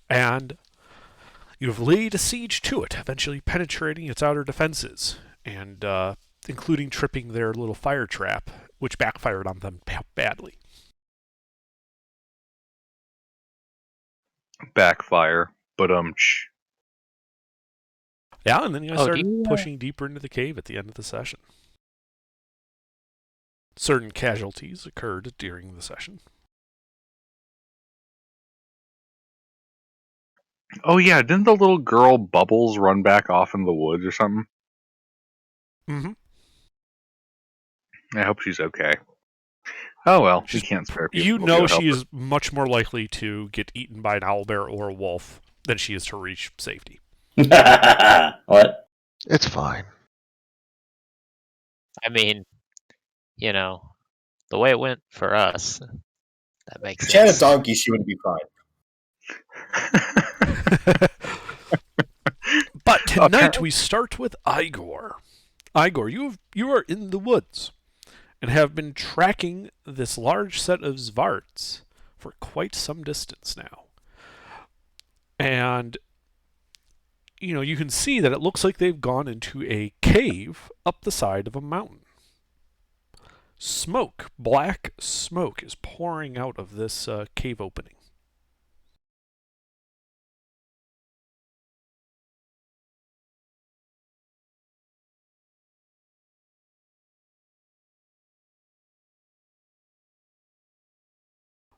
and you have laid a siege to it, eventually penetrating its outer defenses, and including tripping their little fire trap, which backfired on them badly. Backfire, but Yeah, and then you guys Oh, do started you, pushing deeper into the cave at the end of the session. Certain casualties occurred during the session. Oh yeah, didn't the little girl Bubbles run back off in the woods or something? Mm-hmm. I hope she's okay. Oh well, we She's, can't spare people. you to know go help she her. is much more likely to get eaten by an owlbear or a wolf than she is to reach safety. What? It's fine. I mean, you know, the way it went for us, that makes If she had a sense. donkey, she would be fine. But tonight we start with Igor. Igor, you are in the woods and have been tracking this large set of Zvarts for quite some distance now. And you can see that it looks like they've gone into a cave up the side of a mountain. Smoke, black smoke, is pouring out of this cave opening.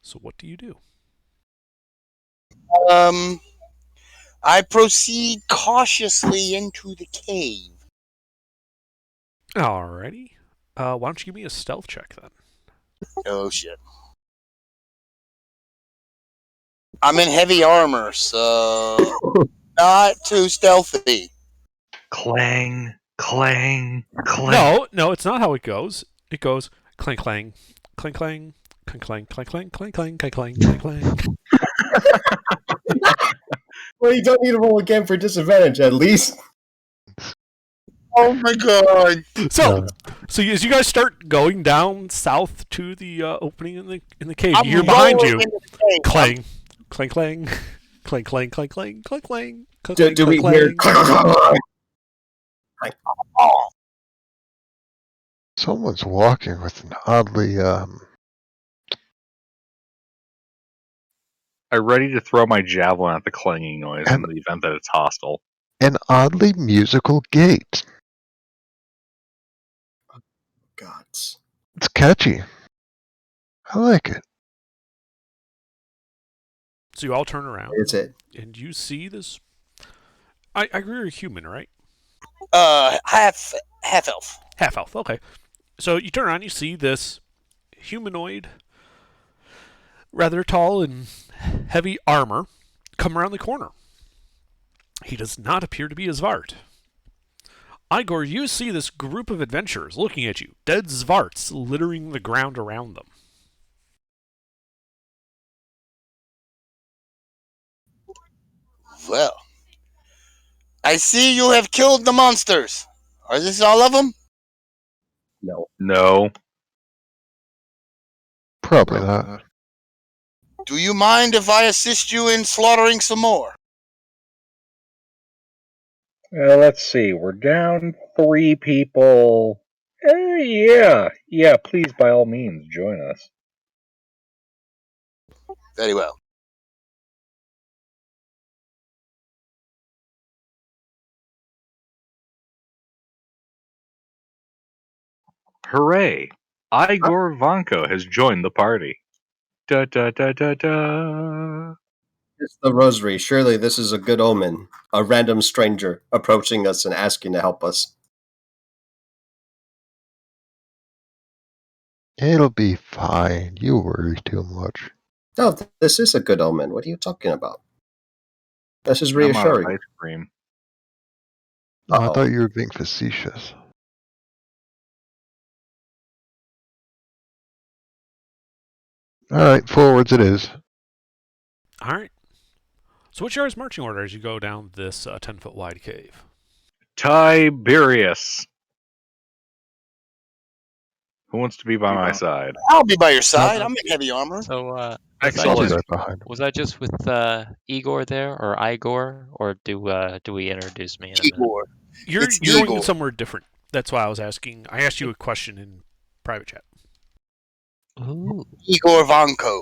So what do you do? I proceed cautiously into the cave. Alrighty. Why don't you give me a stealth check then? Oh shit. I'm in heavy armor, so not too stealthy. Clang, clang, clang. No, it's not how it goes. It goes clang clang, clang clang, clang clang, clang clang, clang clang, clang clang, clang clang. Well, you don't need to roll again for disadvantage, at least. Oh my god! So as you guys start going down south to the opening in the cave, you hear behind you clang, clang clang, clang clang, clang clang, clang clang. Do we hear? Someone's walking with an oddly I'm ready to throw my javelin at the clanging noise in the event that it's hostile. musical gait. Gods. It's catchy. I like it. So you all turn around. Is it? And you see this. I agree you're a human, right? Half elf. Half elf. Okay. So you turn around, you see this humanoid, rather tall and heavy armor, come around the corner. He does not appear to be a Zvart. Igor, you see this group of adventurers looking at you, dead Zvarts littering the ground around them. Well, I see you have killed the monsters. Are this all of them? No. Probably not. Do you mind if I assist you in slaughtering some more? Let's see. We're down 3 people. Yeah. Please, by all means, join us. Very well. Hooray! Igor Vanko has joined the party. Da da da da da. It's the rosary. Surely this is a good omen. A random stranger approaching us and asking to help us. It'll be fine. You worry too much. No, this is a good omen. What are you talking about? This is I'm out of reassuring. ice cream. I Uh-oh. thought you were being facetious. Alright, forwards it is. Alright. So what's your marching order as you go down this 10-foot wide cave? Tiberius. Who wants to be by my side? I'll be by your side. I'm in heavy armor. So, Was I I'll be Excellent. just right behind him. was I just with Igor there or Igor, or do we introduce me in a minute? Igor. You're It's going Igor. somewhere different. That's why I was asking. I asked you a question in private chat. Ooh. Igor Vanko.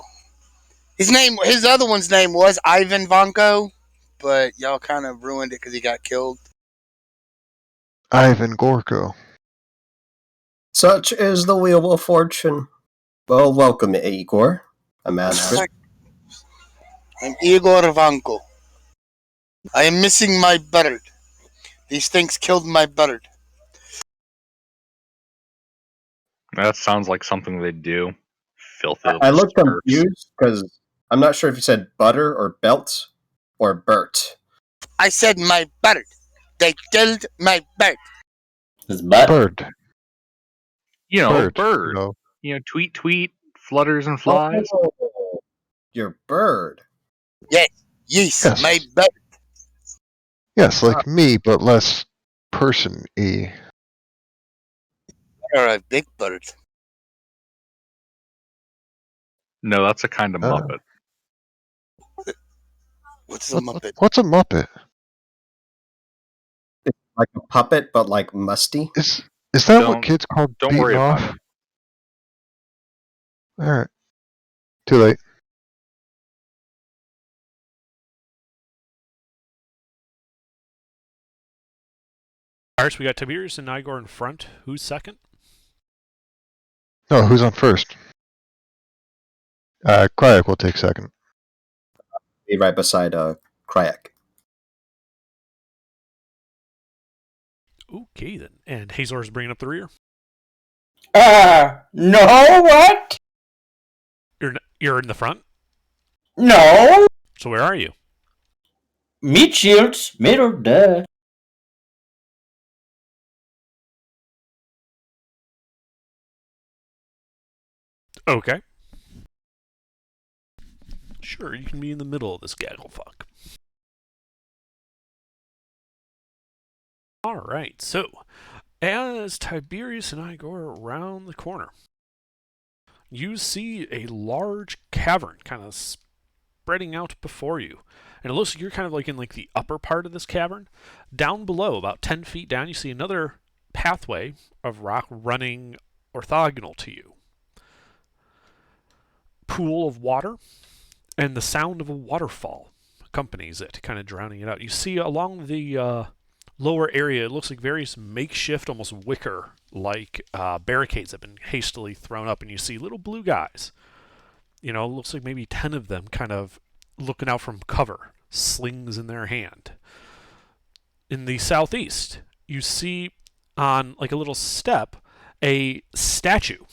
His other one's name was Ivan Vanko, but y'all kind of ruined it because he got killed. Ivan Gorko. Such is the wheel of fortune. Well, welcome, Igor. A master. I'm Igor Vanko. I am missing my bird. These things killed my bird. That sounds like something they do. Filthy I little looked jerks. confused because I'm not sure if you said butter or belt or Bert. I said my bird. They killed my bird. His butt. Bird. You know, Bird. bird. You know, You know, tweet, tweet, flutters and flies. Oh, your bird. Yes, Yes. my bird. yes, like me, but less person-y. You're a big bird. No, that's a kind of Oh. Muppet. What's a muppet? What's a Muppet? Like a puppet, but like musty. Is that Don't- what kids call don't beating worry about off? it. Alright. Too late. Alright, so we got Tiberius and Igor in front. Who's second? No, who's on first? Kryak will take second. Be right beside Kryak. Okay, then. And Hazor's bringing up the rear. No, what? You're in the front? No. So where are you? Meat shields, middle, duh. Okay. Sure, you can be in the middle of this gaggle fuck. Alright, so as Tiberius and Igor are around the corner, you see a large cavern kind of spreading out before you. And it looks like you're kind of like in like the upper part of this cavern. Down below, about 10 feet down, you see another pathway of rock running orthogonal to you. Pool of water, and the sound of a waterfall accompanies it, kind of drowning it out. You see along the lower area, it looks like various makeshift, almost wicker-like barricades have been hastily thrown up, and you see little blue guys. You know, it looks like maybe 10 of them kind of looking out from cover, slings in their hand. In the southeast, you see on like a little step a statue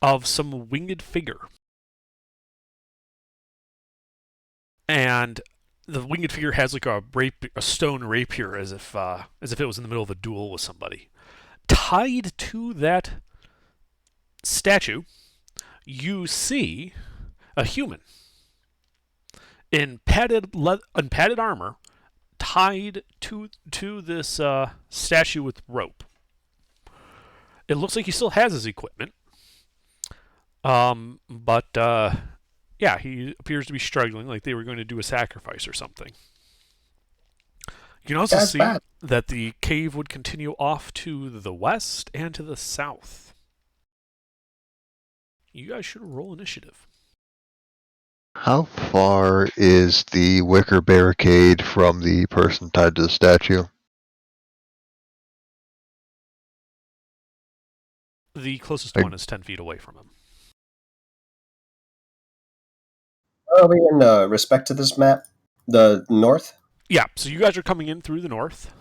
of some winged figure. And the winged figure has like a stone rapier, as if it was in the middle of a duel with somebody. Tied to that statue, you see a human in padded armor, tied to this statue with rope. It looks like he still has his equipment, but yeah, he appears to be struggling, like they were going to do a sacrifice or something. You can also That's see bad. that the cave would continue off to the west and to the south. You guys should roll initiative. How far is the wicker barricade from the person tied to the statue? The closest Like- one is 10 feet away from him. Are we in respect to this map? The north? Yeah, so you guys are coming in through the north.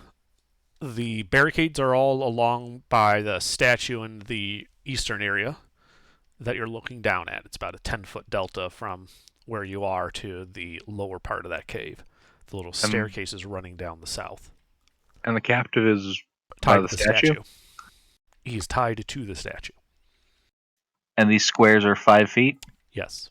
The barricades are all along by the statue in the eastern area that you're looking down at. It's about a 10-foot delta from where you are to the lower part of that cave. The little staircase is running down the south. And the captive is Tied the to the statue? He's tied to the statue. And these squares are 5 feet? Yes.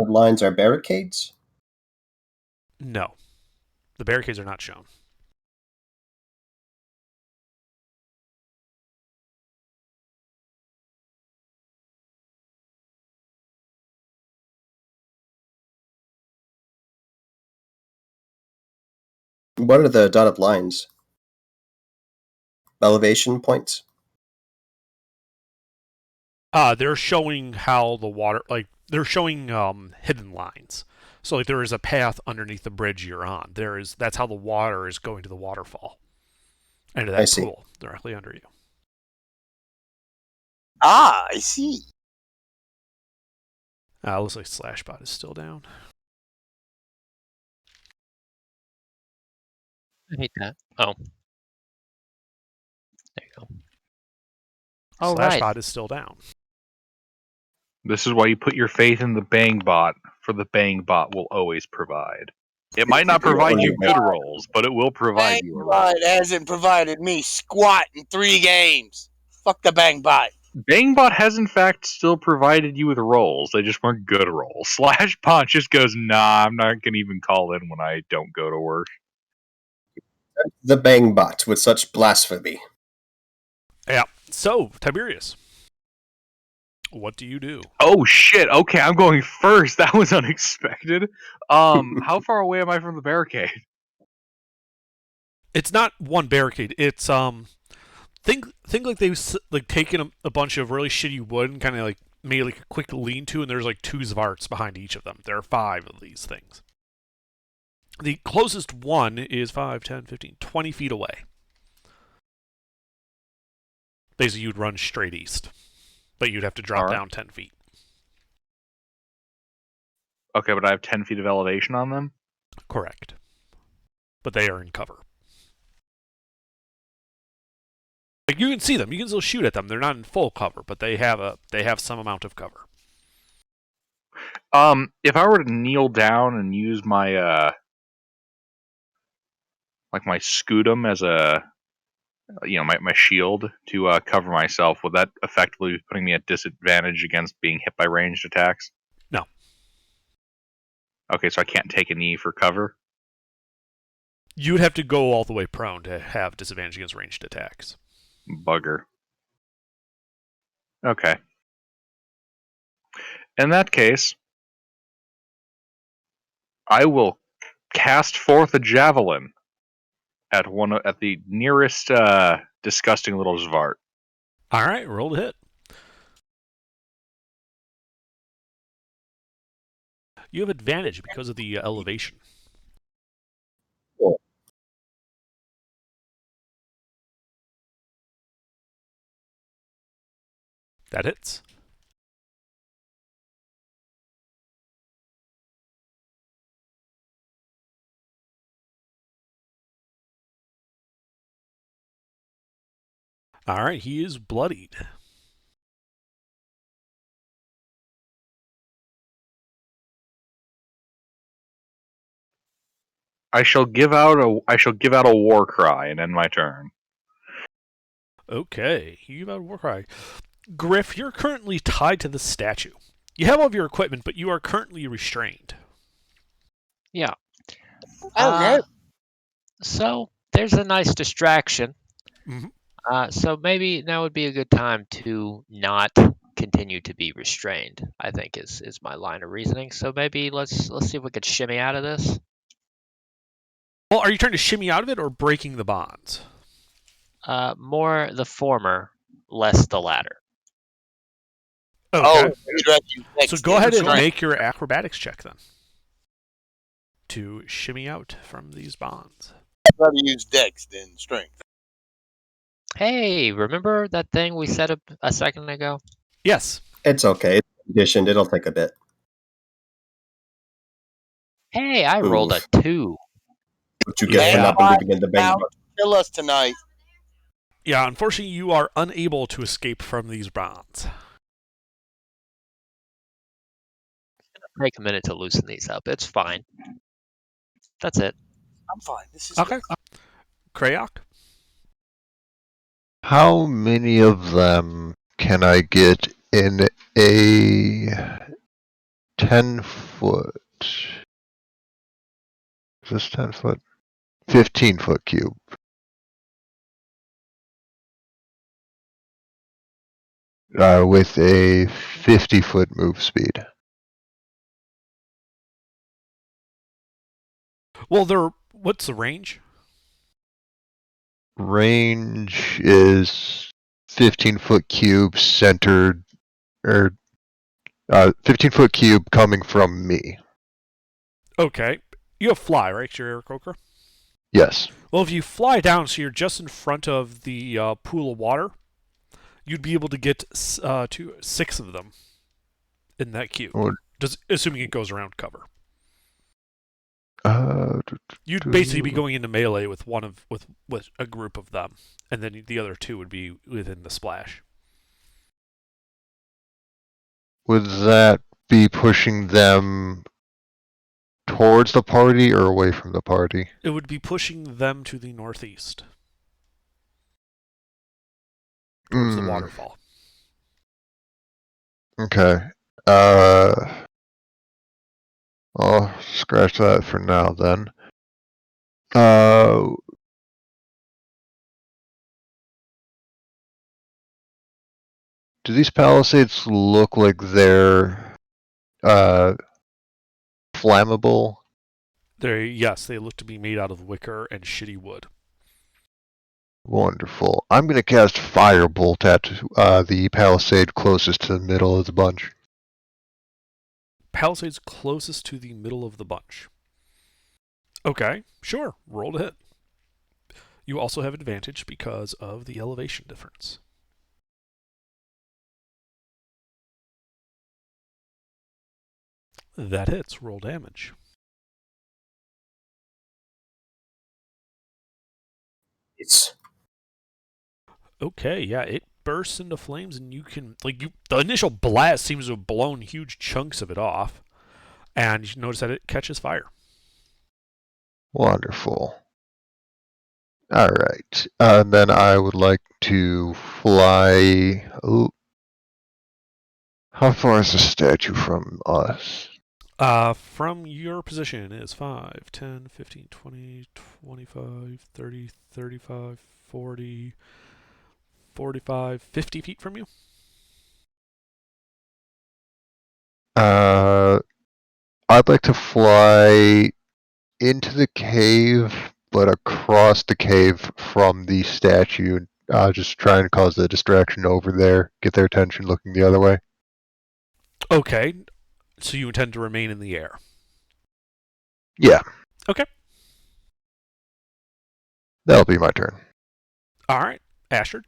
Lines are barricades? No. The barricades are not shown. What are the dotted lines? Elevation points? They're showing how the water, like, they're showing hidden lines. So, like, there is a path underneath the bridge you're on. That's how the water is going to the waterfall. Into I that see. pool directly under you. Ah, I see. Looks like Slashbot is still down. I hate that. Oh. There you go. Oh, Slashbot right. is still down. This is why you put your faith in the Bang Bot, for the Bang Bot will always provide. It might not provide you good rolls, but it will provide you a roll. Bangbot hasn't provided me squat in 3 games. Fuck the Bangbot. Bangbot has in fact still provided you with rolls. They just weren't good rolls. Slashbot just goes, nah, I'm not gonna even call in when I don't go to work. The Bangbot with such blasphemy. Yeah. So, Tiberius, what do you do? Oh shit, okay, I'm going first. That was unexpected. How far away am I from the barricade? It's not one barricade. It's think like they've like taken a bunch of really shitty wood and kind of like made like a quick lean-to, and there's like 2 Zvarts behind each of them. There are 5 of these things. The closest one is 5, 10, 15, 20 feet away. Basically, you'd run straight east, but you'd have to drop down 10 feet. Okay, but I have 10 feet of elevation on them? Correct. But they are in cover. Like, you can see them. You can still shoot at them. They're not in full cover, but they have some amount of cover. If I were to kneel down and use my like my scutum as a my shield to cover myself, would that effectively be putting me at disadvantage against being hit by ranged attacks? No. Okay, so I can't take a knee for cover? You'd have to go all the way prone to have disadvantage against ranged attacks. Bugger. Okay. In that case, I will cast forth a javelin at the nearest disgusting little Zvart. All right, roll to hit. You have advantage because of the elevation. Cool. That hits. All right, he is bloodied. I shall give out a war cry and end my turn. Okay, you give out a war cry. Griff, you're currently tied to the statue. You have all of your equipment, but you are currently restrained. Yeah. Okay. So there's a nice distraction. Mhm. So maybe now would be a good time to not continue to be restrained, I think is my line of reasoning. So maybe let's see if we could shimmy out of this. Well, are you trying to shimmy out of it or breaking the bonds? More the former, less the latter. Okay. Oh, So go ahead and make your acrobatics check then. To shimmy out from these bonds. I'd rather use Dex than Strength. Hey, remember that thing we set up a second ago? Yes. It's okay. It's conditioned. It'll take a bit. Hey, I rolled a 2. What you get for not believing in the Now, Bangbot. kill us tonight. Yeah, unfortunately, you are unable to escape from these bonds. Take a minute to loosen these up. It's fine. That's it. I'm fine. This is Okay. Krayok? How many of them can I get in a 10-foot? Is this 10 foot? 15 foot cube. With a 50 foot move speed. Well, what's the range? Range is 15 foot cube centered, or 15 foot cube coming from me. Okay. You have fly, right? You're Aarakocra? Yes. Well, if you fly down so you're just in front of the pool of water, you'd be able to get to 6 of them in that cube. Assuming it goes around cover. You'd basically be going into melee with with a group of them, and then the other 2 would be within the splash. Would that be pushing them towards the party or away from the party? It would be pushing them to the northeast, towards the waterfall. Okay. I'll scratch that for now then. Do these palisades look like they're flammable? Yes, they look to be made out of wicker and shitty wood. Wonderful. I'm going to cast Firebolt at the palisade closest to the middle of the bunch. Palisades closest to the middle of the bunch. Okay, sure. Roll to hit. You also have advantage because of the elevation difference. That hits. Roll damage. It's Okay, yeah, it bursts into flames, and you can the initial blast seems to have blown huge chunks of it off, and you notice that it catches fire. Wonderful. Alright. Then I would like to fly. Oh. How far is the statue from us? From your position is 5, 10, 15, 20, 25, 30, 35, 40, 45, 50 feet from you? I'd like to fly into the cave, but across the cave from the statue. Just try and cause a distraction over there, get their attention looking the other way. Okay, so you intend to remain in the air? Yeah. Okay. That'll be my turn. Alright, Ashford.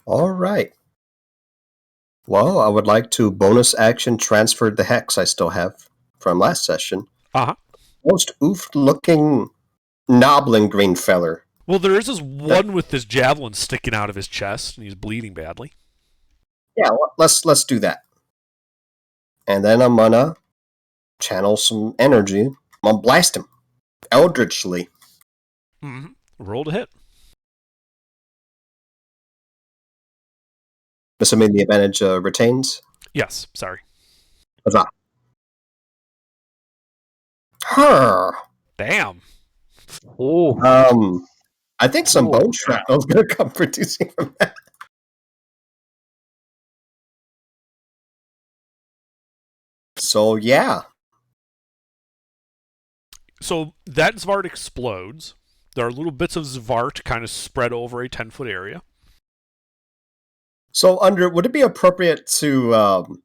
all right. Well, I would like to bonus action transfer the hex I still have from last session. Uh-huh. Most oofed-looking noblin green feller. Well, there is this one with this javelin sticking out of his chest, and he's bleeding badly. Yeah, let's do that. And then I'm gonna channel some energy. I'm gonna blast him eldritchly. Mm-hmm. Roll to hit. Assuming the advantage retains. Yes, sorry. Huzzah. Her. Damn. Oh, I think some bone shrapnel is gonna come producing from that. So yeah. So that Zvart explodes. There are little bits of Zvart kind of spread over a 10-foot area. So would it be appropriate to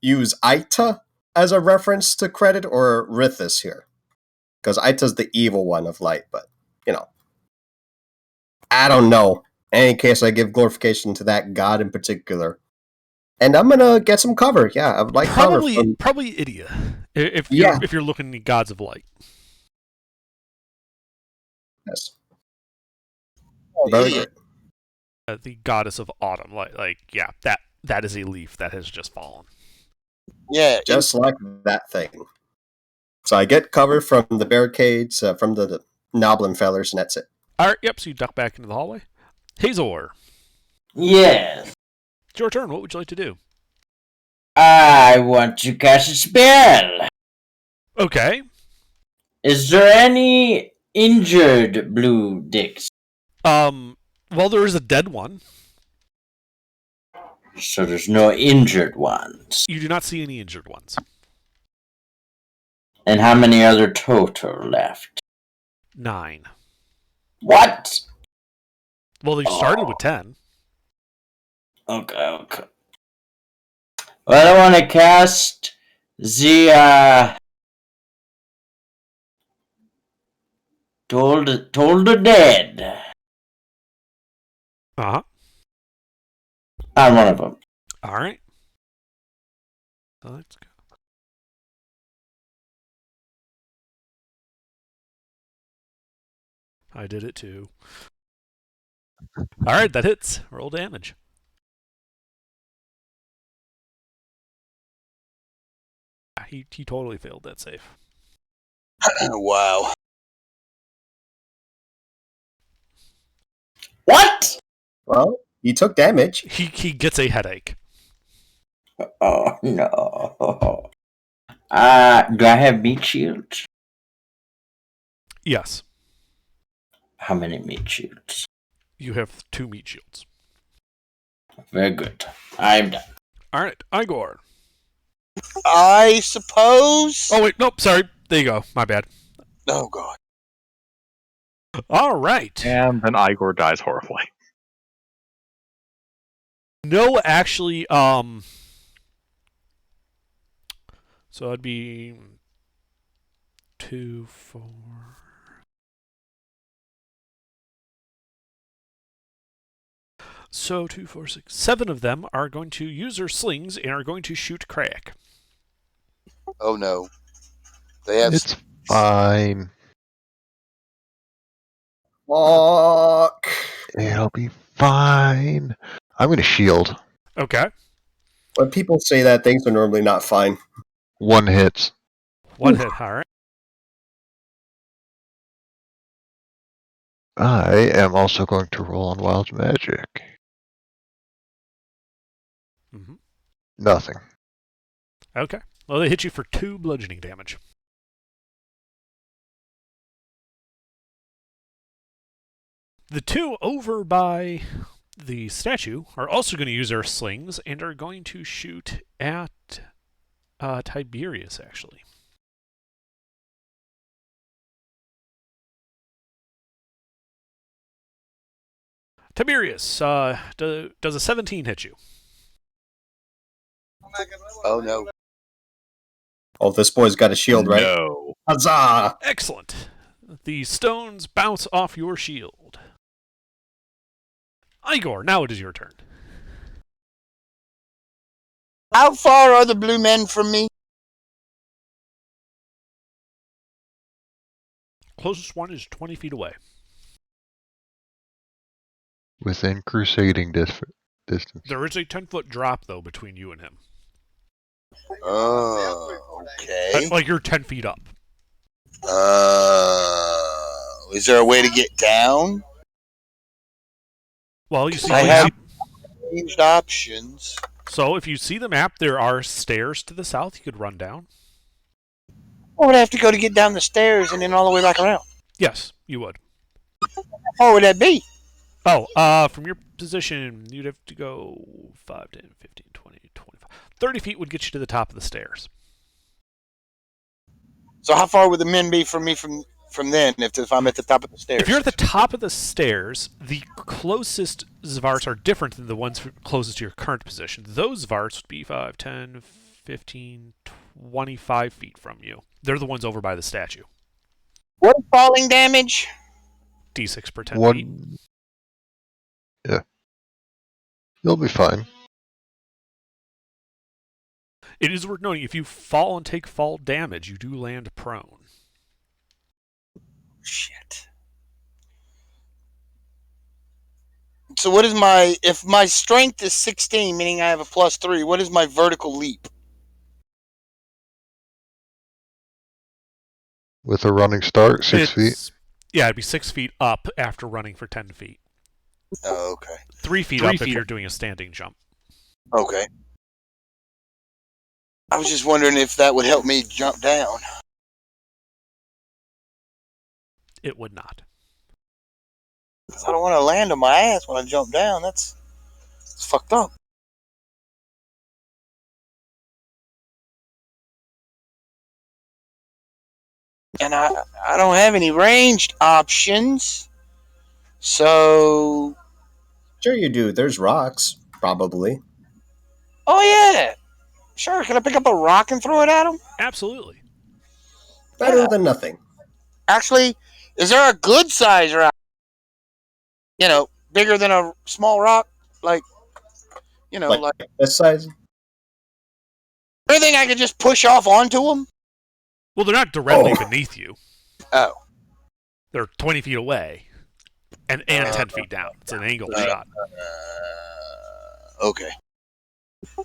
use Aita as a reference to credit or Rithis here? Because Aita's the evil one of light, but I don't know. In any case, I give glorification to that god in particular. And I'm gonna get some cover. Yeah, I would like cover from... Probably Idia. If you're looking at gods of light. Yes. Very good. The goddess of autumn, that is a leaf that has just fallen. Yeah, Just like that thing. So I get cover from the barricades, from the Noblin fellers, and that's it. Alright, yep, so you duck back into the hallway. Hazor, Yes. it's your turn. What would you like to do? I want to cast a spell. Okay. Is there any injured blue dicks? Well, there is a dead one. So there's no injured ones. You do not see any injured ones. And how many other total left? 9. What? Well, they started with 10. Okay. Well, I want to cast the Told the Dead. Uh-huh. I'm one of them. All right. So let's go. I did it too. All right, that hits. Roll damage. He totally failed that save. Wow. What? Well, he took damage. He gets a headache. Oh no. Do I have meat shields? Yes. How many meat shields? You have 2 meat shields. Very good. I'm done. All right, Igor. I suppose. Oh, wait, nope, sorry. There you go. My bad. Oh God. All right. And then Igor dies horribly. No, actually, so it'd be 2, 4. So 2, 4, 6, 7 of them are going to use their slings and are going to shoot Crack. Oh no. They have. It's fine. Fuck. It'll be fine. I'm gonna shield. Okay. When people say that, things are normally not fine. 1 hits. 1 hit. All right. I am also going to roll on Wild Magic. Mm-hmm. Nothing. Okay. Well, they hit you for 2 bludgeoning damage. The 2 over by the statue are also going to use their slings and are going to shoot at Tiberius, actually. Tiberius, does a 17 hit you? Oh no. Oh, this boy's got a shield, right? No. Huzzah! Excellent. The stones bounce off your shield. Igor, now it is your turn. How far are the blue men from me? Closest one is 20 feet away. Within crusading distance. There is a 10-foot drop, though, between you and him. Oh, okay. Like you're 10 feet up. Is there a way to get down? Well, you see I the have map. changed options. So if you see the map, there are stairs to the south you could run down. What would I have to go to get down the stairs and then all the way back around? Yes, you would. How far would that be? Oh, from your position, you'd have to go 5, 10, 15, 20, 25. 30 feet would get you to the top of the stairs. So how far would the men be from me from then if I'm at the top of the stairs? If you're at the top of the stairs, the closest Zvarts are different than the ones closest to your current position. Those Zvarts would be 5, 10, 15, 25 feet from you. They're the ones over by the statue. What is falling damage? D6 per 10 feet. Yeah. You'll be fine. It is worth noting, if you fall and take fall damage, you do land prone. Shit. So what is if my strength is 16, meaning I have a +3, what is my vertical leap? With a running start, 6 feet. Yeah, it'd be 6 feet up after running for 10 feet. Oh, okay. 3 feet up if you're doing a standing jump. Okay. I was just wondering if that would help me jump down. it would not. 'Cause I don't want to land on my ass when I jump down. It's fucked up. And I don't have any ranged options. So, Sure you do. There's rocks, probably. oh yeah, sure. Can I pick up a rock and throw it at him? Absolutely. Better Yeah. than nothing. Actually, is there a good size rock? You know, bigger than a small rock, like Like this size? anything I could just push off onto him. Well, they're not directly Oh. beneath you. Oh, They're 20 feet away and 10 feet down. It's an angled shot. okay.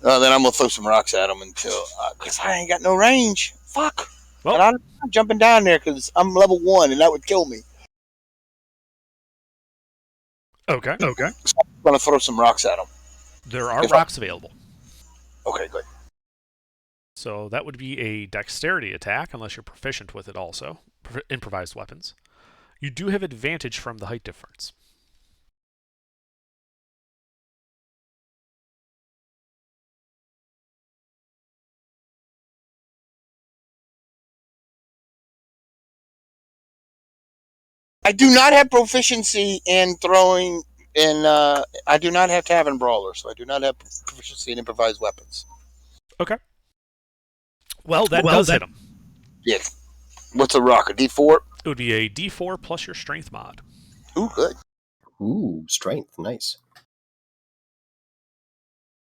Then I'm gonna throw some rocks at him until because I ain't got no range. Fuck. Well- And I'm not jumping down there because I'm level 1 and that would kill me. Okay. Okay. I'm gonna throw some rocks at him. There are If I- rocks available. Okay, good. So that would be a dexterity attack, unless you're proficient with it also. Improvised weapons. You do have advantage from the height difference. I do not have proficiency in throwing. I do not have Tavern Brawler, so I do not have proficiency in improvised weapons. Well, that does hit him. Yes. What's a rock? A D4? It would be a D4 plus your strength mod. Ooh, good. Ooh, strength. Nice.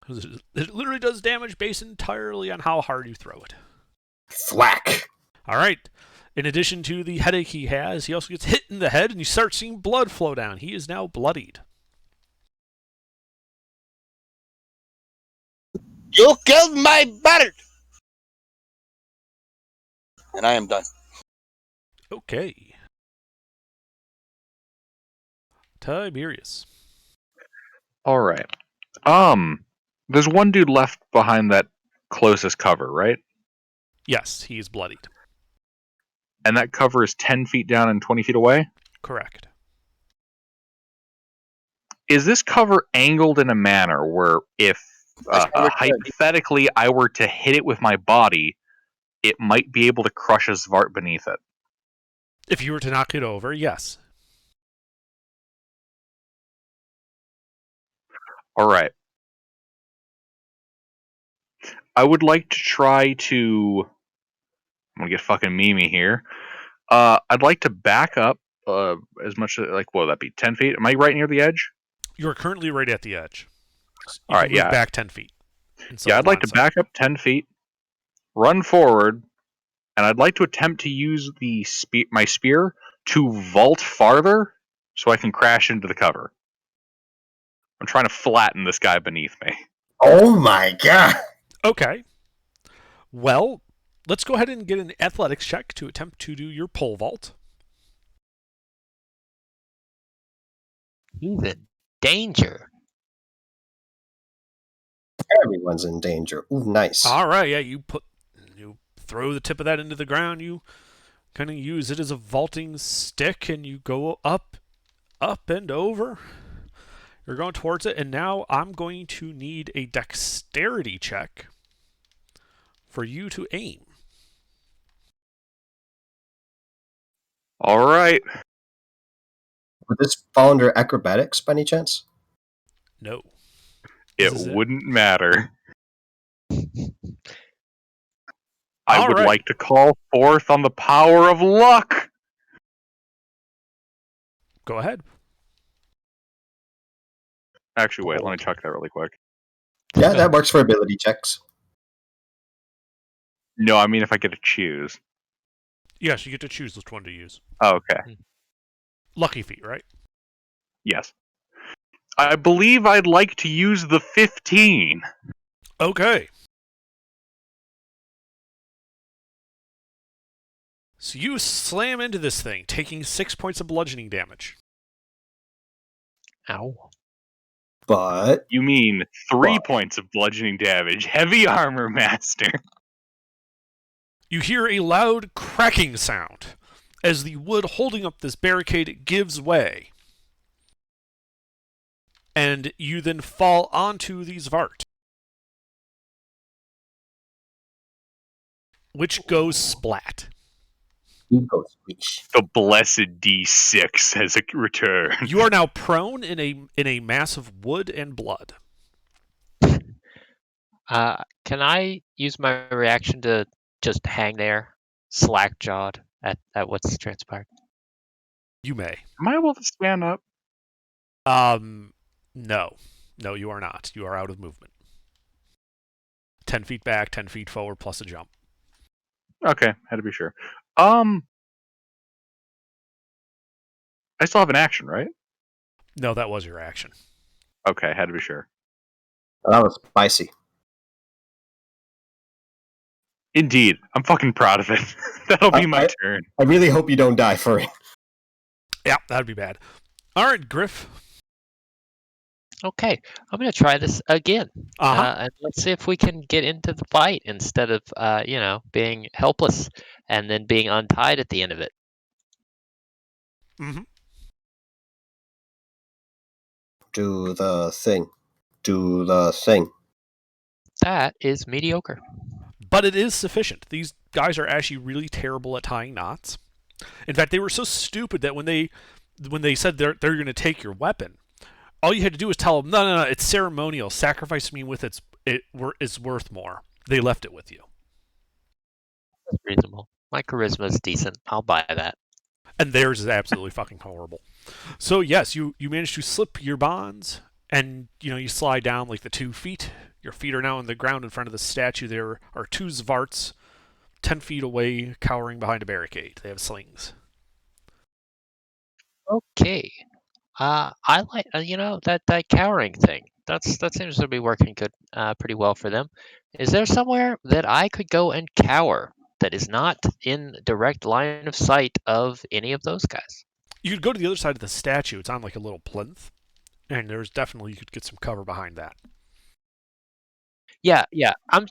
It literally does damage based entirely on how hard you throw it. Thwack. All right. In addition to the headache he has, he also gets hit in the head, and you start seeing blood flow down. He is now bloodied. You killed my bird! And I am done. Okay. Tiberius. All right. There's one dude left behind that closest cover, right? Yes, he is bloodied. And that cover is 10 feet down and 20 feet away? Correct. Is this cover angled in a manner where if hypothetically I were to hit it with my body, it might be able to crush a Zvart beneath it? If you were to knock it over, yes. All right. I would like to try to... I'm going to get fucking Mimi here. I'd like to back up as much, like, what would that be, 10 feet? Am I right near the edge? You are currently right at the edge. You All can right, move yeah. back 10 feet. Yeah, I'd like to back up 10 feet, run forward, and I'd like to attempt to use the my spear to vault farther so I can crash into the cover. I'm trying to flatten this guy beneath me. Oh my god. Okay. Well, let's go ahead and get an athletics check to attempt to do your pole vault. He's in danger. Everyone's in danger. Ooh, nice. All right, yeah, you throw the tip of that into the ground. You kind of use it as a vaulting stick, and you go up and over. You're going towards it, and now I'm going to need a dexterity check for you to aim. All right. Would this fall under acrobatics by any chance? No. It This is it. wouldn't matter. I All would right. like to call forth on the power of luck. Go ahead. Actually, wait, let me check that really quick. Yeah, that works for ability checks. No, I mean if I get to choose. Yes, you get to choose which one to use. Oh, okay. Lucky feat, right? Yes. I believe I'd like to use the 15. Okay. So you slam into this thing, taking 6 points of bludgeoning damage. Ow. But You mean 3 Fuck. points of bludgeoning damage. Heavy armor master. You hear a loud cracking sound as the wood holding up this barricade gives way. And you then fall onto these Vart, which goes splat. Ego squeeze. The blessed D6 has returned. You are now prone in a mass of wood and blood. Can I use my reaction to just hang there, slack-jawed at what's transpired? You may. Am I able to stand up? No. No, you are not. You are out of movement. 10 feet back, 10 feet forward, plus a jump. Okay, had to be sure. I still have an action, right? No, that was your action. Okay, had to be sure. That was spicy. Indeed, I'm fucking proud of it. That'll be my turn. I really hope you don't die for it. Yeah, that'd be bad. All right, Griff. Okay, I'm going to try this again. And let's see if we can get into the fight instead of, being helpless and then being untied at the end of it. Mm-hmm. Do the thing. Do the thing. That is mediocre. But it is sufficient. These guys are actually really terrible at tying knots. In fact, they were so stupid that when they said they're going to take your weapon, all you had to do was tell them, no, it's ceremonial. Sacrifice me with it's worth more. They left it with you. That's reasonable. My charisma is decent. I'll buy that. And theirs is absolutely fucking horrible. So yes, you managed to slip your bonds, and you slide down like the 2 feet. Your feet are now on the ground in front of the statue. There are 2 Zvarts 10 feet away, cowering behind a barricade. They have slings. Okay. I like that cowering thing. That seems to be working good, pretty well for them. Is there somewhere that I could go and cower that is not in direct line of sight of any of those guys? You could go to the other side of the statue. It's on like a little plinth, and there's definitely, you could get some cover behind that. Yeah. I'm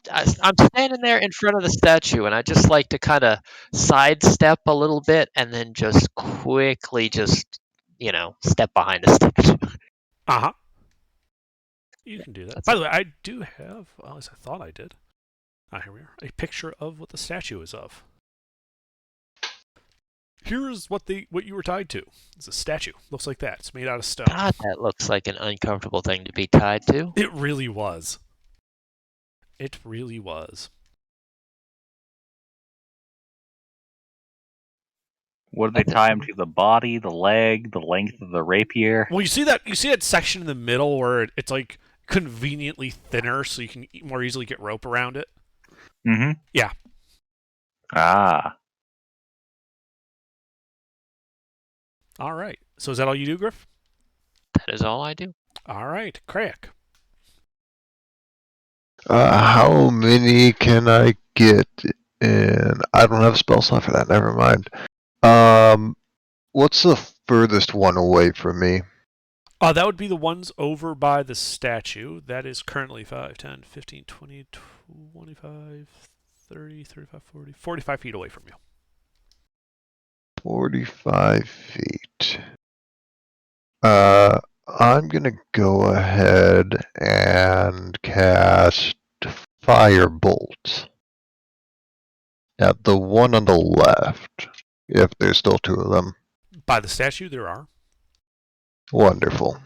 standing there in front of the statue, and I just like to kind of sidestep a little bit, and then just quickly step behind the statue. Uh-huh. You can do that. By the way, I do have, well, at least I thought I did. Here we are. A picture of what the statue is of. Here's what you were tied to. It's a statue. Looks like that. It's made out of stone. God, that looks like an uncomfortable thing to be tied to. It really was. It really was. What did they tie him to? The body, the leg, the length of the rapier? Well, you see that section in the middle where it's like conveniently thinner, so you can more easily get rope around it. Mm-hmm. Yeah. Ah. All right. So is that all you do, Griff? That is all I do. All right, Craig. How many can I get? And I don't have a spell slot for that. Never mind. What's the furthest one away from me? That would be the ones over by the statue. That is currently 5, 10, 15, 20, 25, 30, 35, 40, 45 feet away from you. 45 feet. I'm gonna go ahead and cast Firebolt at the one on the left, if there's still 2 of them. By the statue, there are. Wonderful.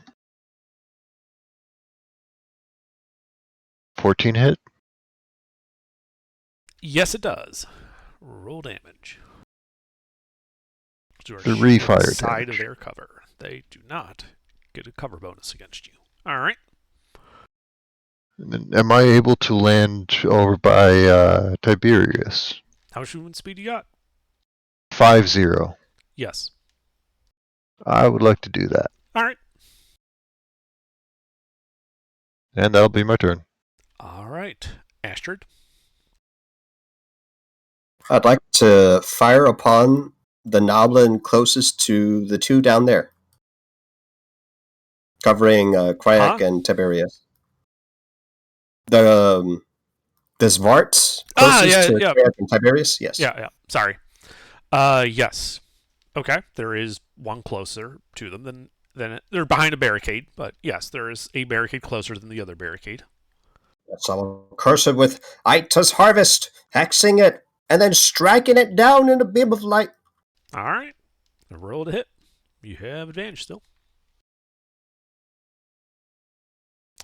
14 hit? Yes, it does. Roll damage. 3 fire side damage. of their cover. They do not get a cover bonus against you. All right. And then, am I able to land over by Tiberius? How much movement speed you got? 5-0. Yes. I would like to do that. All right. And that'll be my turn. All right. Astrid? I'd like to fire upon the Noblin closest to the 2 down there, covering Kryak and Tiberius. The Zvarts closest to Kryak and Tiberius? Yes. Yeah. Sorry. Yes. Okay, there is one closer to them than they're behind a barricade, but yes, there is a barricade closer than the other barricade. Someone curse it with Aita's harvest, hexing it, and then striking it down in a beam of light. All right, roll to hit. You have advantage still,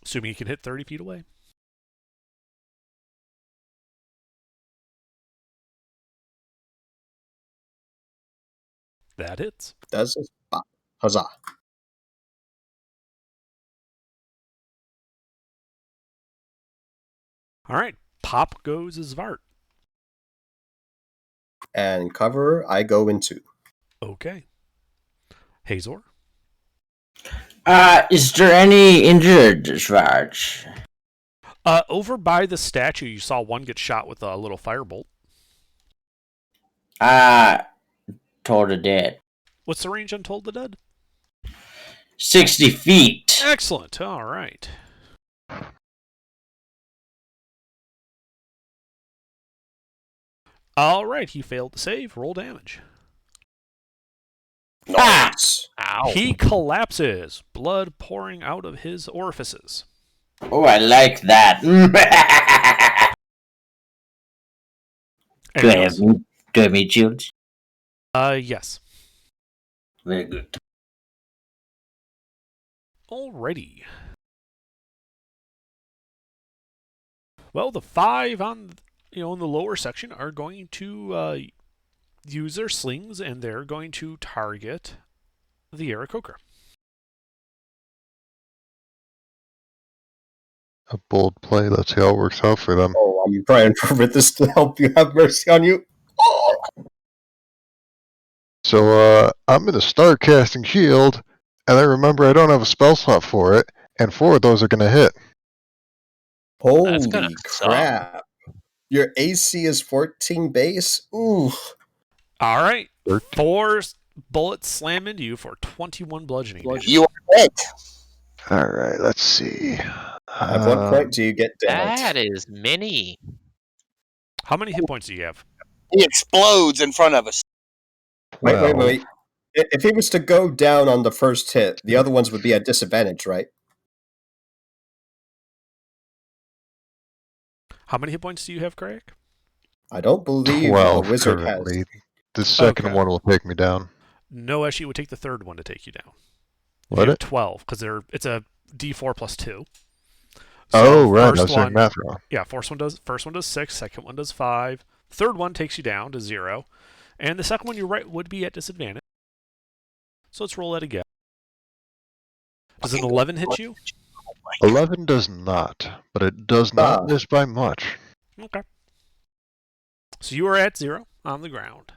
assuming you can hit 30 feet away. That hits. Does it? Huzzah. All right, pop goes Zvart. And cover, I go into. Okay. Hazor. Is there any injured, Svarge? Over by the statue, you saw one get shot with a little firebolt. Told the dead. What's the range on Told the Dead? 60 feet. Excellent. All right. All right, he failed to save. Roll damage. Nice. Ow. He collapses, blood pouring out of his orifices. Oh, I like that. Do I have meat shields? Yes. Very good. Alrighty. Well, the 5 on in the lower section are going to use their slings, and they're going to target the Aarakocra. A bold play. Let's see how it works out for them. Oh, I'm praying for Rithis to help you have mercy on you. Oh! So I'm going to start casting shield, and I remember I don't have a spell slot for it, and 4 of those are going to hit. Holy gonna crap. Your AC is 14 base? Ooh. All right. 13. 4 bullets slam into you for 21 bludgeoning damage. You are dead. All right, let's see. At what point do you get dealt? That is many. How many hit points do you have? He explodes in front of us. Wait. If he was to go down on the first hit, the other ones would be at disadvantage, right? How many hit points do you have, Craig? I don't believe 12 a wizard currently. has. The second Okay. one will take me down. No, actually, it would take the third one to take you down. Would You have it? 12, because it's a D4 plus 2. Oh, right. I was First doing one, math wrong. yeah, first one does 6, second one does 5, third one takes you down to 0, and the second one, you're right, would be at disadvantage. So let's roll that again. Does an 11 hit you? 11 does not, but it does not Ah. miss by much. Okay. So you are at 0 on the ground.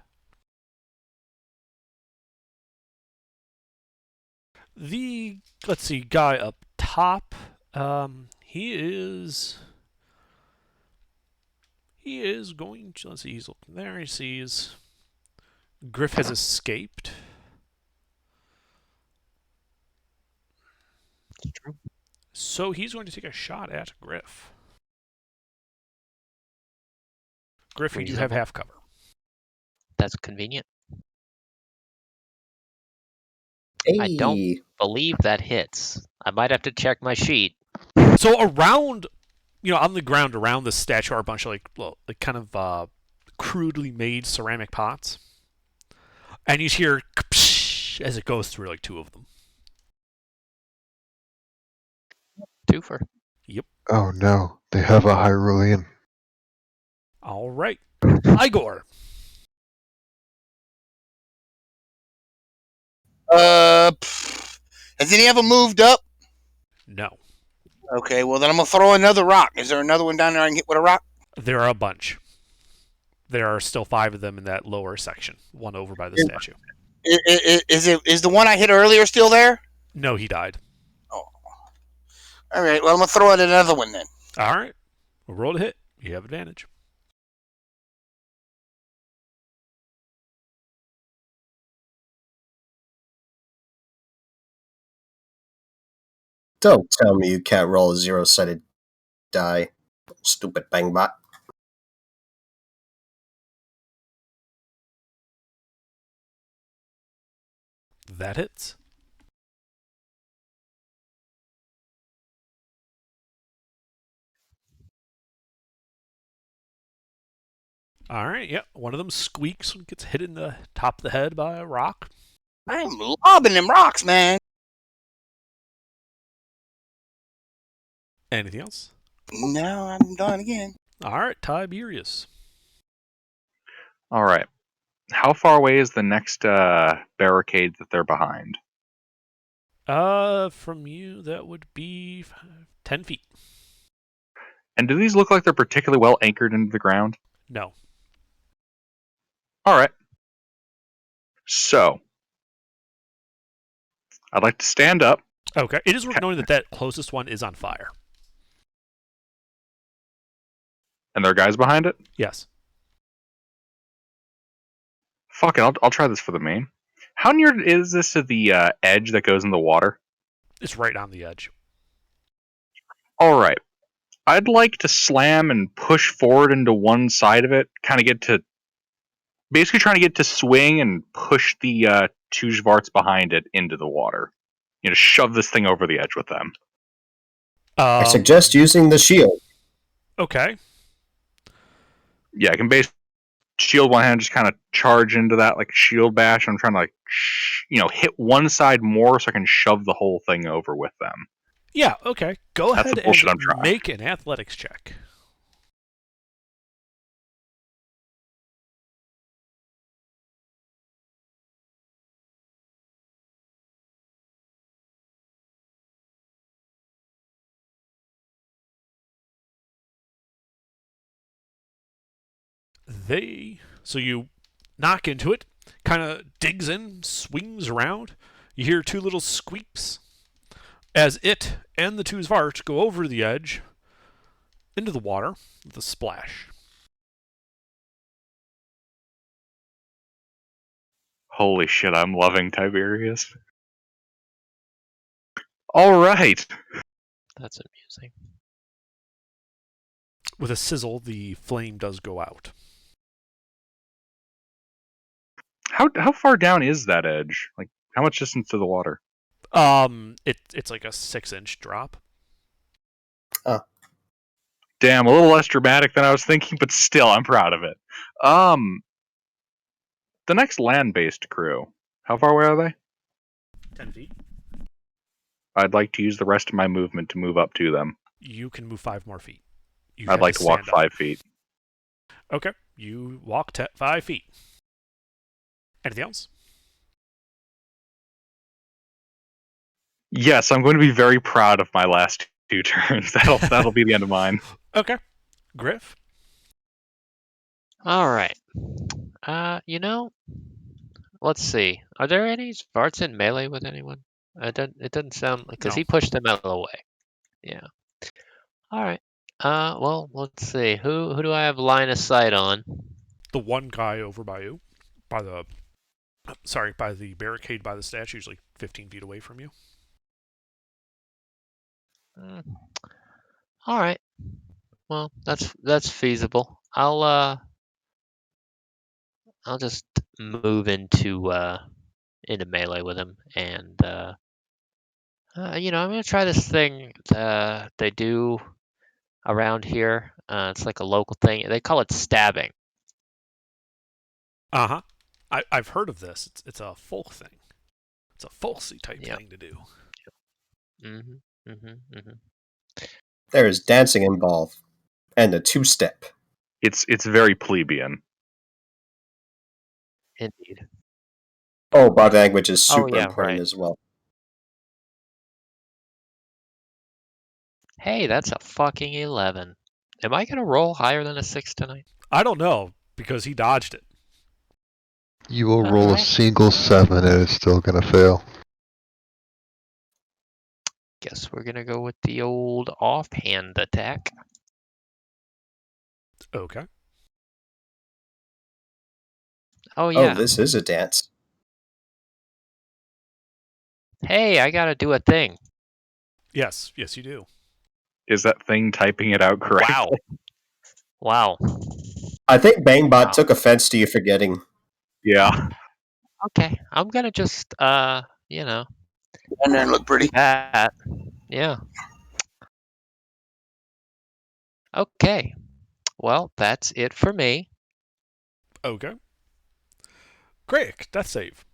Let's see, guy up top, he is going to, let's see, he's looking there, he sees Griff has escaped. So he's going to take a shot at Griff. Griff, you do have half cover. That's convenient. Hey. I don't believe that hits. I might have to check my sheet. So around, on the ground around the statue are a bunch of like kind of crudely made ceramic pots, and you hear as it goes through like 2 of them. Twofer. Oh no, they have a Hyrulean. All right, Igor. Has any of them moved up? No, Okay, well then I'm gonna throw another rock. Is there another one down there I can hit with a rock? there are a bunch. There are still 5 of them in that lower section. One over by the statue. Is the one I hit earlier still there? No, he died. Oh. All right. Well, I'm gonna throw out another one then. All right, we'll roll to hit. You have advantage. Don't tell me you can't roll a 0-sided die. Stupid bangbot. That hits. All right, yeah. One of them squeaks and gets hit in the top of the head by a rock. I am lobbing them rocks, man. Anything else? No, I'm done again. All right, Tiberius. All right. How far away is the next barricade that they're behind? From you, that would be 10 feet. And do these look like they're particularly well anchored into the ground? No. All right. So, I'd like to stand up. Okay. It is worth knowing that that closest one is on fire. And there are guys behind it? Yes. Fuck it, I'll try this for the main. How near is this to the edge that goes in the water? It's right on the edge. Alright. I'd like to slam and push forward into one side of it, basically trying to get to swing and push the two Zvarts behind it into the water. You know, shove this thing over the edge with them. I suggest using the shield. Okay. Yeah, I can basically shield one hand, just kind of charge into that like shield bash. I'm trying to hit one side more so I can shove the whole thing over with them. Yeah, okay. Go That's ahead the bullshit I'm and trying. make an athletics check. So you knock into it, kind of digs in, swings around. You hear two little squeaks as it and the two Zvarts go over the edge into the water with a splash. Holy shit, I'm loving Tiberius. Alright. That's amusing. With a sizzle, the flame does go out. How far down is that edge? Like, how much distance to the water? It's like a 6-inch drop. Damn, a little less dramatic than I was thinking, but still, I'm proud of it. The next land-based crew, how far away are they? 10 feet. I'd like to use the rest of my movement to move up to them. You can move 5 more feet. I'd like to walk 5 feet. Okay, you walk 5 feet. Anything else? Yes, I'm going to be very proud of my last 2 turns. That'll be the end of mine. Okay. Griff? Alright. Let's see. Are there any Zvarts in melee with anyone? It doesn't sound like, because No. he pushed them out of the way. Yeah. Alright. Well, let's see. Who do I have line of sight on? The one guy over by you. By the barricade by the statue, usually 15 feet away from you. All right. Well, that's feasible. I'll just move into melee with him, and I'm gonna try this thing they do around here. It's like a local thing. They call it stabbing. Uh-huh. I've heard of this. It's a folk thing. It's a folksy type thing to do. There is dancing involved, and a 2-step. It's very plebeian. Indeed. Oh, body language is super yeah, important right. as well. Hey, that's a fucking 11. Am I gonna roll higher than a 6 tonight? I don't know, because he dodged it. You will roll a Alright. single 7 and it's still gonna fail. Guess we're gonna go with the old offhand attack. Okay. Oh yeah. Oh, this is a dance. Hey, I gotta do a thing. Yes, you do. Is that thing typing it out correctly? Wow. I think Bangbot Wow. took offense to you forgetting. Yeah. Okay, I'm gonna just you know, And then look pretty. that. Yeah. Okay. Well, that's it for me. Okay. Greg, death save.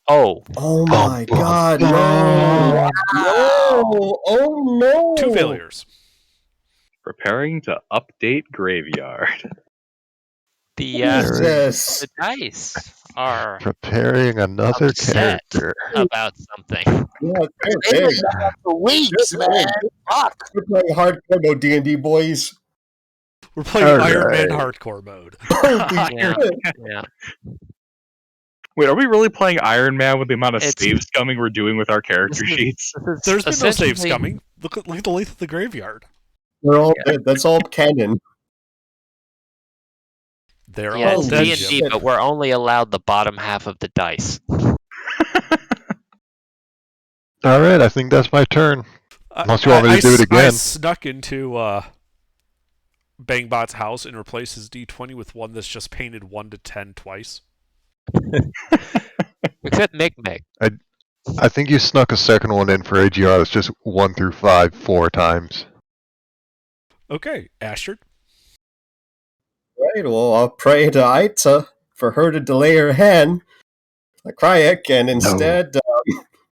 Oh, Oh Bum, my bum, god, bum. no! No! Oh no! 2 failures. Preparing to update graveyard. the Jesus! dice are Preparing another upset character. about something. Yeah, They've been down for weeks, man. Fuck. we're playing hardcore no D&D, boys. We're playing All Iron Man right. hardcore mode. Holy Yeah. shit. Yeah. Wait, are we really playing Iron Man with the amount of It's- save scumming we're doing with our character This is- sheets? This is There's been no saves essentially- coming. Look at the length of the graveyard. They're all dead. That's all canon. They're Yeah, all it's dead. Holy Jim. D&D, but we're only allowed the bottom half of the dice. All right, I think that's my turn. Unless you want me to do it I again. snuck into Bangbot's house and replaced his D20 with one that's just painted 1 to 10 twice. Except Mick. I think you snuck a second one in for AGR. It's just 1 through 5 4 times. Okay, Astrid. Right, well, I'll pray to Aita for her to delay her hand, like Kryek, and instead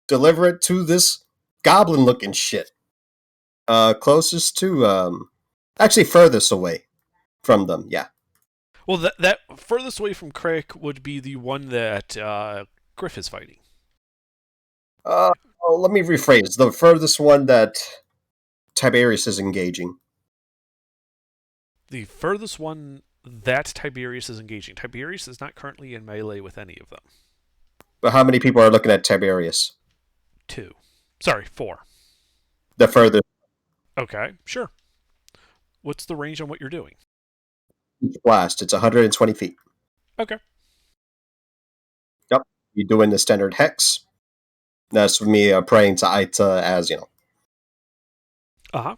deliver it to this goblin-looking shit. Closest to, actually furthest away from them, yeah. Well, that furthest away from Craig would be the one that Griff is fighting. Well, let me rephrase. The furthest one that Tiberius is engaging. The furthest one that Tiberius is engaging. Tiberius is not currently in melee with any of them. But how many people are looking at Tiberius? 2. Sorry, 4. The furthest Okay, sure. What's the range on what you're doing? blast. It's 120 feet. Okay. Yep. You're doing the standard hex. That's me praying to Aita as, Uh-huh.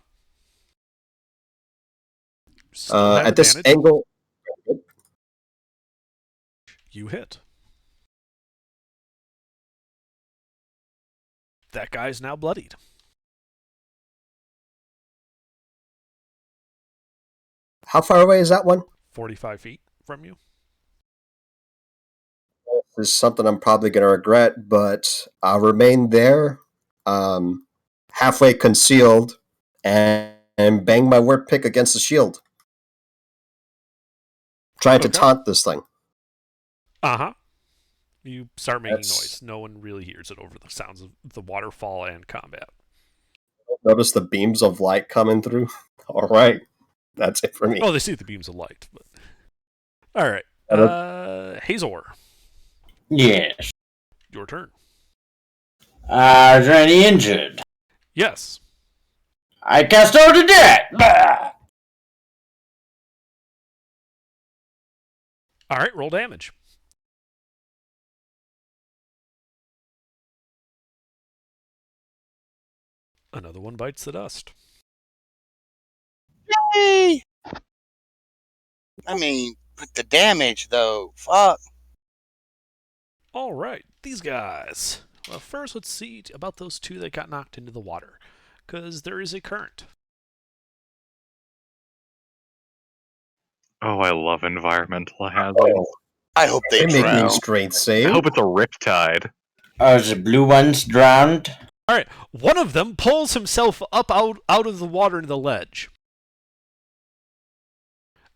at this angle. You hit. That guy's now bloodied. How far away is that one? 45 feet from you. This is something I'm probably going to regret, but I'll remain there, halfway concealed, and bang my word pick against the shield. Trying to Okay. taunt this thing. Uh-huh. You start making That's- noise. No one really hears it over the sounds of the waterfall and combat. Notice the beams of light coming through. All right. That's it for me. Oh, they see the beams of light. But... All right. Hazor, Yes. your turn. Is there any injured? Yes. I cast out to death. Bah! All right, roll damage. Another one bites the dust. Yay! I mean, with the damage, though, fuck. All right, these guys. Well, first let's see about those 2 that got knocked into the water, because there is a current. Oh, I love environmental hazards. Oh, I hope they they make me drown. strength I save. hope it's a riptide. Are the blue ones drowned? All right, one of them pulls himself up out of the water into the ledge.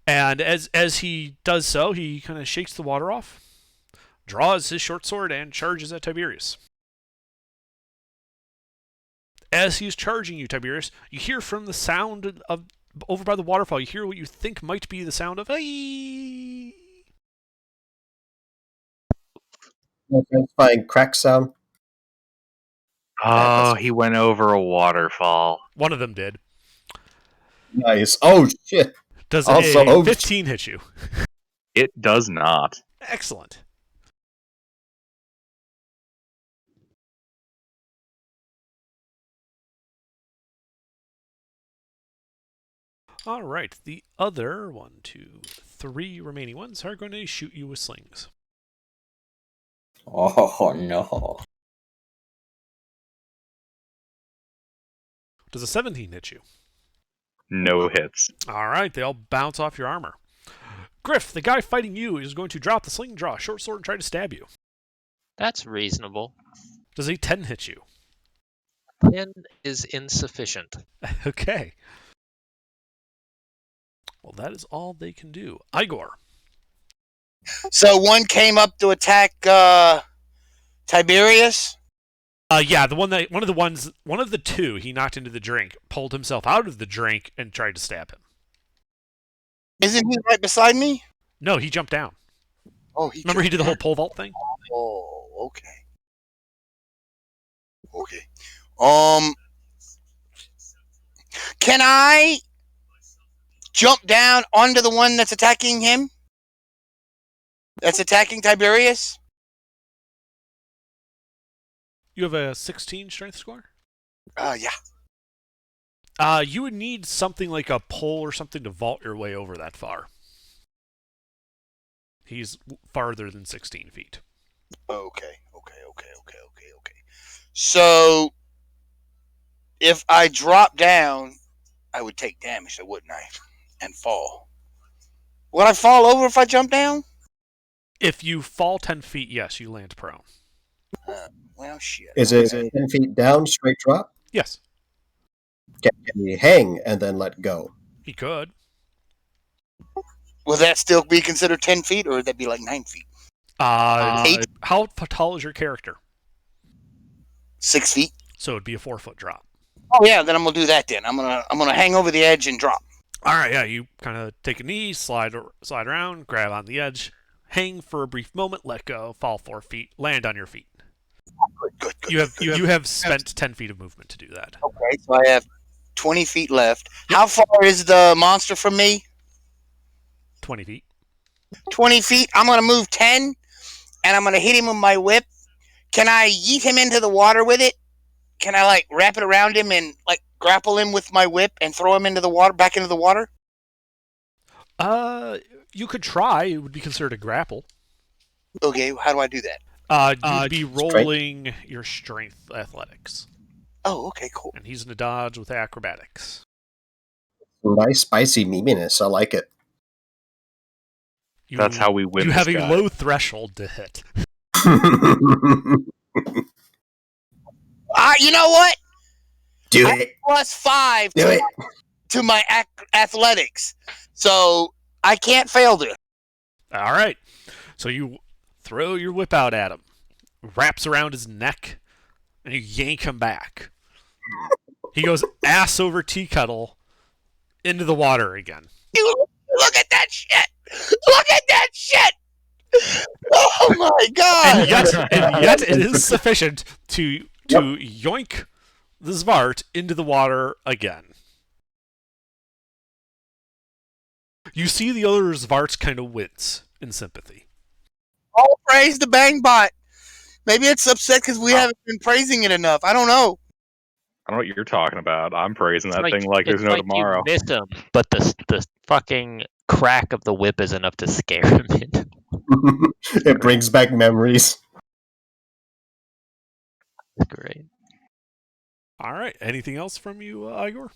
And as he does so, he kind of shakes the water off, draws his short sword, and charges at Tiberius. As he's charging you, Tiberius, you hear from the sound of over by the waterfall, you hear what you think might be the sound of "Hey!" Fine crack sound. Oh, he went over a waterfall. One of them did. Nice. Oh, shit. Does Also, a oh, 15 hit you? It does not. Excellent. All right, the other 1, 2, 3 remaining ones are going to shoot you with slings. Oh no. Does a 17 hit you? No hits. All right, they all bounce off your armor. Griff, the guy fighting you is going to drop the sling, draw a short sword, and try to stab you. That's reasonable. Does a 10 hit you? 10 is insufficient. Okay. Well, that is all they can do. Igor. So one came up to attack Tiberius. Yeah, one of the two he knocked into the drink, pulled himself out of the drink, and tried to stab him. Isn't he right beside me? No, he jumped down. Oh, Remember he did the whole pole vault thing? Oh, okay. Okay. Can I jump down onto the one that's attacking him? That's attacking Tiberius? You have a 16 strength score? Yeah. You would need something like a pole or something to vault your way over that far. He's farther than 16 feet. Okay. So, if I drop down, I would take damage, though, wouldn't I? And fall. Would I fall over if I jump down? If you fall 10 feet, yes, you land prone. Well, shit. Is it 10 feet down, straight drop? Yes. Can he hang and then let go? He could. Will that still be considered 10 feet, or would that be like 9 feet? 8? How tall is your character? 6 feet? So it'd be a 4-foot drop. Oh yeah, then I'm gonna do that. Then I'm gonna hang over the edge and drop. All right, yeah. You kind of take a knee, slide around, grab on the edge, hang for a brief moment, let go, fall 4 feet, land on your feet. Good. You have spent 10 feet of movement to do that. Okay, so I have 20 feet left. How far is the monster from me? 20 feet. 20 feet. I'm gonna move 10, and I'm gonna hit him with my whip. Can I yeet him into the water with it? Can I like wrap it around him and like grapple him with my whip and throw him into the water, back into the water? You could try. It would be considered a grapple. Okay, how do I do that? You'd be rolling your strength athletics. Oh, okay, cool. And he's gonna dodge with acrobatics. Nice spicy meatiness. I like it. That's how we win. You this have a guy. low threshold to hit. You know what? Do I it. have +5 Do it. to my athletics, so I can't fail this. All right. So you throw your whip out at him, wraps around his neck, and you yank him back. He goes ass over tea kettle into the water again. Look at that shit! Look at that shit! Oh my god! And yet it is sufficient to yoink the Zvart into the water again. You see the other Zvarts kind of wince in sympathy. All praise the Bangbot. Maybe it's upset because we haven't been praising it enough. I don't know. I don't know what you're talking about. I'm praising that It's thing like there's it's no like tomorrow. You miss him, but the fucking crack of the whip is enough to scare him into. It brings back memories. Great. All right. Anything else from you, Igor?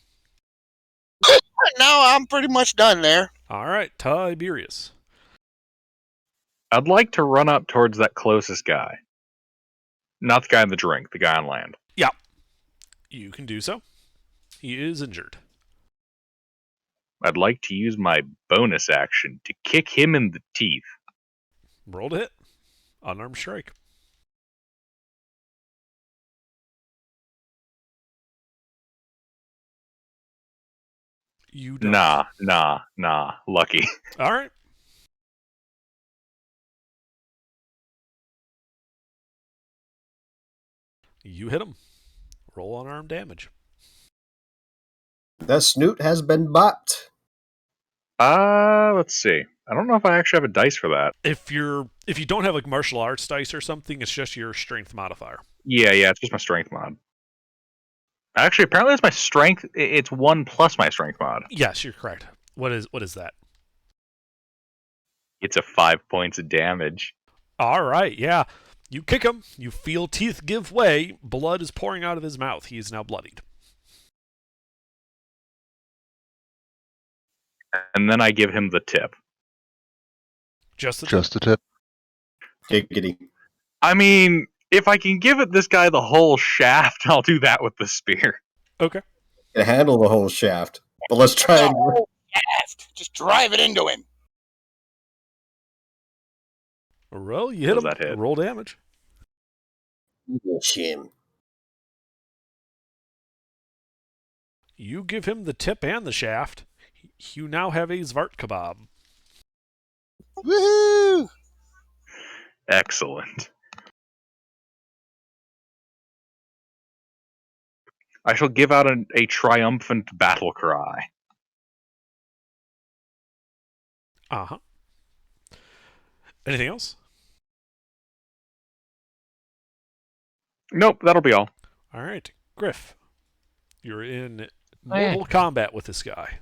No, I'm pretty much done there. All right. Tiberius. I'd like to run up towards that closest guy. Not the guy in the drink, the guy on land. Yeah. You can do so. He is injured. I'd like to use my bonus action to kick him in the teeth. Roll to hit. Unarmed strike. You don't. Nah. Lucky. All right. You hit him. Roll unarmed damage. The snoot has been bopped. Let's see. I don't know if I actually have a dice for that. If you don't have like martial arts dice or something, it's just your strength modifier. Yeah, it's just my strength mod. Actually, apparently it's my strength. It's 1 plus my strength mod. Yes, you're correct. What is that? It's a 5 points of damage. All right, yeah. You kick him. You feel teeth give way. Blood is pouring out of his mouth. He is now bloodied. And then I give him the tip. Just the Just a tip. Giggity. I mean, if I can give this guy the whole shaft, I'll do that with the spear. Okay. Can handle the whole shaft. But let's try and Oh, shaft. Just drive it into him. Roll, you hit Does him. that hit? Roll damage. finish him. You give him the tip and the shaft. You now have a Zvart kebab. Woohoo! Excellent. I shall give out a triumphant battle cry. Uh-huh. Anything else? Nope, that'll be all. All right. Griff, you're in Oh, yeah. mortal combat with this guy.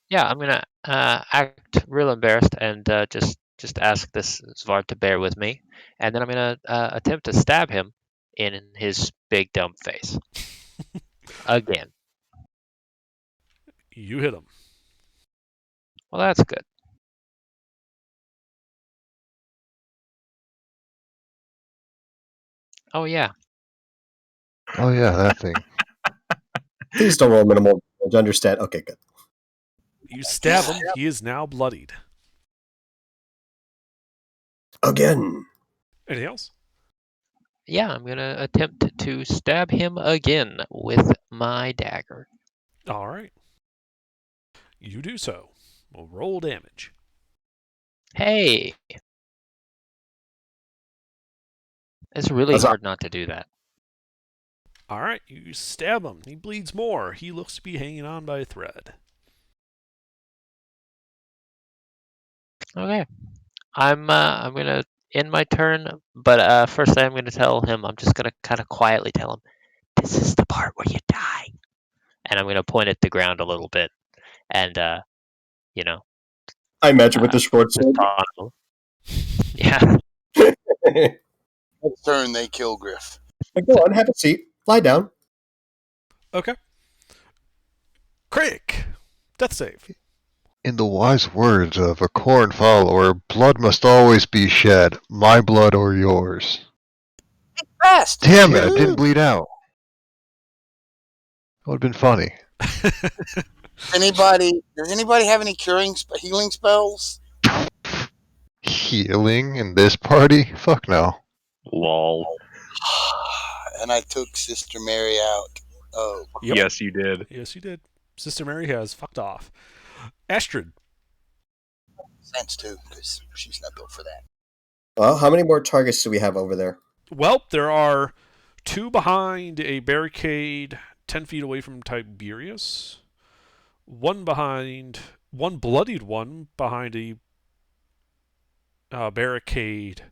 Yeah, I'm gonna act real embarrassed and just ask this Zvard to bear with me, and then I'm gonna attempt to stab him in his big dumb face again. You hit him. Well, that's good. Oh yeah, Oh yeah, that thing. Please don't roll minimal damage. Understand? Okay, good. You stab him. He is now bloodied. Again. Anything else? yeah. I'm gonna attempt to stab him again with my dagger. All right. You do so. We'll roll damage. Hey, it's really Huzzah. hard not to do that. All right. You stab him. He bleeds more. He looks to be hanging on by a thread. Okay, I'm gonna end my turn, but first I'm gonna tell him. I'm just gonna kind of quietly tell him, "This is the part where you die," and I'm gonna point at the ground a little bit, and you know, I imagine with the short just sword. taunt him. Yeah. Next turn, they kill Griff. Go on, have a seat. Lie down. Okay. Craig, death save. In the wise words of a Corn follower, blood must always be shed, my blood or yours. Fast. Damn it, I didn't bleed out. That would have been funny. Does anybody have any healing spells? Healing in this party? Fuck no. Lol. And I took Sister Mary out. Oh, Yep. Yes, you did. Yes, you did. Sister Mary has fucked off. Astrid. sense too, because she's not built for that. Well, how many more targets do we have over there? Well, there are two behind a barricade 10 feet away from Tiberius. One bloodied one behind a barricade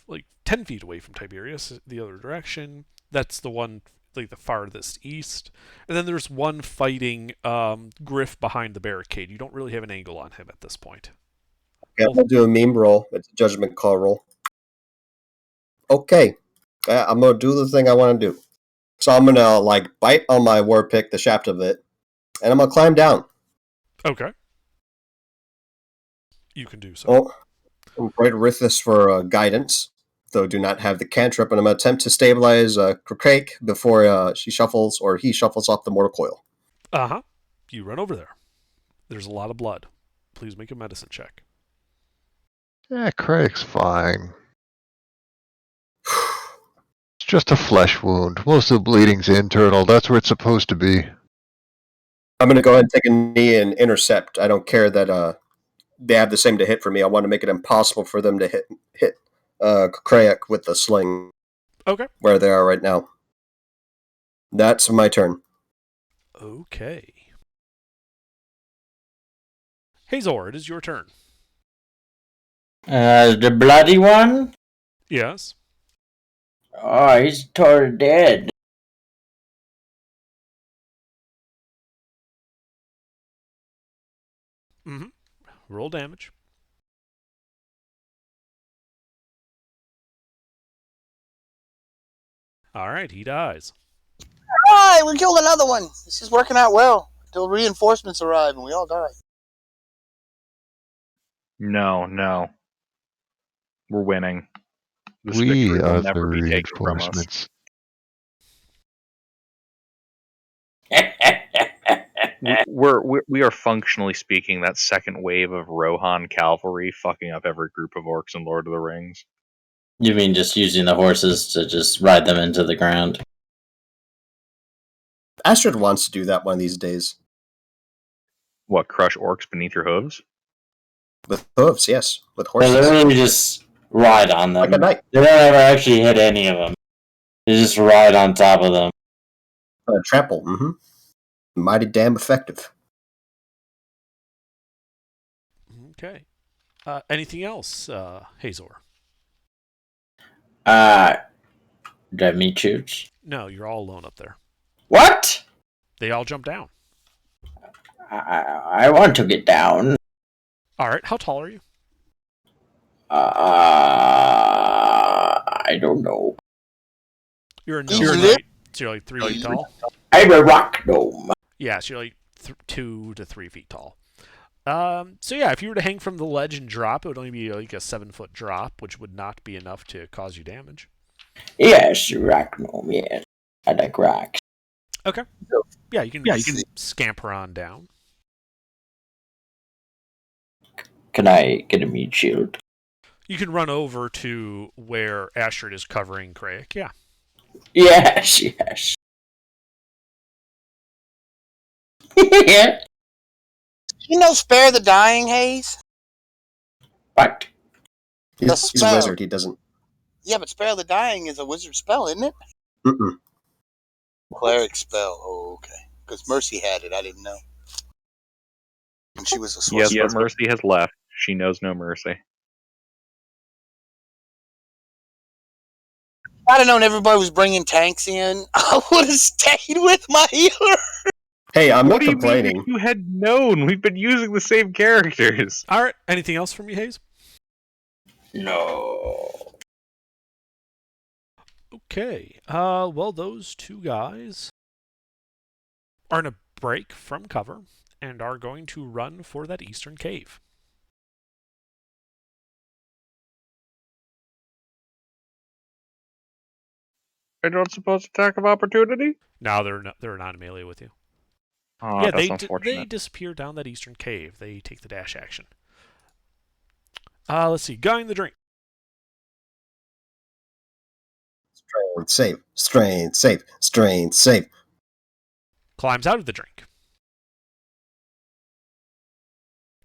like 10 feet away from Tiberius, the other direction. That's the one like the farthest east. And then there's one fighting Griff behind the barricade. You don't really have an angle on him at this point. Yeah, we'll do a meme roll. It's a judgment call roll. Okay. I'm going to do the thing I want to do. So I'm going to bite on my war pick, the shaft of it, and I'm going to climb down. Okay. You can do so. Oh, I'm going to riff this for guidance, though do not have the cantrip, and I'm going to attempt to stabilize Craig before she shuffles or he shuffles off the mortal coil. Uh-huh. You run over there. There's a lot of blood. Please make a medicine check. Yeah, Craig's fine. It's just a flesh wound. Most of the bleeding's internal. That's where it's supposed to be. I'm going to go ahead and take a knee and intercept. I don't care that they have the same to hit for me. I want to make it impossible for them to hit Craig with the sling. Okay. Where they are right now. That's my turn. Okay. Hazor, it is your turn. The bloody one? Yes. Oh, he's totally dead. Mm-hmm. Roll damage. All right, he dies. All right, we killed another one. This is working out well until reinforcements arrive and we all die. No. We're winning. This We victory will are the never be taken from us. reinforcements. We are functionally speaking that second wave of Rohan cavalry fucking up every group of orcs in Lord of the Rings. You mean just using the horses to just ride them into the ground? Astrid wants to do that one of these days. What, crush orcs beneath your hooves? With hooves, yes. With They horses. literally just ride on them. Like a knight. They don't ever actually hit any of them. They just ride on top of them. Trample. Mm-hmm. Mighty damn effective. Okay. Anything else, Hazor? Do I have meat shoots? No, you're all alone up there. What? They all jump down. I want to get down. All right, how tall are you? I don't know. You're a You're gnome, lit? right? So you're like 3 feet tall? I'm a rock gnome. Yeah, so you're like 2 to 3 feet tall. So yeah, if you were to hang from the ledge and drop, it would only be like a 7-foot drop, which would not be enough to cause you damage. Yes, rock gnome, yes. I like rocks. Okay. Yeah, you can scamper on down. Can I get a meat shield? You can run over to where Astrid is covering Krayek, yeah. Yes. Yeah. You know Spare the Dying, Hayes? What? He's a spell. wizard. He doesn't. Yeah, but Spare the Dying is a wizard spell, isn't it? Mm-mm. Cleric spell. Oh, okay. Because Mercy had it. I didn't know. And she was a Yes, sorcerer. but Mercy has left. She knows no mercy. If I'd have known everybody was bringing tanks in, I would have stayed with my healer. Hey, I'm What not do you mean complaining. if you had known? We've been using the same characters. All right, anything else from you, Hayes? No. Okay. Well, those two guys are in a break from cover and are going to run for that eastern cave. I don't suppose attack of opportunity? Now they're not melee with you. Oh, Yeah, that's they unfortunate. disappear down that eastern cave. They take the dash action. Let's see. Guying the drink. Strain, save. Climbs out of the drink.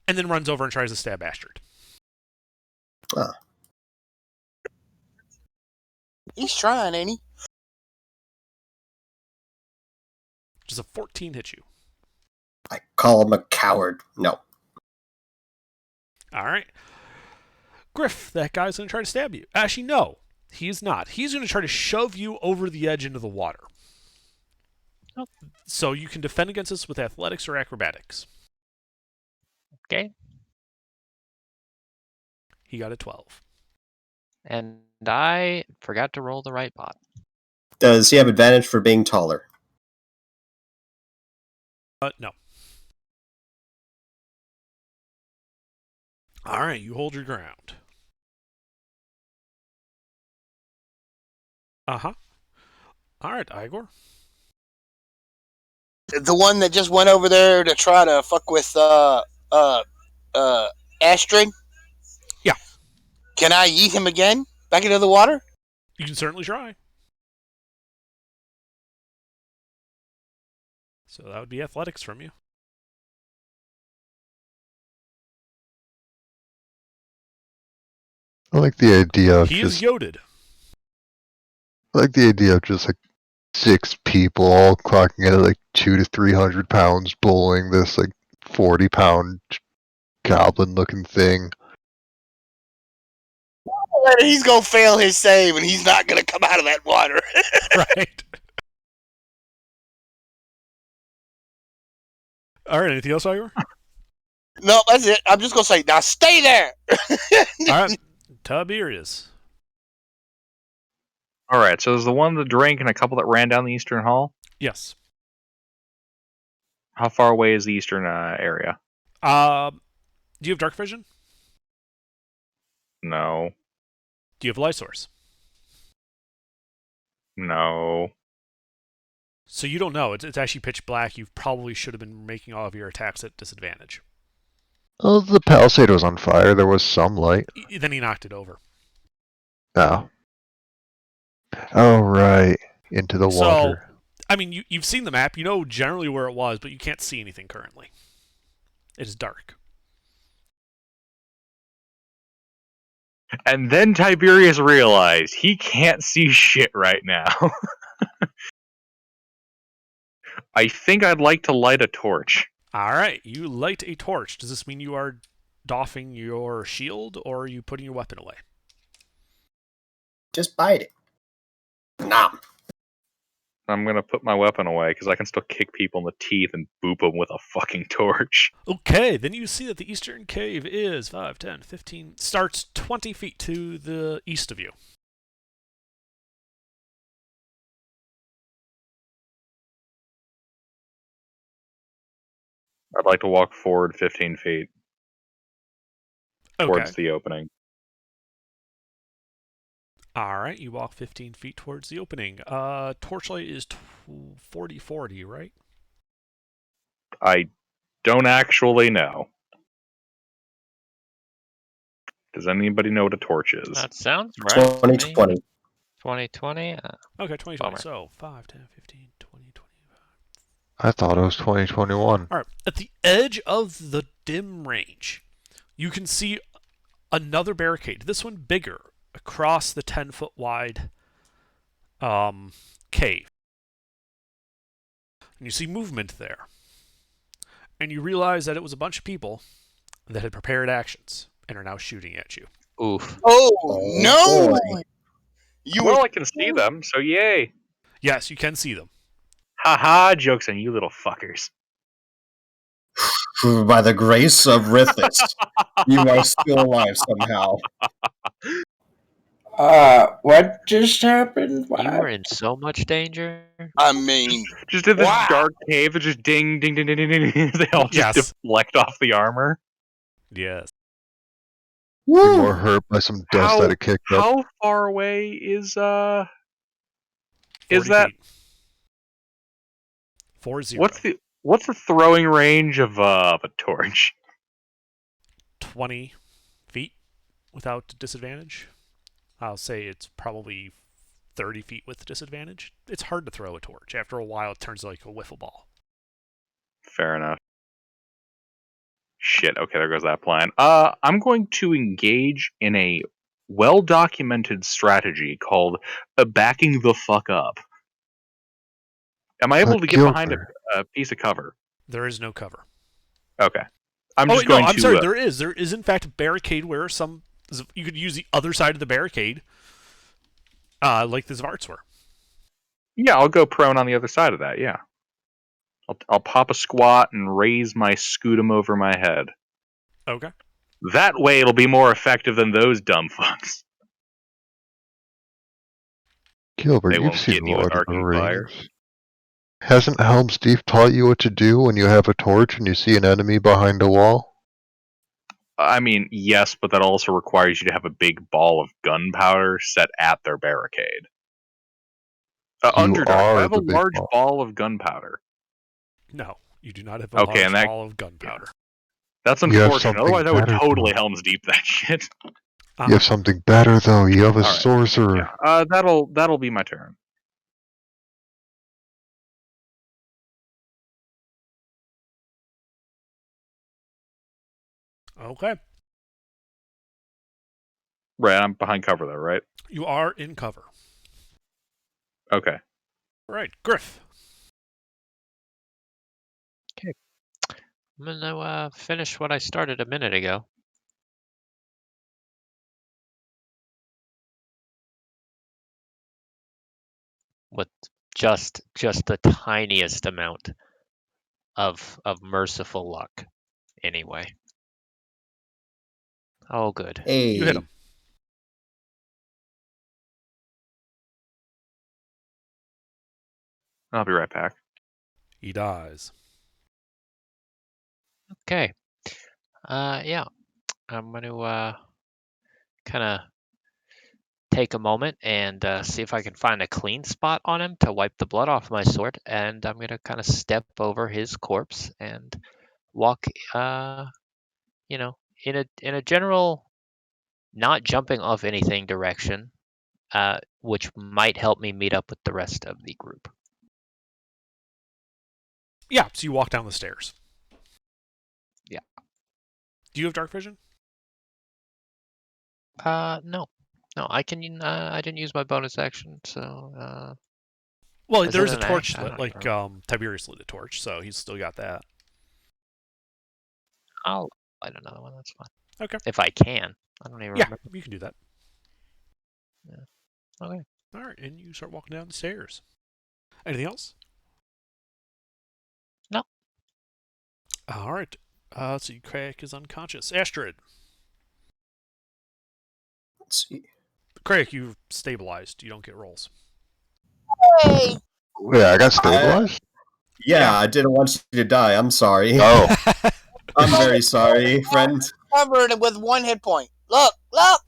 And then runs over and tries to stab Astrid. Ah. He's trying, ain't he? Does a 14 hit you? I call him a coward. No. All right. Griff, that guy's going to try to stab you. Actually, no. He is not. He's going to try to shove you over the edge into the water. Oh. So you can defend against this with athletics or acrobatics. Okay. He got a 12. And I forgot to roll the right bot. Does he have advantage for being taller? No. All right, you hold your ground. Uh-huh. All right, Igor. The one that just went over there to try to fuck with Astrid? Yeah. Can I yeet him again? Back into the water? You can certainly try. So that would be athletics from you. I like the idea of He is just goaded. I like the idea of just like 6 people all clocking at like 200 to 300 pounds bowling this like 40-pound goblin looking thing. He's gonna fail his save and he's not gonna come out of that water. Right. All right, anything else, Igor? No, that's it. I'm just gonna say, now stay there. All right, Tiberius. All right, so there's the one that drank and a couple that ran down the Eastern Hall. Yes. How far away is the Eastern area? Do you have dark vision? No. Do you have light source? No. So you don't know. It's actually pitch black. You probably should have been making all of your attacks at disadvantage. Oh, the palisade was on fire. There was some light. Then he knocked it over. Oh. Oh, right. Into the So, water. I mean, you've seen the map. You know generally where it was, but you can't see anything currently. It is dark. And then Tiberius realized he can't see shit right now. I think I'd like to light a torch. All right, you light a torch. Does this mean you are doffing your shield, or are you putting your weapon away? Just bite it. Nah. I'm gonna put my weapon away because I can still kick people in the teeth and boop them with a fucking torch. Okay, then you see that the eastern cave is 5, 10, 15, starts 20 feet to the east of you. I'd like to walk forward 15 feet towards Okay. the opening. All right, you walk 15 feet towards the opening. Torchlight is 40-40, right? I don't actually know. Does anybody know what a torch is? That sounds right. 2020. 2020. Okay, 20, Bummer. so 5, 10, 15, 20, 25. I thought it was 2021. All right, at the edge of the dim range, you can see another barricade. This one bigger, across the 10-foot wide cave. And you see movement there. And you realize that it was a bunch of people that had prepared actions and are now shooting at you. Oof. Oh, no! boy. You Well, were I can see them, so yay. Yes, you can see them. Haha, joke's on you little fuckers. By the grace of Rithis, you are still alive somehow. What just happened? You were in so much danger. I mean, Just in this Wow. dark cave, it just ding, ding, ding, ding, ding, ding. They all just Yes. deflect off the armor. Yes. You're more hurt by some dust How- that it kicked up. How far away is 40 that- feet. 40. what's the throwing range of a torch? 20 feet without disadvantage. I'll say it's probably 30 feet with disadvantage. It's hard to throw a torch. After a while, it turns like a wiffle ball. Fair enough. Shit, okay, there goes that plan. I'm going to engage in a well-documented strategy called backing the fuck up. Am I able to get behind a piece of cover? There is no cover. Okay. I'm Oh, just wait, going no, I'm to... sorry. There is. There is, in fact, a barricade where you could use the other side of the barricade, like the Zvarts were. Yeah, I'll go prone on the other side of that, yeah. I'll pop a squat and raise my scutum over my head. Okay. That way it'll be more effective than those dumb fucks. Gilbert, They you've won't seen get me with Lord of the arcing fire. Rings. Hasn't Helm's Deep taught you what to do when you have a torch and you see an enemy behind a wall? I mean, yes, but that also requires you to have a big ball of gunpowder set at their barricade. Underdark, are I have a the big large ball. ball of gunpowder. No, you do not have a Okay, and large that- ball of gunpowder. That's You have unfortunate. something Otherwise, I would better, totally though. Helm's Deep that shit. You have something better, though. You have a Alright. sorcerer. Yeah, that'll be my turn. Okay. Right, I'm behind cover though, right? You are in cover. Okay. All right, Griff. I'm gonna finish what I started a minute ago. With just the tiniest amount of merciful luck, anyway. Oh, good. Hey. You hit him. I'll be right back. He dies. Okay. Yeah. I'm going to kind of take a moment and see if I can find a clean spot on him to wipe the blood off my sword. And I'm going to kind of step over his corpse and walk, in a general, not jumping off anything direction, which might help me meet up with the rest of the group. Yeah, so you walk down the stairs. Yeah. Do you have dark vision? No, I can. I didn't use my bonus action, so. Well, Is there's it a an torch action? I lit, don't like remember. Tiberius lit a torch, so he's still got that. I'll light another one. That's fine. Okay. If I can, I don't even Yeah, remember. you can do that. Okay. All right, and you start walking down the stairs. Anything else? No. All right. Let's see. Craig is unconscious. Astrid. Let's see. Craig, you've stabilized. You don't get rolls. Hey, Yeah, I got stabilized? Yeah, I didn't want you to die. I'm sorry. Oh, I'm very sorry, friend. covered with 1 hit point. Look, look.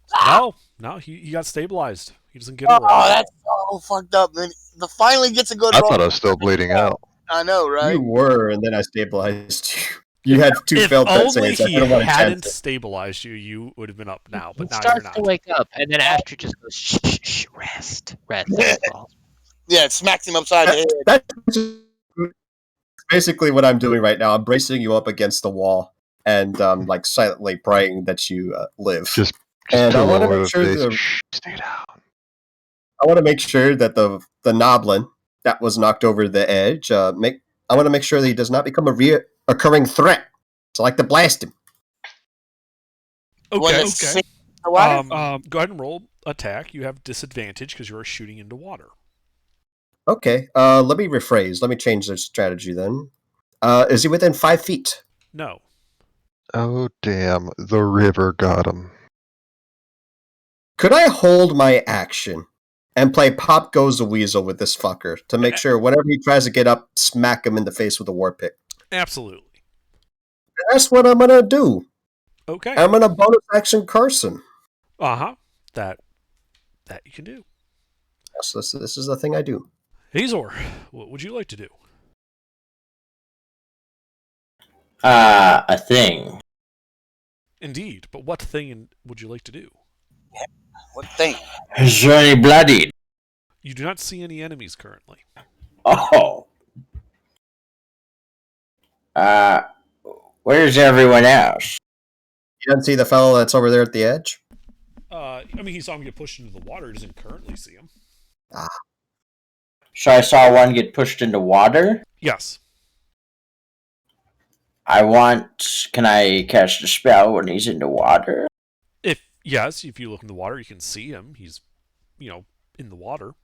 No, he got stabilized. He doesn't get a roll. Oh, that's so fucked up. Then the finally gets a good I roll. thought I was still bleeding out. I know, right? You were, and then I stabilized you. You had 2 If failed death only saves. I he didn't want to hadn't chance it. stabilized you, you would have been up now. But He now you're starts not. to wake up, and then Astrid just goes, shh, shh, shh, rest. That's all. Yeah, it smacks him upside the head. That's basically what I'm doing right now. I'm bracing you up against the wall and like silently praying that you live. Just And I to want to lower make the sure face. the Shh, stay down. I want to make sure that the Noblin that was knocked over the edge. I want to make sure that he does not become a reoccurring threat. So I like to blast him. One Okay. that's sick in the water? Go ahead and roll attack. You have disadvantage because you are shooting into water. Okay. Let me rephrase. Let me change the strategy then. Is he within 5 feet? No. Oh, damn. The river got him. Could I hold my action and play Pop Goes the Weasel with this fucker to make sure whenever he tries to get up, smack him in the face with a war pick? Absolutely. That's what I'm gonna do. Okay. I'm gonna bonus action Carson. Uh-huh. That you can do. Yes, this is the thing I do. Hazor, what would you like to do? A thing. Indeed, but what thing would you like to do? What thing? Is there any bloodied? You do not see any enemies currently. Oh. Where's everyone else? You don't see the fellow that's over there at the edge? I mean, he saw him get pushed into the water. He doesn't currently see him. So I saw one get pushed into water. Yes. Can I cast a spell when he's in the water? If you look in the water, you can see him. He's, in the water.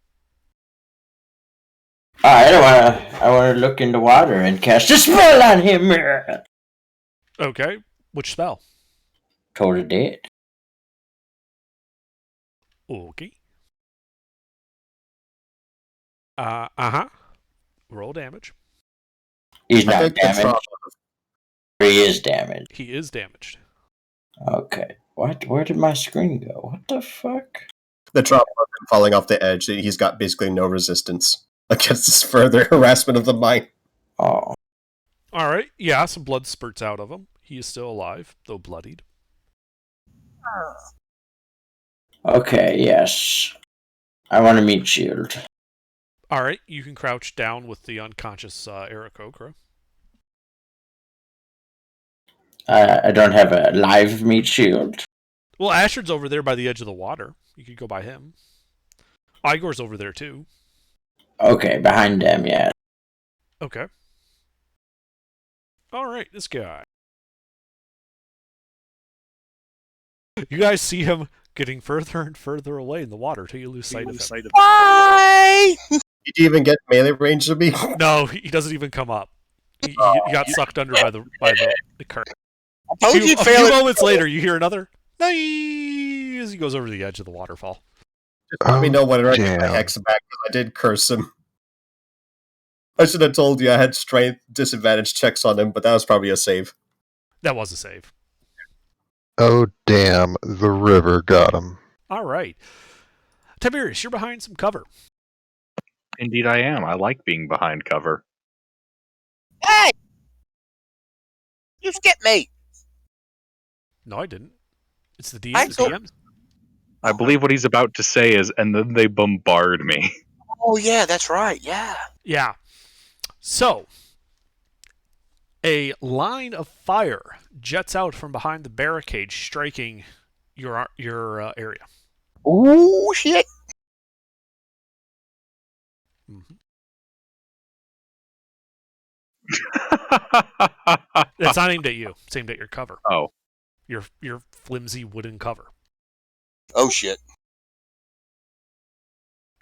I want to look in the water and cast a spell on him. Okay. Which spell? Total dead. Okay. Uh-huh. Roll damage. He's I not think the damaged. trauma. He is damaged. He is damaged. Okay. What? Where did my screen go? What the fuck? The trauma of him falling off the edge. He's got basically no resistance against this further harassment of the mine. Oh. All right. Yeah, some blood spurts out of him. He is still alive, though bloodied. Okay, yes. I want to meet Shield. All right. You can crouch down with the unconscious Eric Okra. I don't have a live meat shield. Well, Ashard's over there by the edge of the water. You could go by him. Igor's over there, too. Okay, behind them, yeah. Okay. All right, this guy. You guys see him getting further and further away in the water till you lose sight of him. Bye! Did you even get melee range of me? No, he doesn't even come up. He got sucked under by the current. I told you A few fail it. moments later, you hear another Nice! He goes over the edge of the waterfall. Just let me know whenever I get my damn. hex back, because I did curse him. I should have told you I had strength disadvantage checks on him, but that was probably a save. That was a save. Oh, damn. The river got him. All right. Tiberius, you're behind some cover. Indeed, I am. I like being behind cover. Hey! You skipped me. No, I didn't. It's the DM. I It's thought- DM. I believe what he's about to say is, and then they bombard me. Oh, yeah, that's right. Yeah. Yeah. So, a line of fire jets out from behind the barricade, striking your area. Ooh, shit. Mm-hmm. It's not aimed at you. It's aimed at your cover. Oh. Your flimsy wooden cover. Oh, shit.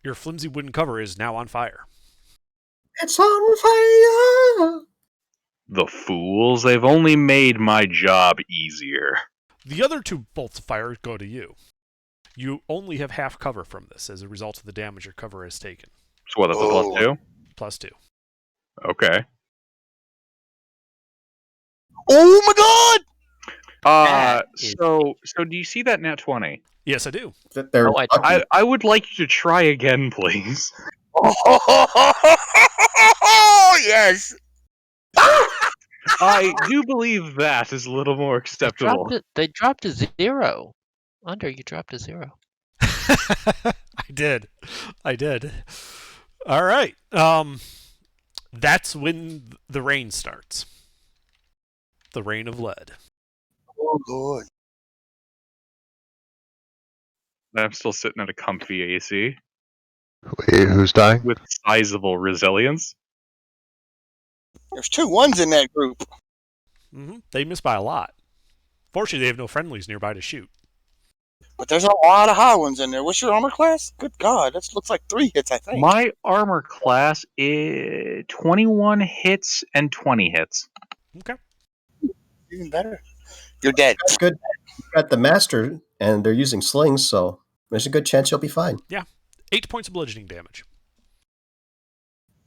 Your flimsy wooden cover is now on fire. It's on fire! The fools, they've only made my job easier. The other two bolts of fire go to you. You only have half cover from this as a result of the damage your cover has taken. So what, that's a plus 2? +2. Okay. Oh, my God! That is- So do you see that nat 20? Yes, I do. That they're Oh, I- lucky. I would like you to try again, please. Oh, yes. I do believe that is a little more acceptable. They dropped a 0. Under, you dropped a 0. I did. All right. That's when the rain starts. The rain of lead. Oh, good. I'm still sitting at a comfy AC Wait, who's dying? with sizable resilience. There's 2 1s in that group. Mm-hmm. They miss by a lot. Fortunately, they have no friendlies nearby to shoot. But there's a lot of high ones in there. What's your armor class? Good God, that looks like 3 hits, I think. My armor class is 21 hits and 20 hits. Okay. Even better. You're dead. That's good. You got the master, and they're using slings, so there's a good chance you'll be fine. 8 points of bludgeoning damage.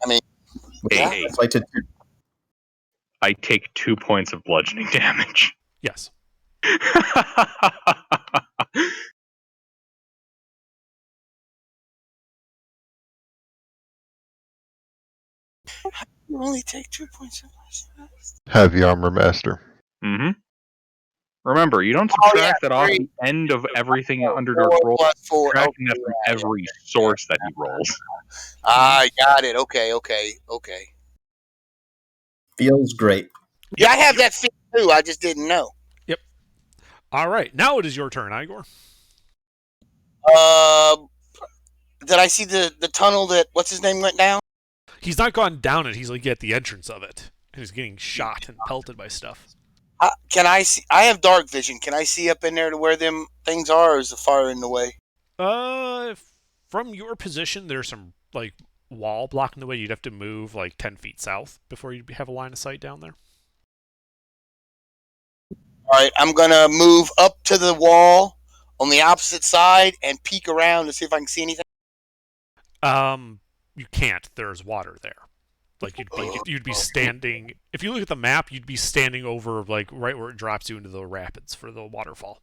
Hey, It's like to I take 2 points of bludgeoning damage. Yes. You only take 2 points of Heavy armor master. Mm-hmm. Remember, you don't Oh, yeah, subtract that off 3. the end of everything Underdark 4 rolls. plus 4. Subtracting that Okay, from yeah, every source that he rolls. I got it. Okay. feels great. Yeah, I have that feat too. I just didn't know. All right. Now it is your turn, Igor. Did I see the tunnel that what's his name went down? He's not gone down it. He's like at the entrance of it. And he's getting shot and pelted by stuff. Can I see? I have dark vision. Can I see up in there to where them things are, or is the fire in the way? From your position, there's some like wall blocking the way. You'd have to move like 10 feet south before you have a line of sight down there. All right, I'm gonna move up to the wall on the opposite side and peek around to see if I can see anything. You can't. There's water there. Like you'd be standing. If you look at the map, you'd be standing over like right where it drops you into the rapids for the waterfall.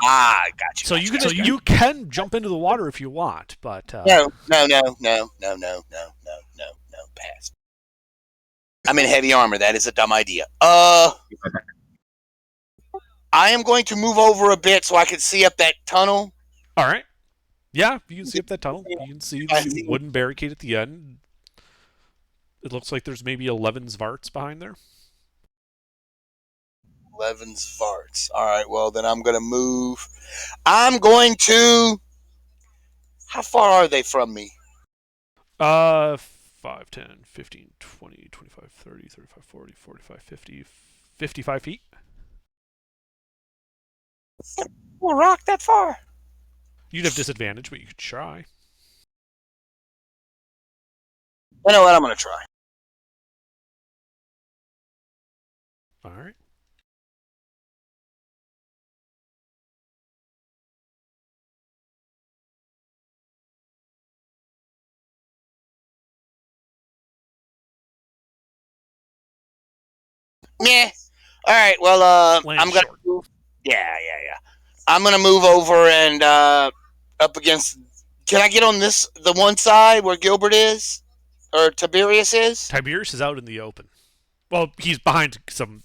I got you. So you can jump into the water if you want, but No. Pass. I'm in heavy armor. That is a dumb idea. I am going to move over a bit so I can see up that tunnel. all right. Yeah, you can see up that tunnel. You can see the wooden barricade at the end. It looks like there's maybe 11 Zvarts behind there. 11 Zvarts. All right, well, then I'm going to move. I'm going to... How far are they from me? 5, 10, 15, 20, 25, 30, 35, 40, 45, 50, 55 feet. Will rock that far? You'd have disadvantage, but you could try. You know what? I'm going to try. All right. Meh. All right. Well, Land I'm gonna short. move. Yeah. I'm gonna move over and up against. Can I get on the one side where Gilbert is, or Tiberius is? Tiberius is out in the open. Well, he's behind some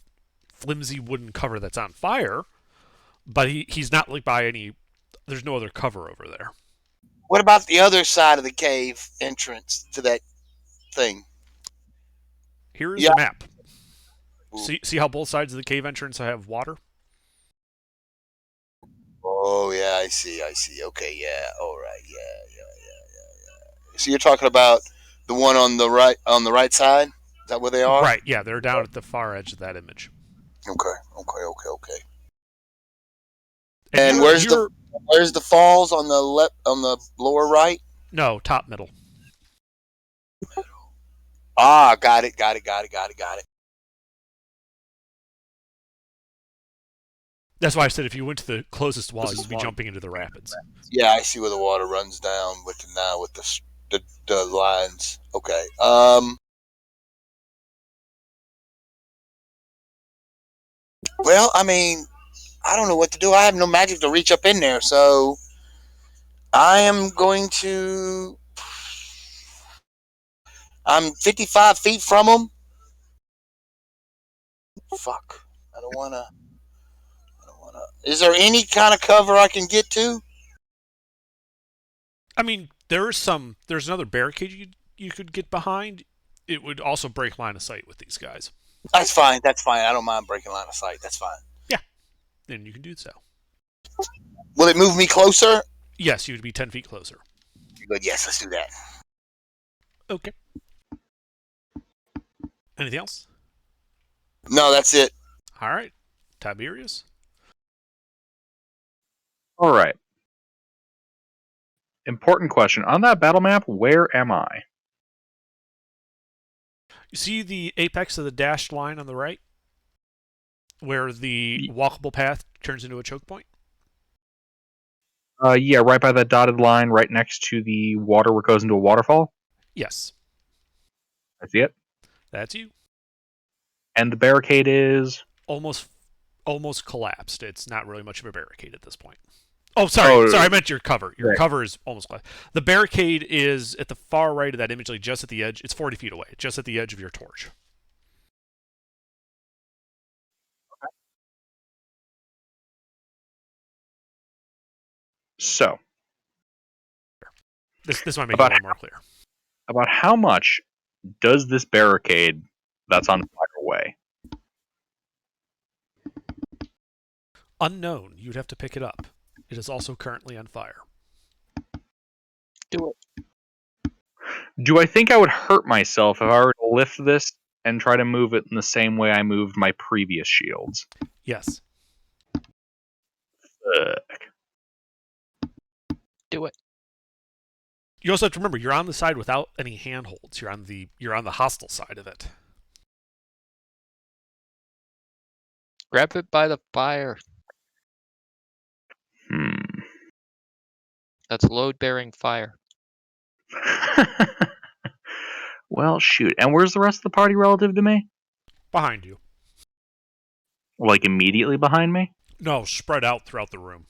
flimsy wooden cover that's on fire, but he's not like by any. There's no other cover over there. What about the other side of the cave entrance to that thing? Here is Yeah. the map. See how both sides of the cave entrance have water? Oh yeah, I see. Okay, yeah. All right, yeah. So you're talking about the one on the right side? Is that where they are? Right, yeah, they're down at the far edge of that image. Okay. And And where's the falls on the lower right? No, top middle. Ah, got it. That's why I said if you went to the closest wall, you'd be jumping into the rapids. Yeah, I see where the water runs down with the lines. Okay. Well, I mean, I don't know what to do. I have no magic to reach up in there, so I am going to. I'm 55 feet from them. Fuck. I don't wanna. Is there any kind of cover I can get to? I mean, there's another barricade you could get behind. It would also break line of sight with these guys. That's fine. I don't mind breaking line of sight. That's fine. Yeah, then you can do so. Will it move me closer? Yes, you would be 10 feet closer. Good. Yes, let's do that. Okay. Anything else? No, that's it. All right. Tiberius? All right. Important question. On that battle map, where am I? You see the apex of the dashed line on the right? Where the walkable path turns into a choke point? Yeah, right by that dotted line, right next to the water where it goes into a waterfall. Yes. I see it. That's you. And the barricade is Almost collapsed. It's not really much of a barricade at this point. Oh, sorry. I meant your cover. Your cover is almost collapsed. The barricade is at the far right of that image, like just at the edge. It's 40 feet away, just at the edge of your torch. So. This might make it a little more clear. About how much does this barricade that's on fire weigh? Unknown. You'd have to pick it up. It is also currently on fire. Do it. Do I think I would hurt myself if I were to lift this and try to move it in the same way I moved my previous shields? Yes. Do it. You also have to remember you're on the side without any handholds. You're on the hostile side of it. Grab it by the fire. That's load-bearing fire. Well, shoot. And where's the rest of the party relative to me? Behind you. Like immediately behind me? No, spread out throughout the room.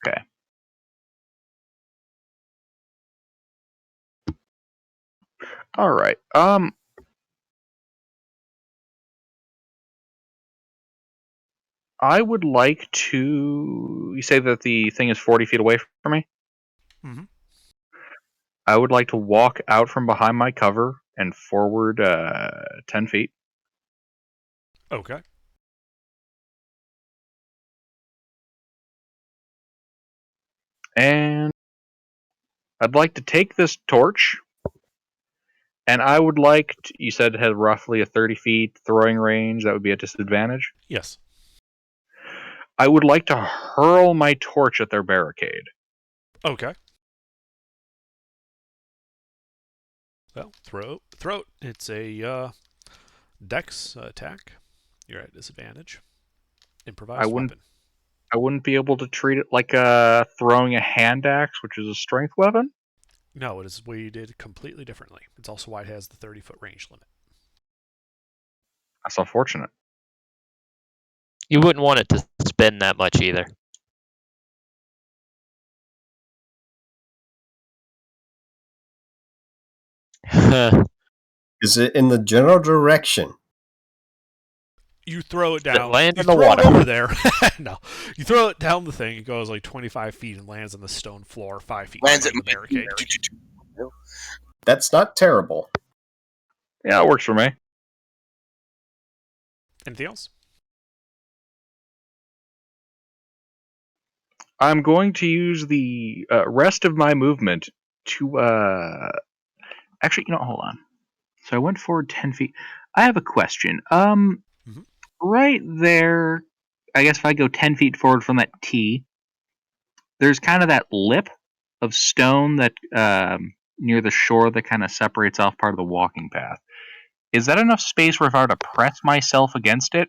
Okay. All right. I would like to. You say that the thing is 40 feet away from me? Mm-hmm. I would like to walk out from behind my cover and forward 10 feet. Okay. And I'd like to take this torch, and I would like to, you said it had roughly a 30 feet throwing range. That would be a disadvantage. Yes. I would like to hurl my torch at their barricade. Okay. Well, throw it. It's a dex attack. You're at disadvantage. Improvised weapon. I wouldn't be able to treat it like throwing a hand axe, which is a strength weapon? No, it is weighted completely differently. It's also why it has the 30-foot range limit. That's unfortunate. You wouldn't want it to spin that much either. Is it in the general direction? You throw it Does it down. land You in the throw water? it over there. No. You throw it down the thing. It goes like 25 feet and lands on the stone floor 5 feet Lands behind at the barricade. That's not terrible. Yeah, it works for me. Anything else? I'm going to use the rest of my movement to actually, hold on. So I went forward 10 feet. I have a question. Right there, I guess if I go 10 feet forward from that T, there's kind of that lip of stone that near the shore that kind of separates off part of the walking path. Is that enough space where if I were to press myself against it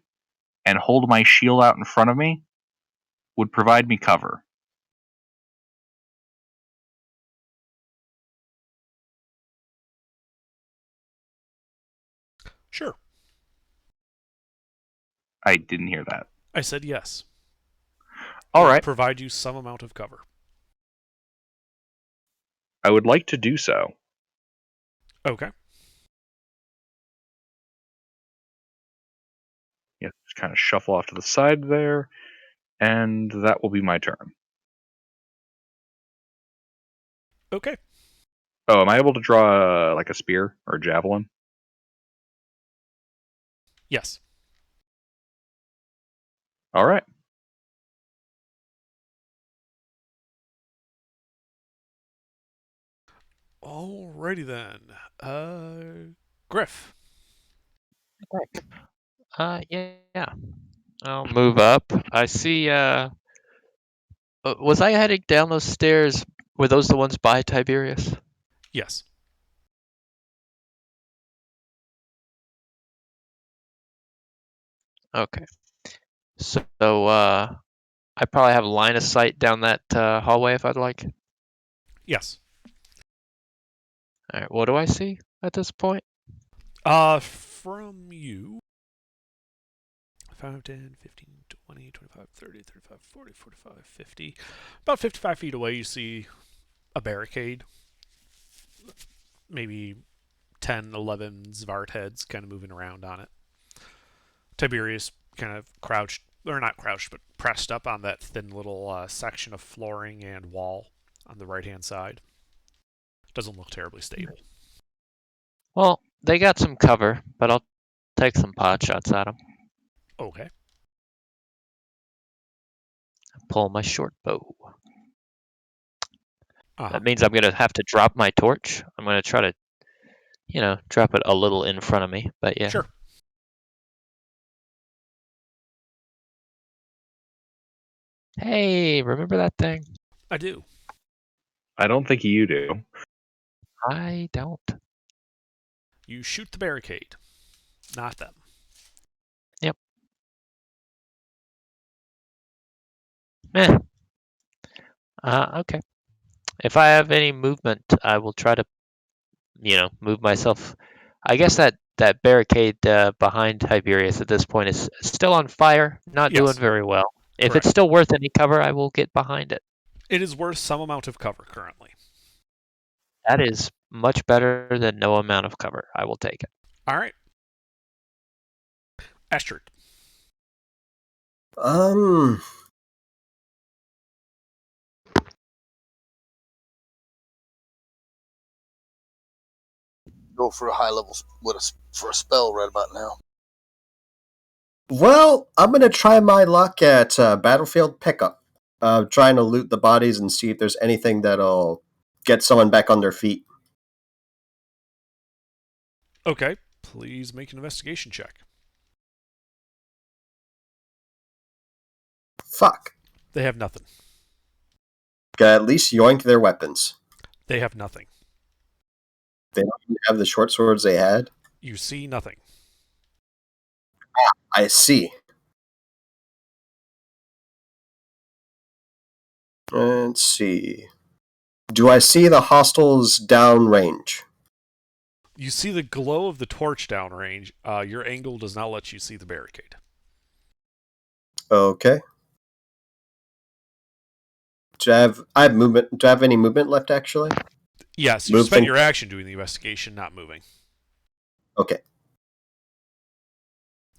and hold my shield out in front of me, would provide me cover? Sure. I didn't hear that. I said yes. All It'll right. provide you some amount of cover. I would like to do so. Okay. Yeah, just kind of shuffle off to the side there, and that will be my turn. Okay. Oh, am I able to draw like a spear or a javelin? Yes. All right. Alrighty then. Griff. Yeah. I'll move up. I see. Was I heading down those stairs? Were those the ones by Tiberius? Yes. Okay. So, I probably have line of sight down that hallway if I'd like. Yes. All right. What do I see at this point? From you, 5, 10, 15, 20, 25, 30, 35, 40, 45, 50. About 55 feet away, you see a barricade. Maybe 10, 11 Zvart heads kind of moving around on it. Tiberius kind of crouched, or not crouched, but pressed up on that thin little section of flooring and wall on the right-hand side. Doesn't look terribly stable. Well, they got some cover, but I'll take some pot shots at them. Okay. Pull my short bow. Uh-huh. That means I'm going to have to drop my torch. I'm going to try to, drop it a little in front of me. But yeah. Sure. Hey, remember that thing? I do. I don't think you do. I don't. You shoot the barricade, not them. Yep. Meh. Okay. If I have any movement, I will try to, move myself. I guess that barricade behind Tiberius at this point is still on fire, not Yes. doing very well. If Correct. it's still worth any cover, I will get behind it. It is worth some amount of cover currently. That is much better than no amount of cover. I will take it. All right. Astrid. Go for a high level for a spell right about now. Well, I'm gonna try my luck at Battlefield Pickup. Trying to loot the bodies and see if there's anything that'll get someone back on their feet. Okay. Please make an investigation check. Fuck. They have nothing. Gotta at least yoink their weapons. They have nothing. They don't even have the short swords they had. You see nothing. I see. Let's see. Do I see the hostiles downrange? You see the glow of the torch downrange. Your angle does not let you see the barricade. Okay. I have movement. Do I have any movement left, actually? Yes, you spent your action doing the investigation, not moving. Okay.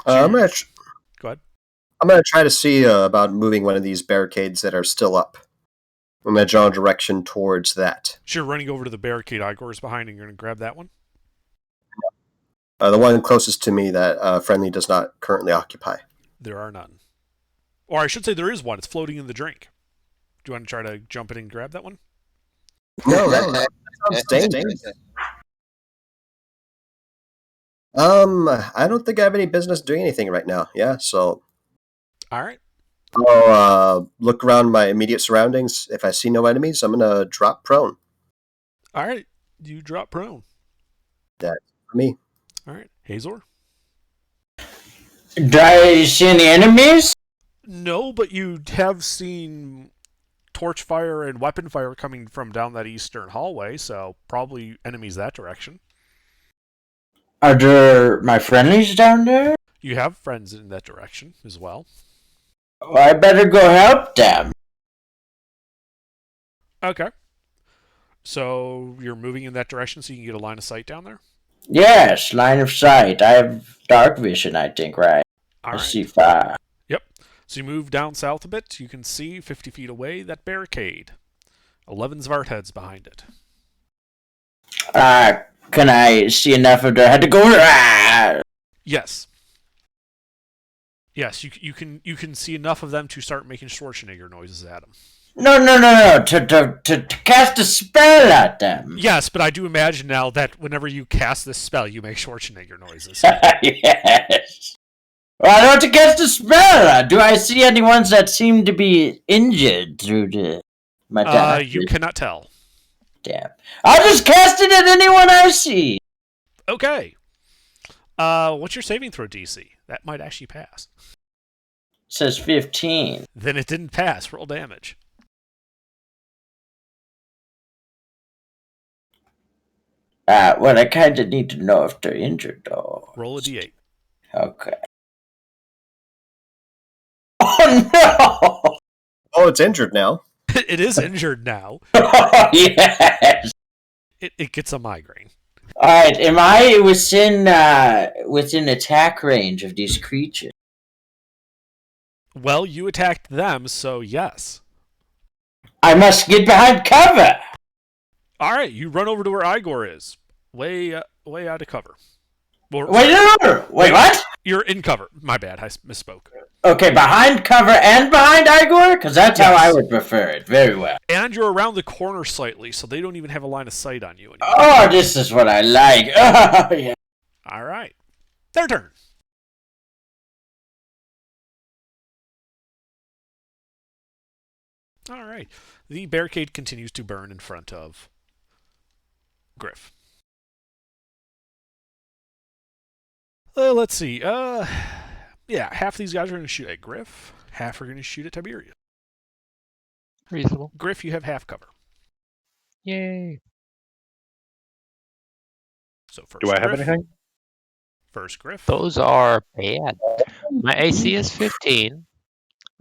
So I'm gonna go ahead. I'm gonna try to see about moving one of these barricades that are still up. I'm gonna draw a direction towards that. Sure, running over to the barricade Igor is behind, and you're gonna grab that one. The one closest to me that Friendly does not currently occupy. There are none. Or I should say there is one. It's floating in the drink. Do you want to try to jump in and grab that one? No, that sounds dangerous. I don't think I have any business doing anything right now. Yeah, so. All right. I'll look around my immediate surroundings. If I see no enemies, I'm gonna drop prone. All right. You drop prone. That's for me. All right. Hazor? Do I see any enemies? No, but you have seen torch fire and weapon fire coming from down that eastern hallway, so probably enemies that direction. Are there my friendlies down there? You have friends in that direction as well. Well, I better go help them. Okay. So you're moving in that direction so you can get a line of sight down there? Yes, line of sight. I have dark vision, I think, right? All I right. see far. Yep. So you move down south a bit. You can see 50 feet away that barricade. 11 Svartheads behind it. Can I see enough of the head to go? Yes. Yes, you can see enough of them to start making Schwarzenegger noises at them. No. To cast a spell at them. Yes, but I do imagine now that whenever you cast this spell, you make Schwarzenegger noises. Yes. Well, I don't want to cast a spell. Do I see any ones that seem to be injured through my attack? You cannot tell. Damn. I'll just cast it at anyone I see. Okay. What's your saving throw DC? That might actually pass. It says 15. Then it didn't pass. Roll damage. Well, I kind of need to know if they're injured, though. Roll a d8. Okay. Oh, no! Oh, it's injured now. It is injured now. Oh, yes! It gets a migraine. Alright, am I within attack range of these creatures? Well, you attacked them, so yes. I must get behind cover! All right, you run over to where Igor is. Way out of cover. Wait, what? You're in cover. My bad, I misspoke. Okay, behind cover and behind Igor? Because that's how I would prefer it. Very well. And you're around the corner slightly, so they don't even have a line of sight on you anymore. Oh, this is what I like. Oh, yeah. All right. Their turn. All right. The barricade continues to burn in front of Griff. Let's see. Yeah, half these guys are going to shoot at Griff. Half are going to shoot at Tiberius. Reasonable. Griff, you have half cover. Yay. So first, Do I have Griff. anything? First, Griff. Those are bad. My AC is 15.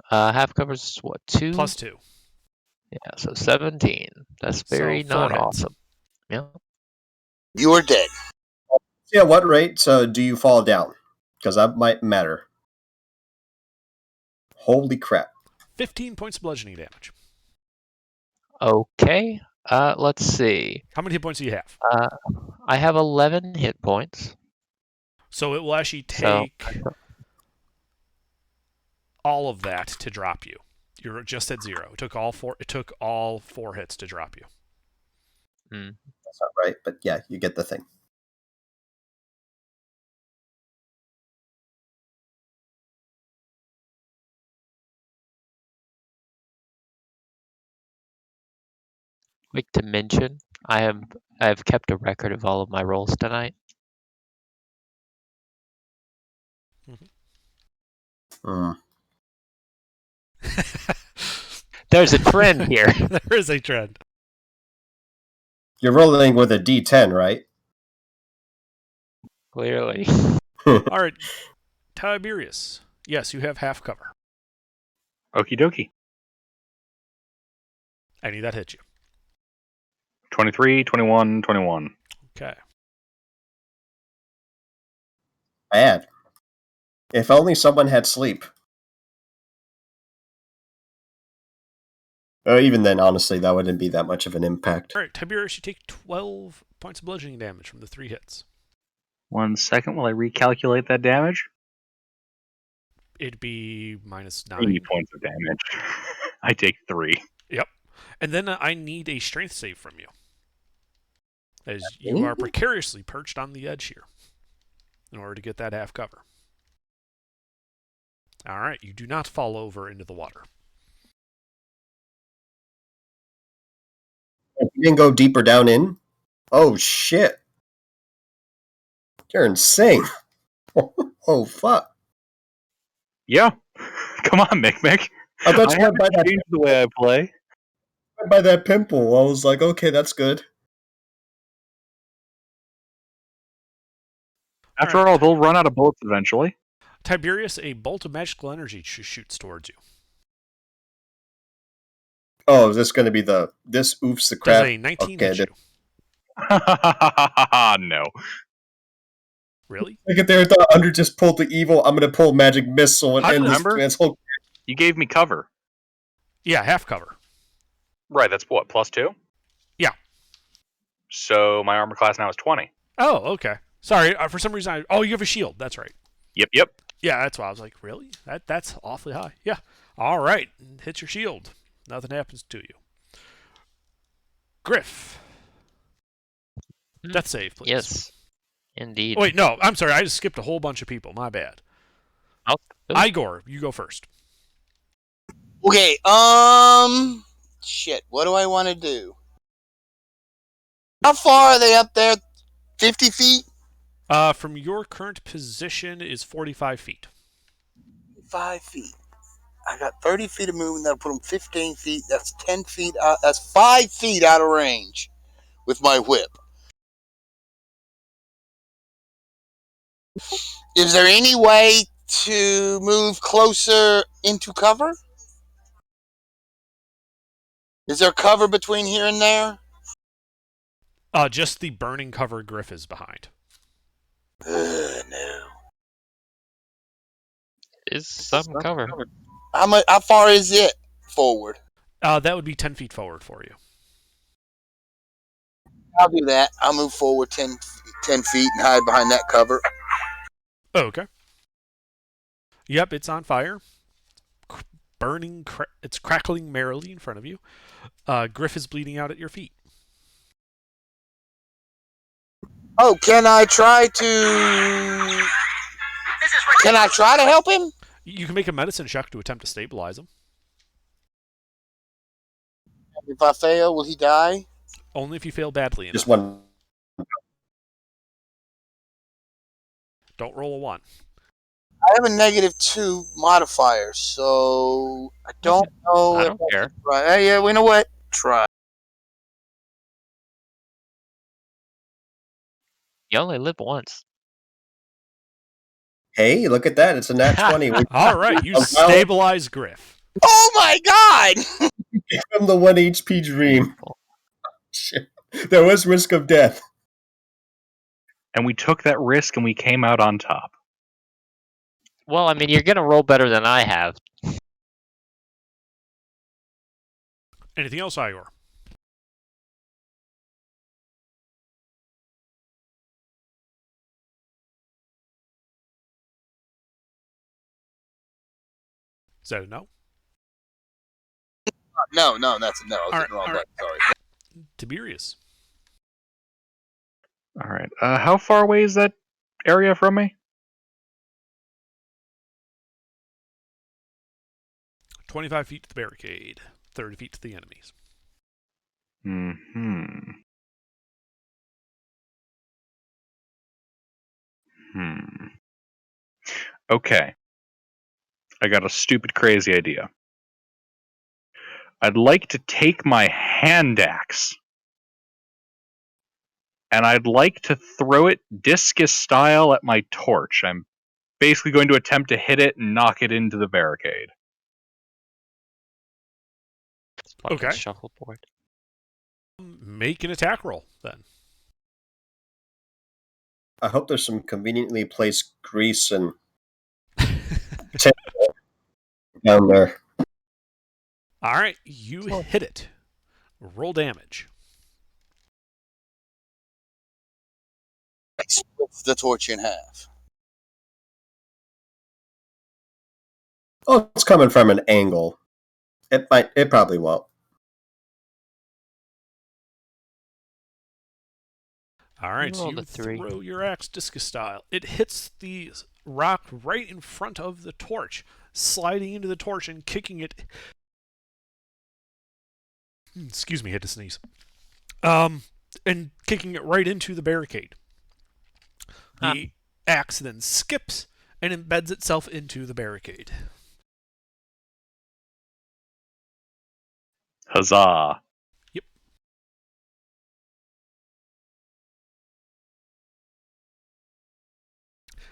Half covers what, 2? Plus 2. Yeah, so 17. That's very So 4 not hits. awesome. Yeah. You are dead. See at what rate do you fall down? Because that might matter. Holy crap. 15 points of bludgeoning damage. Okay. Let's see. How many hit points do you have? I have 11 hit points. So it will actually So- take all of that to drop you. You're just at 0. It took all 4 hits to drop you. That's not right, but yeah, you get the thing. Quick to mention, I have kept a record of all of my rolls tonight. There's a trend here. There is a trend. You're rolling with a D10, right? Clearly. All right, Tiberius. Yes, you have half cover. Okie dokie. Any that hit you. 23, 21, 21. Okay. Bad. If only someone had sleep. Even then, honestly, that wouldn't be that much of an impact. All right, Tiberius, you take 12 points of bludgeoning damage from the 3 hits. 1 second while I recalculate that damage. It'd be minus 9. 3 points of damage. I take 3. Yep. And then I need a strength save from you, as you are precariously perched on the edge here in order to get that half cover. All right, you do not fall over into the water. You didn't go deeper down in? Oh, shit. You're insane. Oh, fuck. Yeah. Come on, Mick. I thought you went by that, changed the way I play. pimple. I was like, okay, that's good. After all, they'll run out of bullets eventually. Tiberius, a bolt of magical energy shoots towards you. Oh, is this going to be this oops the crap? Does a 19 Okay, hit you? No. Really? Look at there, I thought Under just pulled the evil, I'm going to pull magic missile and I end remember. this whole... You gave me cover. Yeah, half cover. Right, that's what, +2? Yeah. So my armor class now is 20. Oh, okay. Sorry, for some reason oh, you have a shield. That's right. Yep. Yeah, that's why I was like, really? That's awfully high. Yeah. All right. Hit your shield. Nothing happens to you. Griff. Death save, please. Yes. Indeed. Oh, wait, no. I'm sorry. I just skipped a whole bunch of people. My bad. Oh. Igor, you go first. Okay, shit, what do I want to do? How far are they up there? 50 feet? From your current position is 45 feet. 5 feet. I got 30 feet of movement. That'll put them 15 feet. That's 10 feet out. That's 5 feet out of range with my whip. Is there any way to move closer into cover? Is there cover between here and there? Just the burning cover Griff is behind. No. Is some cover. How far is it forward? That would be 10 feet forward for you. I'll do that. I'll move forward 10 feet and hide behind that cover. Oh, okay. Yep, it's on fire. Burning, it's crackling merrily in front of you. Griff is bleeding out at your feet. Oh, can I try to help him? You can make a medicine check to attempt to stabilize him. If I fail, will he die? Only if you fail badly enough. Just one. Don't roll a 1. I have a -2 modifier, so I don't know. I don't care. Right? Yeah, we know what. Try. You only live once. Hey, look at that. It's a nat 20. We All right, you Well- stabilize Griff. Oh my god! gave him the 1 HP dream. Shit. There was risk of death. And we took that risk and we came out on top. Well, I mean, you're gonna roll better than I have. Anything else, Igor? Is that a no? No, that's a no. I was All hitting the wrong right, button. Sorry. Tiberius. All right. How far away is that area from me? 25 feet to the barricade. 30 feet to the enemies. Okay. I got a stupid, crazy idea. I'd like to take my hand axe and I'd like to throw it discus style at my torch. I'm basically going to attempt to hit it and knock it into the barricade. Fucking Okay. Shuffleboard. Make an attack roll then. I hope there's some conveniently placed grease and down there. All right, you hit it. Roll damage. I split the torch in half. Oh, it's coming from an angle. It probably won't. All right, so Roll you the 3. throw your axe discus style. It hits the rock right in front of the torch, sliding into the torch and kicking it. Excuse me, I had to sneeze. And kicking it right into the barricade. The axe then skips and embeds itself into the barricade. Huzzah!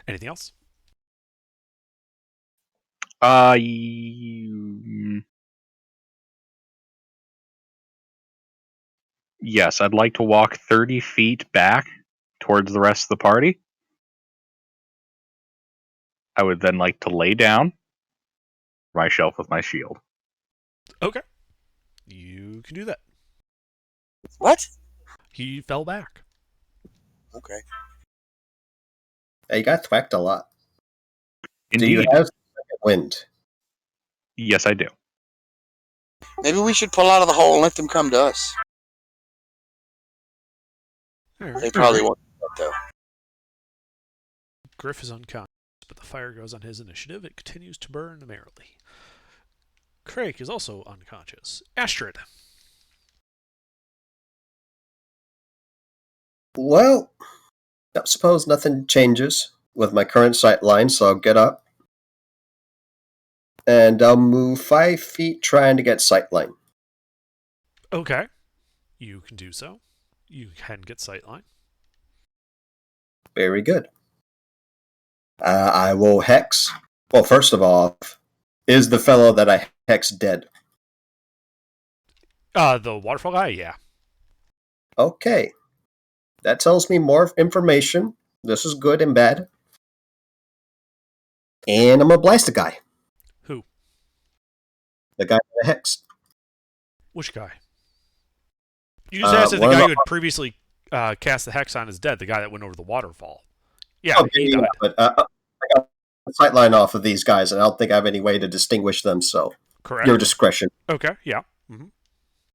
Anything else? Yes, I'd like to walk 30 feet back towards the rest of the party. I would then like to lay down my shelf with my shield. Okay. You can do that. What? He fell back. Okay. Yeah, you got thwacked a lot. Indeed. Do you have second wind? Yes, I do. Maybe we should pull out of the hole and let them come to us. All right. They probably won't do that, though. Griff is unconscious, but the fire goes on his initiative. It continues to burn merrily. Craig is also unconscious. Astrid. Well, I suppose nothing changes with my current sight line, so I'll get up. And I'll move 5 feet trying to get sight line. Okay. You can do so. You can get sightline. Very good. I will hex. Well, first of all, is the fellow that I hex dead? The waterfall guy, yeah. Okay. That tells me more information. This is good and bad. And I'm gonna blast the guy. Who? The guy that I hexed. Which guy? You just asked if the one of guy the- who had previously cast the hex on is dead, the guy that went over the waterfall. Yeah, Okay, he yeah, died. but I got a sight line off of these guys, and I don't think I have any way to distinguish them, so Correct. your discretion. Okay, yeah. Mm-hmm.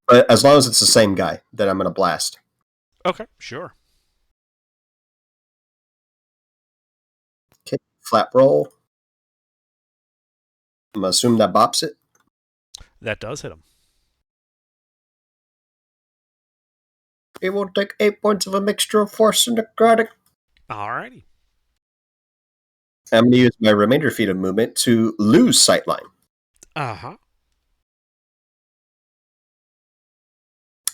But as long as it's the same guy, then I'm gonna blast. Okay, sure. Okay, flat roll. I'm gonna assume that bops it. That does hit him. It will take 8 points of a mixture of force and necrotic. Alrighty. I'm going to use my remainder feat of movement to lose sightline. Uh-huh.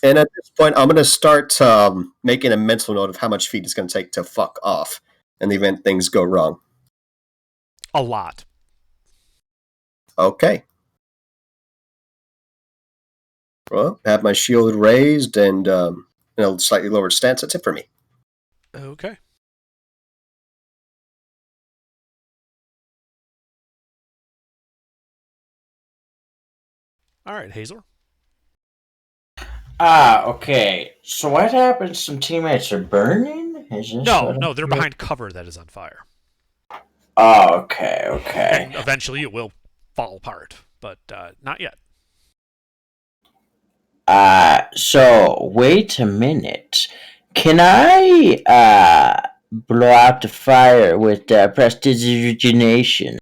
And at this point, I'm going to start making a mental note of how much feet it's going to take to fuck off in the event things go wrong. A lot. Okay. Well, have my shield raised and in a slightly lowered stance. That's it for me. Okay. Alright, Hazor. Okay. So what happens? Some teammates are burning? Is this No, they're behind cover that is on fire. Oh, okay. And eventually it will fall apart, but not yet. So wait a minute. Can I blow out the fire with prestidigitation?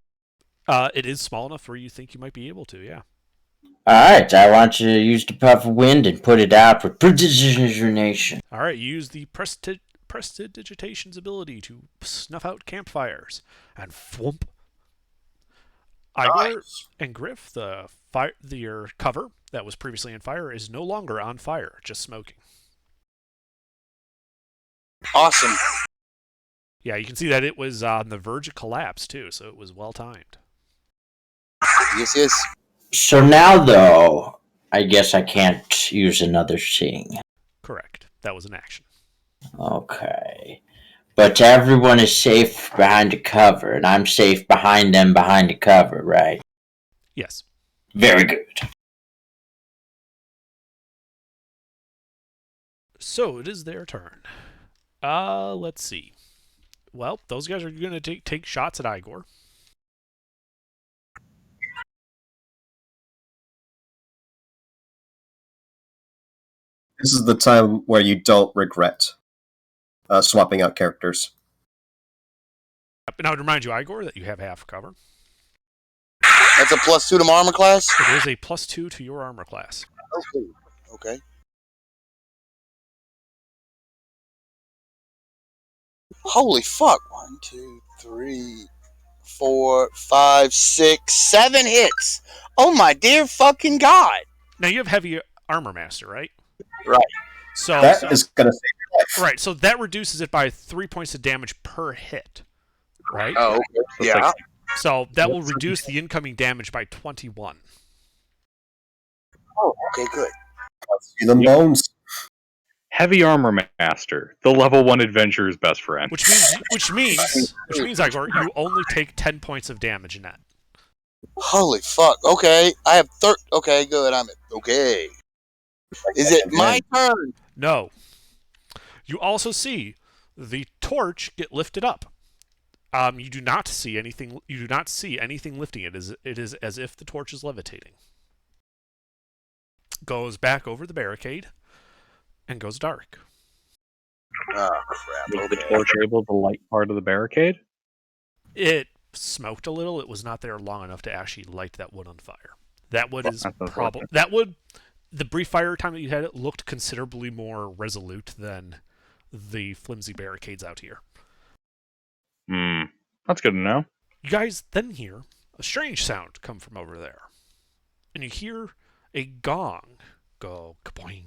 It is small enough where you think you might be able to, yeah. Alright, I want you to use the puff of wind and put it out with prestidigitation. Alright, use the prestidigitation's ability to snuff out campfires. And thwomp. Igor and Griff, your cover that was previously on fire is no longer on fire, just smoking. Awesome. Yeah, you can see that it was on the verge of collapse, too, so it was well timed. Yes. So now, though, I guess I can't use another sing. Correct. That was an action. Okay. But everyone is safe behind the cover, and I'm safe behind them behind the cover, right? Yes. Very good. So it is their turn. Let's see. Well, those guys are going to take shots at Igor. This is the time where you don't regret swapping out characters. And I would remind you, Igor, that you have half cover. That's a +2 to my armor class? It is a +2 to your armor class. Okay. Holy fuck. 1, 2, 3, 4, 5, 6, 7 hits. Oh my dear fucking god. Now, you have heavy armor master, right? Right. So That is going to save your life. Right, so that reduces it by 3 points of damage per hit. Right? Oh, okay. Yeah. So that will reduce the incoming damage by 21. Oh, okay, good. See them bones. Heavy Armor Master, the level 1 adventurer's best friend. Which means, Igor, you only take 10 points of damage in that. Holy fuck. Okay. I have okay, good. Okay. Is it my turn? No. You also see the torch get lifted up. You do not see anything. You do not see anything lifting it. It is as if the torch is levitating. Goes back over the barricade, and goes dark. Oh crap! Was the torch able to light part of the barricade? It smoked a little. It was not there long enough to actually light that wood on fire. That wood is probably the brief fire time that you had, it looked considerably more resolute than the flimsy barricades out here. That's good to know. You guys then hear a strange sound come from over there. And you hear a gong go kaboing,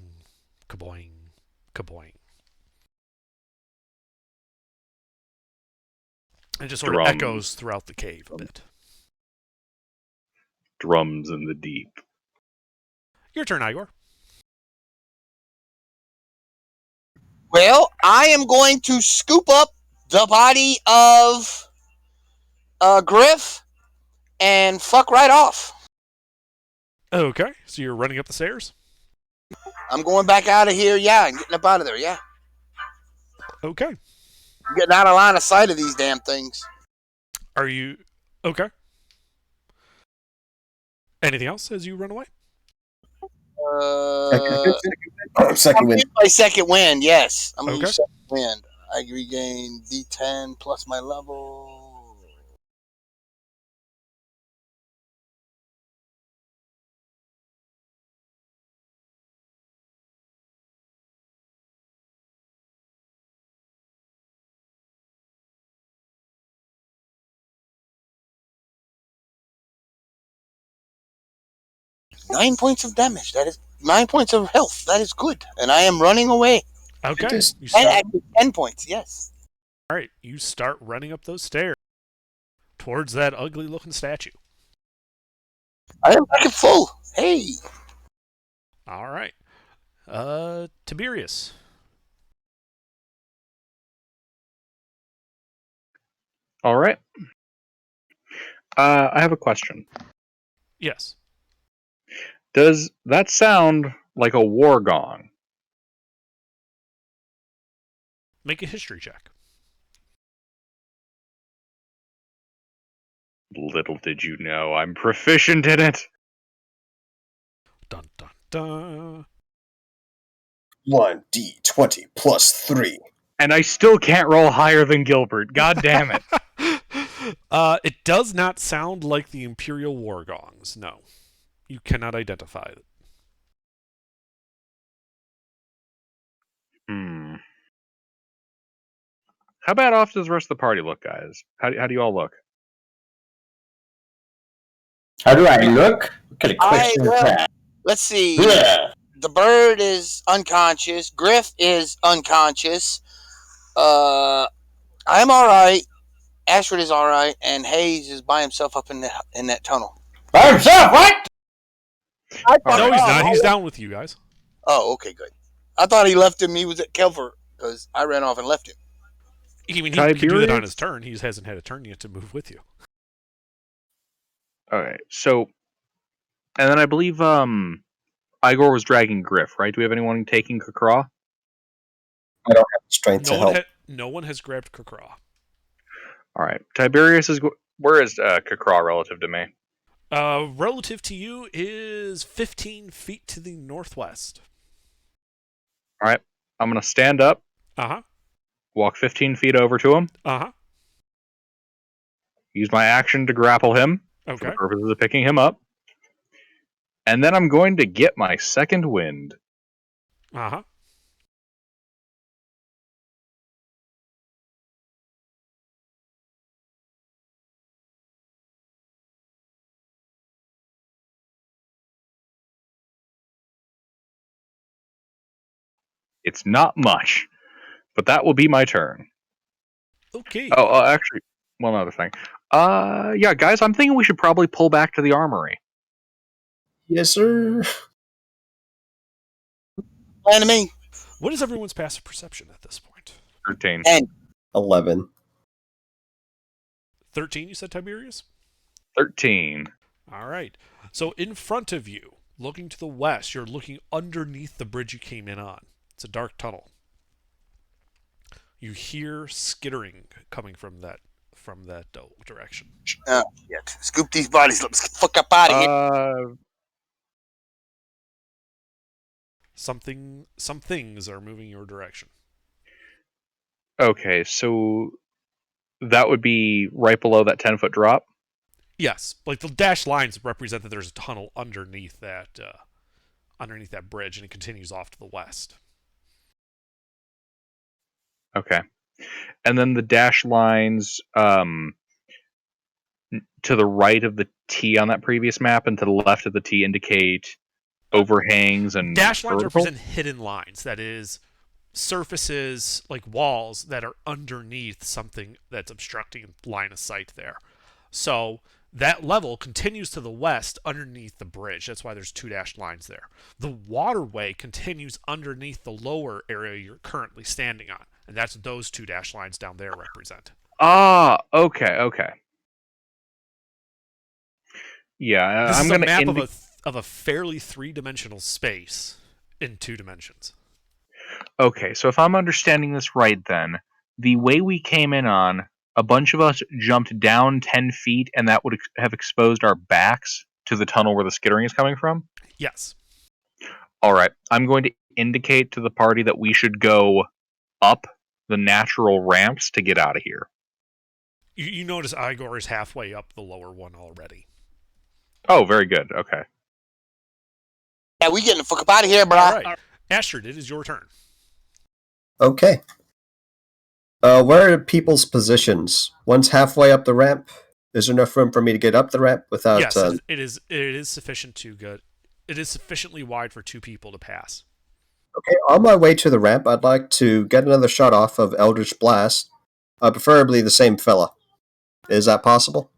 kaboing, kaboing. And it just sort of echoes throughout the cave a bit. Drums in the deep. Your turn, Igor. Well, I am going to scoop up the body of Griff and fuck right off. Okay, so you're running up the stairs? I'm going back out of here, yeah, and getting up out of there, yeah. Okay. I'm getting out of line of sight of these damn things. Are you... Okay. Anything else as you run away? Second wind. My second wind, yes. I'm going to Okay. use second wind. I regain D10 plus my level. Nine points of damage. That is 9 points of health. That is good. And I am running away. Okay. Just- You And start, actually 10 points, yes. all right, you start running up those stairs towards that ugly-looking statue. I am back at full. Hey. All right. Tiberius. All right. I have a question. Yes. Does that sound like a war gong? Make a history check. Little did you know, I'm proficient in it. Dun, dun, dun. 1d20 plus 3. And I still can't roll higher than Gilbert. God damn it. It does not sound like the Imperial War Gongs, no. You cannot identify it. How bad off does the rest of the party look, guys? How do you all look? How do I look? What kind of question is that? Let's see. Yeah. The bird is unconscious. Griff is unconscious. I'm all right. Astrid is all right, and Hayes is by himself up in that tunnel. By himself, what? No, he's not. He's down with you guys. Oh, okay, good. I thought he left him. He was at Kelver because I ran off and left him. I mean, he could do that on Tiberius? his turn. He hasn't had a turn yet to move with you. Okay, so, and then I believe Igor was dragging Griff, right? Do we have anyone taking Kakra? I don't have the strength to help. No one has grabbed Kakra. All right, Tiberius is. Where is Kakra relative to me? Relative to you is 15 feet to the northwest. All right, I'm gonna stand up, Uh-huh. walk 15 feet over to him, Uh-huh. use my action to grapple him for Okay. the purposes of picking him up, and then I'm going to get my second wind. Uh-huh. It's not much, but that will be my turn. Okay. Oh, actually, one other thing. Yeah, guys, I'm thinking we should probably pull back to the armory. Yes, sir. Plan to me. What is everyone's passive perception at this point? 13. 11. 13, you said, Tiberius? 13. All right. So in front of you, looking to the west, you're looking underneath the bridge you came in on. It's a dark tunnel. You hear skittering coming from that direction. Oh, yeah. Scoop these bodies. Let's get the fuck up out of here. Some things are moving your direction. Okay, so that would be right below that 10-foot drop? Yes, like the dashed lines represent that there's a tunnel underneath that bridge, and it continues off to the west. Okay. And then the dashed lines to the right of the T on that previous map and to the left of the T indicate overhangs and Dashed lines vertical? represent hidden lines. That is, surfaces like walls that are underneath something that's obstructing line of sight there. So that level continues to the west underneath the bridge. That's why there's two dashed lines there. The waterway continues underneath the lower area you're currently standing on, and that's what those two dashed lines down there represent. Ah, okay. Yeah, This I'm is going a to map of a fairly three-dimensional space in 2 dimensions. Okay, so if I'm understanding this right then, the way we came in on, a bunch of us jumped down 10 feet and that would have exposed our backs to the tunnel where the skittering is coming from? Yes. Alright, I'm going to indicate to the party that we should go up the natural ramps to get out of here. You notice Igor is halfway up the lower one already. Oh, very good, okay. Yeah, we getting the fuck up out of here, bro. All right. Astrid, it is your turn. Okay. Where are people's positions? One's halfway up the ramp. Is there enough room for me to get up the ramp without? Yes, it is sufficient to good. It is sufficiently wide for 2 people to pass. Okay, on my way to the ramp, I'd like to get another shot off of Eldritch Blast, preferably the same fella. Is that possible?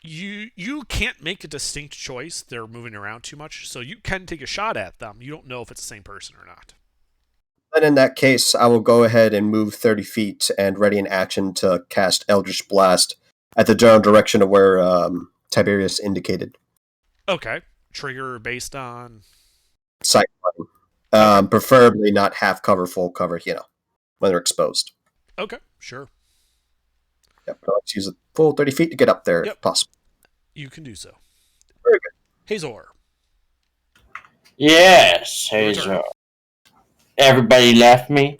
You can't make a distinct choice. They're moving around too much, so you can take a shot at them. You don't know if it's the same person or not. Then in that case, I will go ahead and move 30 feet and ready in action to cast Eldritch Blast at the general direction of where Tiberius indicated. Okay. Trigger based on... Sight line. Preferably not half cover, full cover, when they're exposed. Okay, sure. Yep, let's use a full 30 feet to get up there if possible. You can do so. Very good. Hazor. Yes, Hazor. Everybody left me?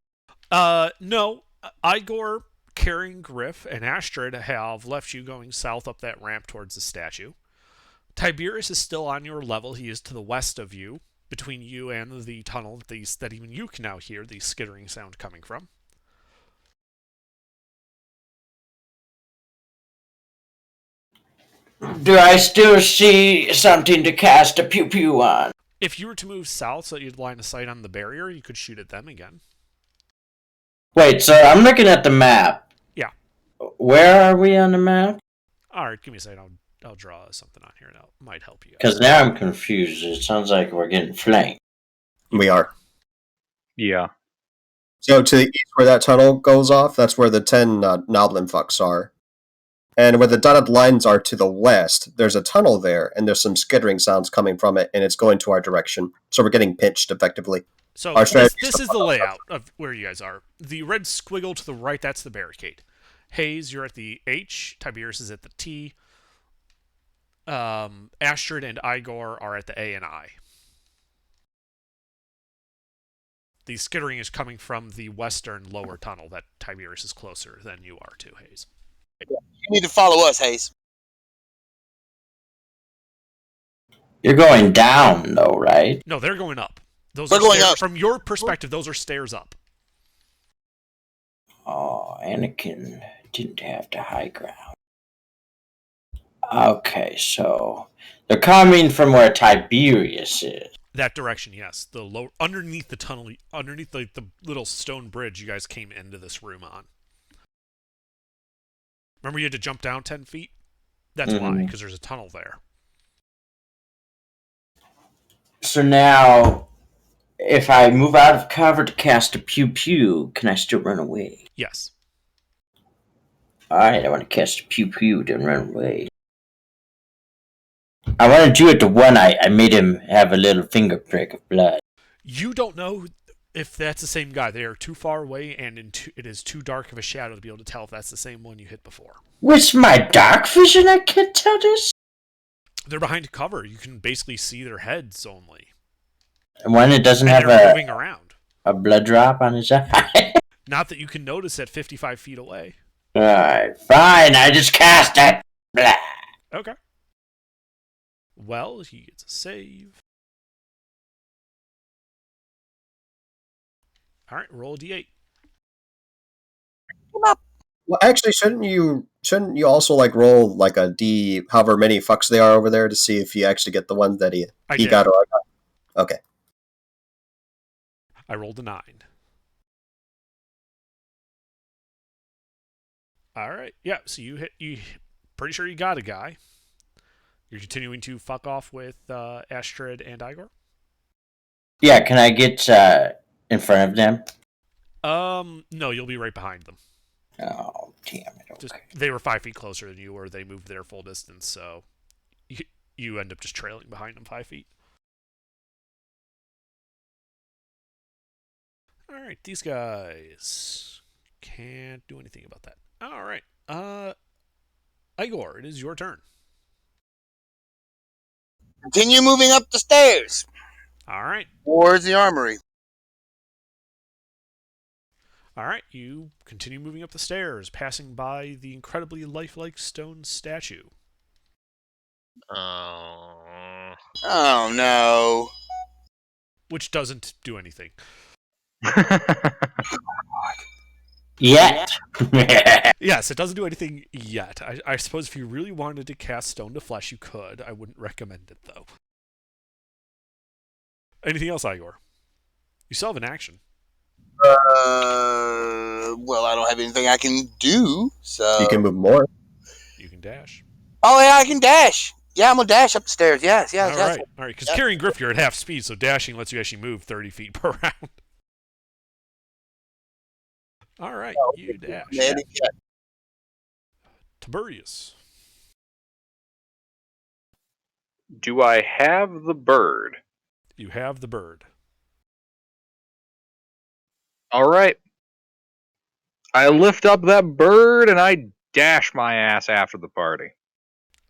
No. Igor, carrying Griff, and Astrid have left you going south up that ramp towards the statue. Tiberius is still on your level. He is to the west of you, between you and the tunnel that even you can now hear the skittering sound coming from. Do I still see something to cast a pew-pew on? If you were to move south so you'd line of sight on the barrier, you could shoot at them again. Wait, so I'm looking at the map. Yeah. Where are we on the map? All right, give me a second. I'll draw something on here that might help you guys. Because now I'm confused. It sounds like we're getting flanked. We are. Yeah. So to the east where that tunnel goes off, that's where the 10 Noblin fucks are. And where the dotted lines are to the west, there's a tunnel there, and there's some skittering sounds coming from it, and it's going to our direction. So we're getting pinched effectively. So Our this strategy is the layout of where you guys are. The red squiggle to the right, that's the barricade. Hayes, you're at the H. Tiberius is at the T. Astrid and Igor are at the A and I. The skittering is coming from the western lower tunnel that Tiberius is closer than you are to, Hayes. You need to follow us, Hayes. You're going down, though, right? No, they're going up. Those We're are going stairs. up. From your perspective, those are stairs up. Oh, Anakin didn't have the high ground. Okay, so they're coming from where Tiberius is. That direction, yes. The low underneath the tunnel, underneath the little stone bridge you guys came into this room on. Remember you had to jump down 10 feet? That's why, because there's a tunnel there. So now, if I move out of cover to cast a pew pew, can I still run away? Yes. Alright, I want to cast a pew pew, then run away. I want to do it to one I made him have a little finger prick of blood. You don't know if that's the same guy. They are too far away, and it is too dark of a shadow to be able to tell if that's the same one you hit before. With my dark vision, I can't tell this? They're behind cover. You can basically see their heads only. And one that doesn't And have they're moving around. a blood drop on his eye. Not that you can notice at 55 feet away. Alright, fine, I just cast it. Blah. Okay. Well, he gets a save. Alright, roll a d8. Well, actually, shouldn't you also like roll like a D, however many fucks they are over there, to see if you actually get the ones that he did. got or I got? Okay. I rolled a 9. Alright, yeah, so you pretty sure you got a guy. You're continuing to fuck off with Astrid and Igor? Yeah, can I get in front of them? No, you'll be right behind them. Oh, damn it. Okay. Just, they were 5 feet closer than you, or they moved their full distance, so you end up just trailing behind them 5 feet. Alright, these guys can't do anything about that. Alright, Igor, it is your turn. Continue moving up the stairs Alright. towards the armory. Alright, you continue moving up the stairs, passing by the incredibly lifelike stone statue. Oh. Oh no. Which doesn't do anything. Yet. Yes, it doesn't do anything yet. I suppose if you really wanted to cast Stone to Flesh, you could. I wouldn't recommend it, though. Anything else, Igor? You still have an action. Well, I don't have anything I can do, so... You can move more. You can dash. Oh, yeah, I can dash. Yeah, I'm gonna dash up the stairs. Yes. All right. Because carrying Griff, you're at half speed, so dashing lets you actually move 30 feet per round. All right, you dash. Yeah. Tiberius. Do I have the bird? You have the bird. All right. I lift up that bird and I dash my ass after the party.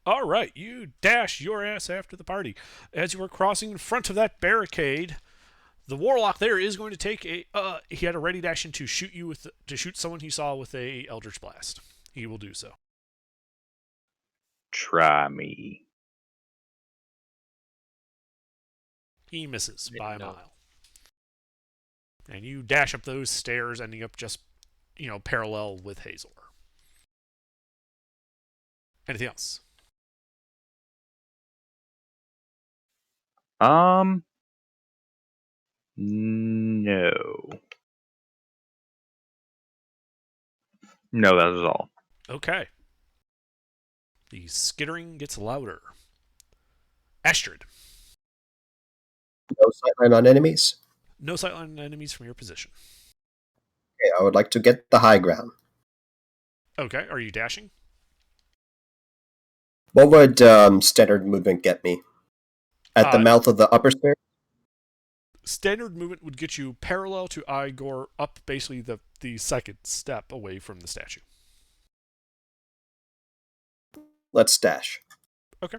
All right, you dash your ass after the party. As you are crossing in front of that barricade, the warlock there is going to take a. He had a ready action to shoot you to shoot someone he saw with a Eldritch Blast. He will do so. Try me. He misses by a mile. And you dash up those stairs, ending up just, parallel with Hazor. Anything else? No. No, that is all. Okay. The skittering gets louder. Astrid. No sightline on enemies. No sightline enemies from your position. Okay, I would like to get the high ground. Okay, are you dashing? What would standard movement get me? At the mouth of the upper stairs? Standard movement would get you parallel to Igor, up basically the second step away from the statue. Let's dash. Okay.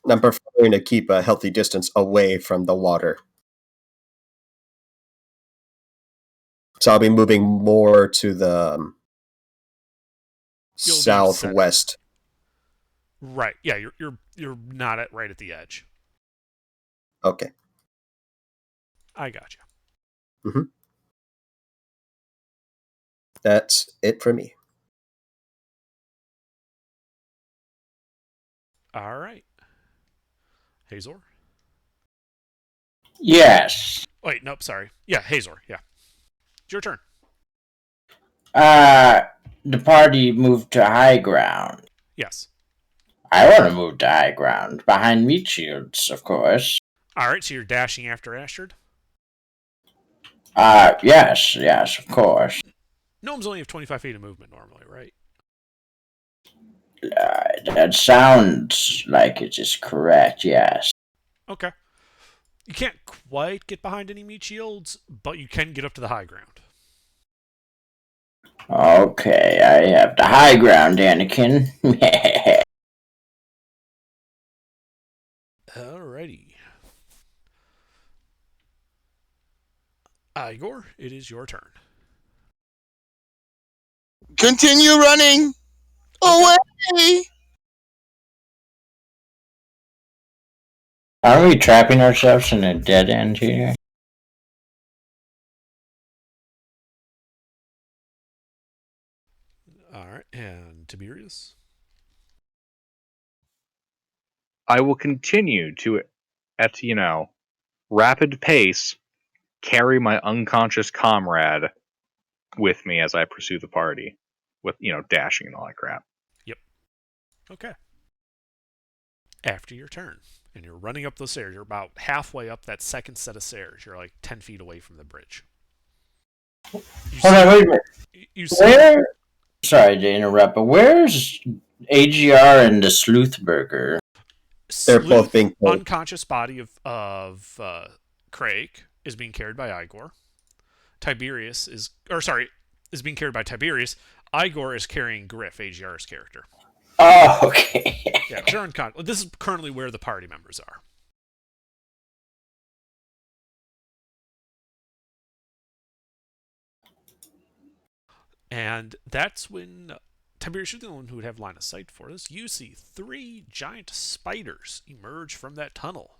I'm preferring to keep a healthy distance away from the water. So I'll be moving more to the southwest. Right. Yeah, you're not right at the edge. Okay. I got you. Mm-hmm. That's it for me. All right. Hazor? Yes. Wait, nope, sorry. Yeah, Hazor, yeah. It's your turn. The party moved to high ground. Yes. I want to move to high ground, behind meat shields, of course. All right, so you're dashing after Astrid? Yes, of course. Gnomes only have 25 feet of movement normally, right? That sounds like it is correct, yes. Okay. You can't quite get behind any meat shields, but you can get up to the high ground. Okay, I have the high ground, Anakin. Alrighty. Igor, it is your turn. Continue running away. Are we trapping ourselves in a dead end here? Alright, and Tiberius? I will continue to, at rapid pace, carry my unconscious comrade with me as I pursue the party, with dashing and all that crap. Yep. Okay. After your turn, and you're running up those stairs, you're about halfway up that second set of stairs. You're like 10 feet away from the bridge. Hold on, wait a minute. Where? Sorry to interrupt, but where's AGR and the Sleuthburger? They're both being killed. Unconscious body of Craig is being carried by Igor. Tiberius is being carried by Tiberius. Igor is carrying Griff, AGR's character. Oh, okay. Yeah, they're unconscious. This is currently where the party members are. And that's when Tiberius, you're the one who would have line of sight for this. You see 3 giant spiders emerge from that tunnel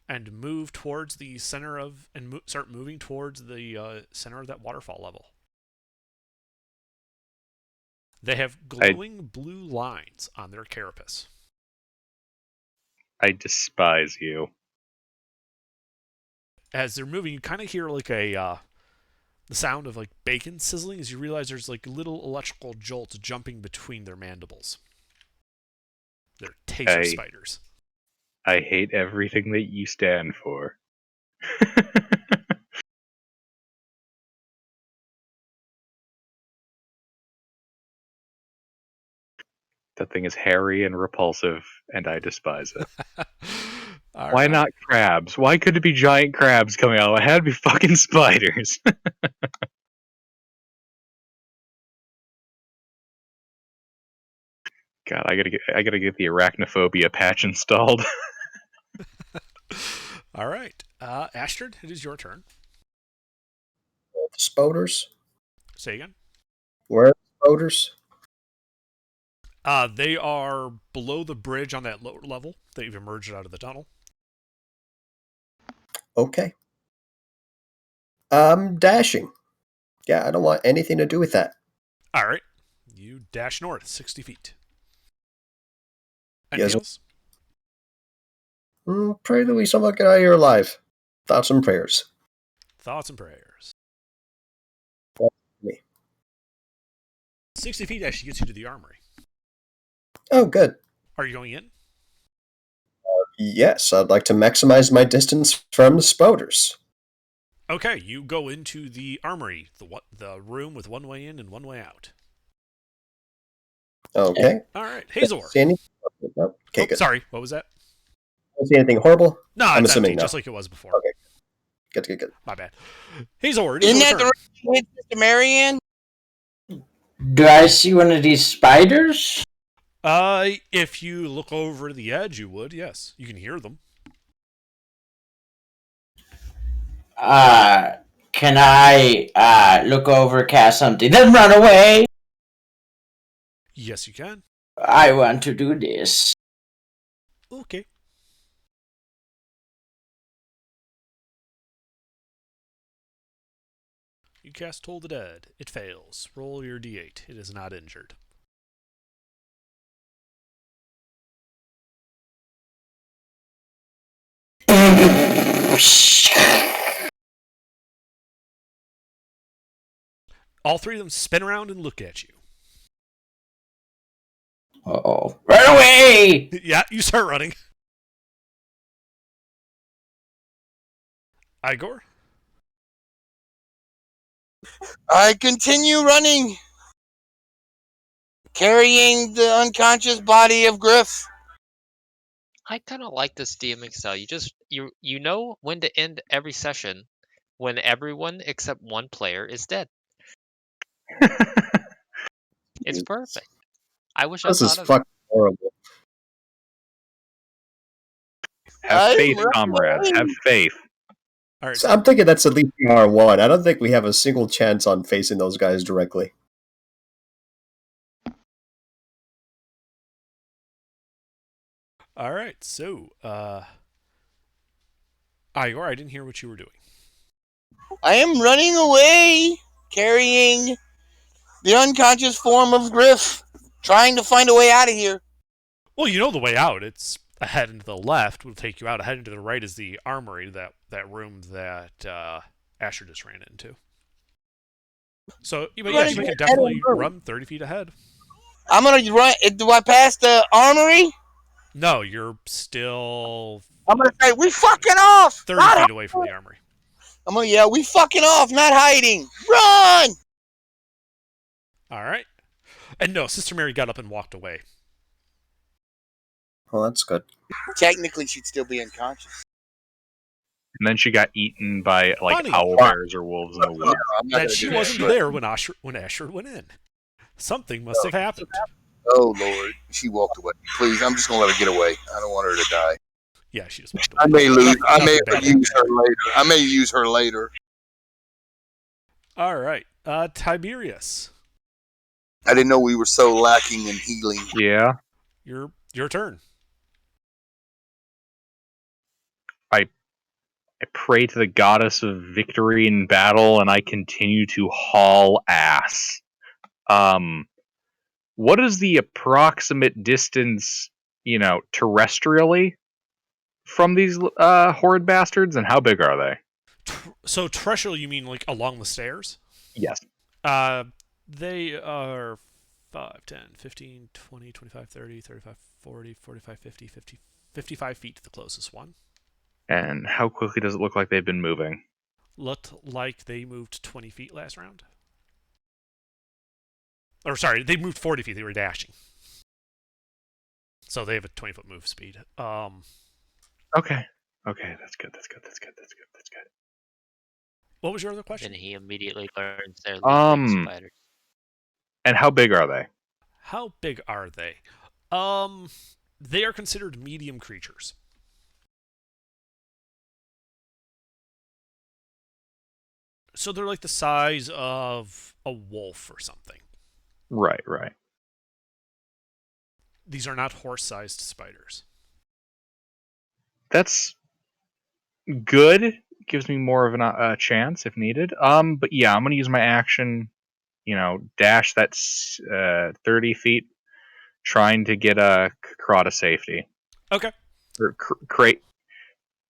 and move towards the center of, and start moving towards the center of that waterfall level. They have glowing blue lines on their carapace. I despise you. As they're moving, you kind of hear like the sound of like bacon sizzling as you realize there's like little electrical jolts jumping between their mandibles. They're tasty spiders. I hate everything that you stand for. That thing is hairy and repulsive, and I despise it. Why not crabs? Why couldn't it be giant crabs coming out? It had to be fucking spiders. God, I gotta get the arachnophobia patch installed. All right, Astrid, it is your turn. The spoders. Say again. Where are the spoders? They are below the bridge on that lower level that you've emerged out of the tunnel. Okay. I'm dashing. Yeah, I don't want anything to do with that. All right. You dash north 60 feet. Anything else? Pray that we somehow get out of here alive. Thoughts and prayers. Thoughts and prayers. 60 feet actually gets you to the armory. Oh, good. Are you going in? Yes, I'd like to maximize my distance from the spouters. Okay, you go into the armory, the room with one way in and one way out. Okay. All right, Hazor. See any? Okay, Oh, good. sorry, what was that? Don't see anything horrible? No, I'm it's assuming empty, no. just like it was before. Okay. Good. My bad. Hazor, it is Isn't your that the turn. right with Mr. Marianne? Do I see one of these spiders? If you look over the edge, you would, yes. You can hear them. Can I look over, cast something, then run away? Yes, you can. I want to do this. Okay. You cast Toll the Dead. It fails. Roll your d8. It is not injured. All three of them spin around and look at you. Uh-oh. Run away! Yeah, you start running. Igor? I continue running, carrying the unconscious body of Griff. I kind of like this DMing style. You know when to end every session when everyone except one player is dead. It's perfect. I wish This I is thought of fucking horrible. Have I'm faith, running. comrades. Have faith. All right. So I'm thinking that's at least R1. I don't think we have a single chance on facing those guys directly. All right. So, Igor, I didn't hear what you were doing. I am running away, carrying the unconscious form of Griff, trying to find a way out of here. Well, you know the way out. It's ahead and to the left will take you out. Ahead and to the right is the armory, that room that Asher just ran into. So, but yes, you can definitely run 30 feet ahead. I'm gonna run. Do I pass the armory? No, you're still I'm gonna say we fucking off. 30 Not feet away from the armory. I'm gonna yell, we fucking off, not hiding. Run! All right. And no, Sister Mary got up and walked away. Well, that's good. Technically, she'd still be unconscious. And then she got eaten by like Funny. owl bears or wolves in the woods. I'm not That gonna she do that wasn't shit. there when Asher went in. Something must have happened. Oh Lord, she walked away. Please, I'm just gonna let her get away. I don't want her to die. Yeah, she just walked away. I may lose. I may Nothing bad. use her later. I may use her later. All right. Tiberius, I didn't know we were so lacking in healing. Yeah. your turn. I pray to the goddess of victory in battle, and I continue to haul ass. What is the approximate distance, terrestrially from these horrid bastards, and how big are they? So terrestrial, you mean like along the stairs? Yes. They are 5, 10, 15, 20, 25, 30, 35, 40, 45, 50, 50, 55 feet to the closest one. And how quickly does it look like they've been moving? Looked like they moved 20 feet last round. Or sorry, they moved 40 feet. They were dashing. So they have a 20-foot move speed. Okay. Okay, that's good. What was your other question? And he immediately learns they're leaping spiders. And how big are they? How big are they? They are considered medium creatures. So they're like the size of a wolf or something. Right. These are not horse-sized spiders. That's good. Gives me more of a chance if needed. But yeah, I'm gonna use my action. Dash that 30 feet, trying to get a Kra to safety. Okay. Or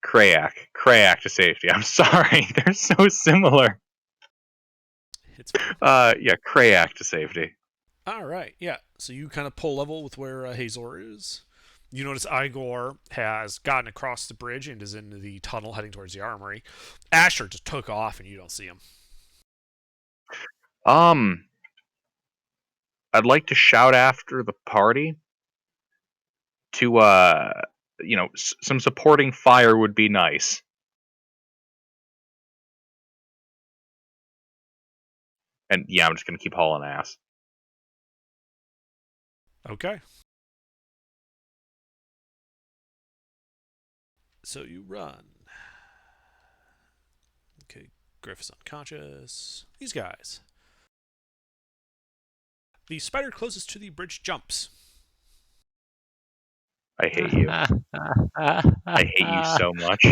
Krayak to safety. I'm sorry, they're so similar. It's Yeah, Krayak to safety. All right, yeah. So you kind of pull level with where Hazor is. You notice Igor has gotten across the bridge and is in the tunnel heading towards the armory. Asher just took off and you don't see him. I'd like to shout after the party to, some supporting fire would be nice. And yeah, I'm just gonna keep hauling ass. Okay. So you run. Okay, Griff is unconscious. These guys. The spider closest to the bridge jumps. I hate you. I hate you so much.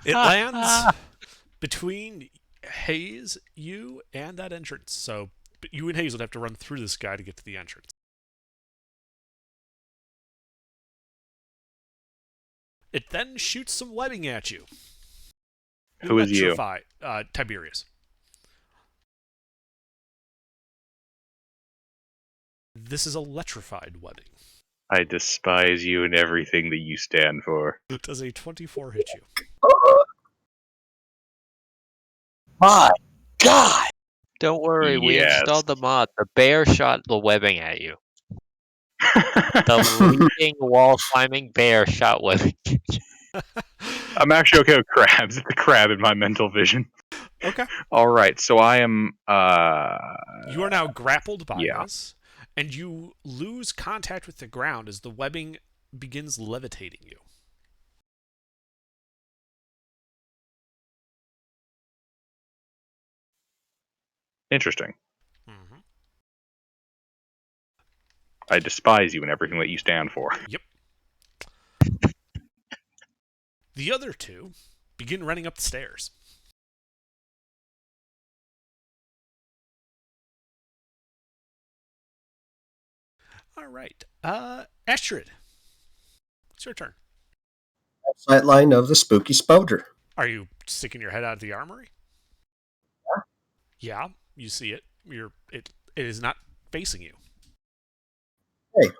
It lands between Hayes, you, and that entrance. So you and Hayes would have to run through this guy to get to the entrance. It then shoots some webbing at you. Who is you? Tiberius. This is electrified webbing. I despise you and everything that you stand for. Does a 24 hit you? My God! Don't worry, we Yes. installed the mod. The bear shot the webbing at you. The leaping wall climbing bear shot webbing. I'm actually okay with crabs. It's a crab in my mental vision. Okay. All right, so I am. You are now grappled by yeah. this, and you lose contact with the ground as the webbing begins levitating you. Interesting. Mm-hmm. I despise you and everything that you stand for. Yep. The other two begin running up the stairs. All right. Astrid, it's your turn. Sightline of the spooky spoder. Are you sticking your head out of the armory? Yeah, you see it. It is not facing you. Hey.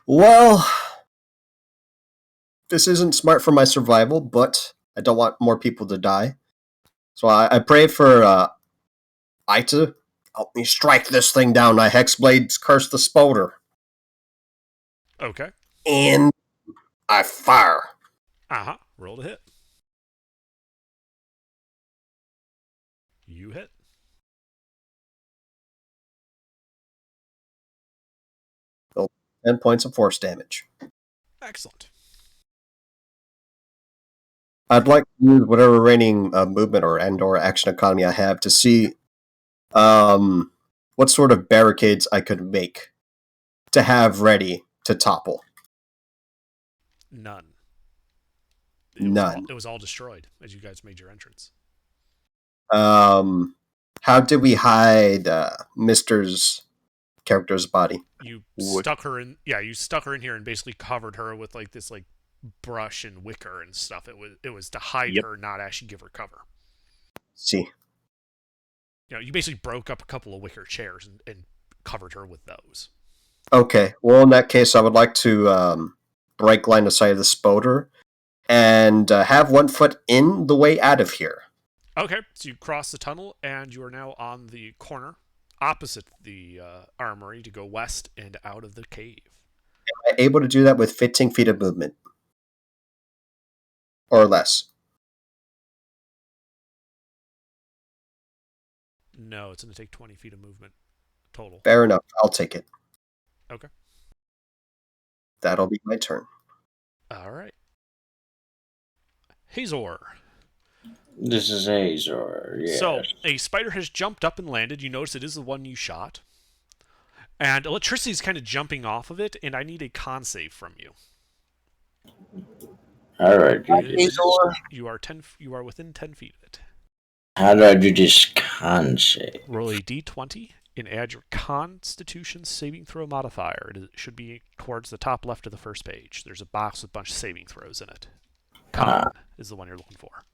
Well, this isn't smart for my survival, but I don't want more people to die. So I pray for Aita. Help me strike this thing down. I Hexblades curse the spoder. Okay. And I fire. Uh-huh. Roll to hit. You hit. So 10 points of force damage. Excellent. I'd like to use whatever remaining movement or action economy I have to see what sort of barricades I could make to have ready to topple. None. None. It was all destroyed as you guys made your entrance. How did we hide Mister's character's body? You stuck her in. Yeah, you stuck her in here and basically covered her with like this like brush and wicker and stuff. It was to hide her, not actually give her cover. See. You know, you basically broke up a couple of wicker chairs and covered her with those. Okay. Well, in that case, I would like to break line of sight of the spoder and have 1 foot in the way out of here. Okay, so you cross the tunnel and you are now on the corner opposite the armory to go west and out of the cave. Am I able to do that with 15 feet of movement? Or less? No, it's going to take 20 feet of movement total. Fair enough. I'll take it. Okay. That'll be my turn. All right. Hazor. This is Azor, yes. So, a spider has jumped up and landed. You notice it is the one you shot. And electricity is kind of jumping off of it, and I need a con save from you. Alright, You are within 10 feet of it. How do I do this con save? Roll a d20 and add your Constitution saving throw modifier. It should be towards the top left of the first page. There's a box with a bunch of saving throws in it. Con is the one you're looking for.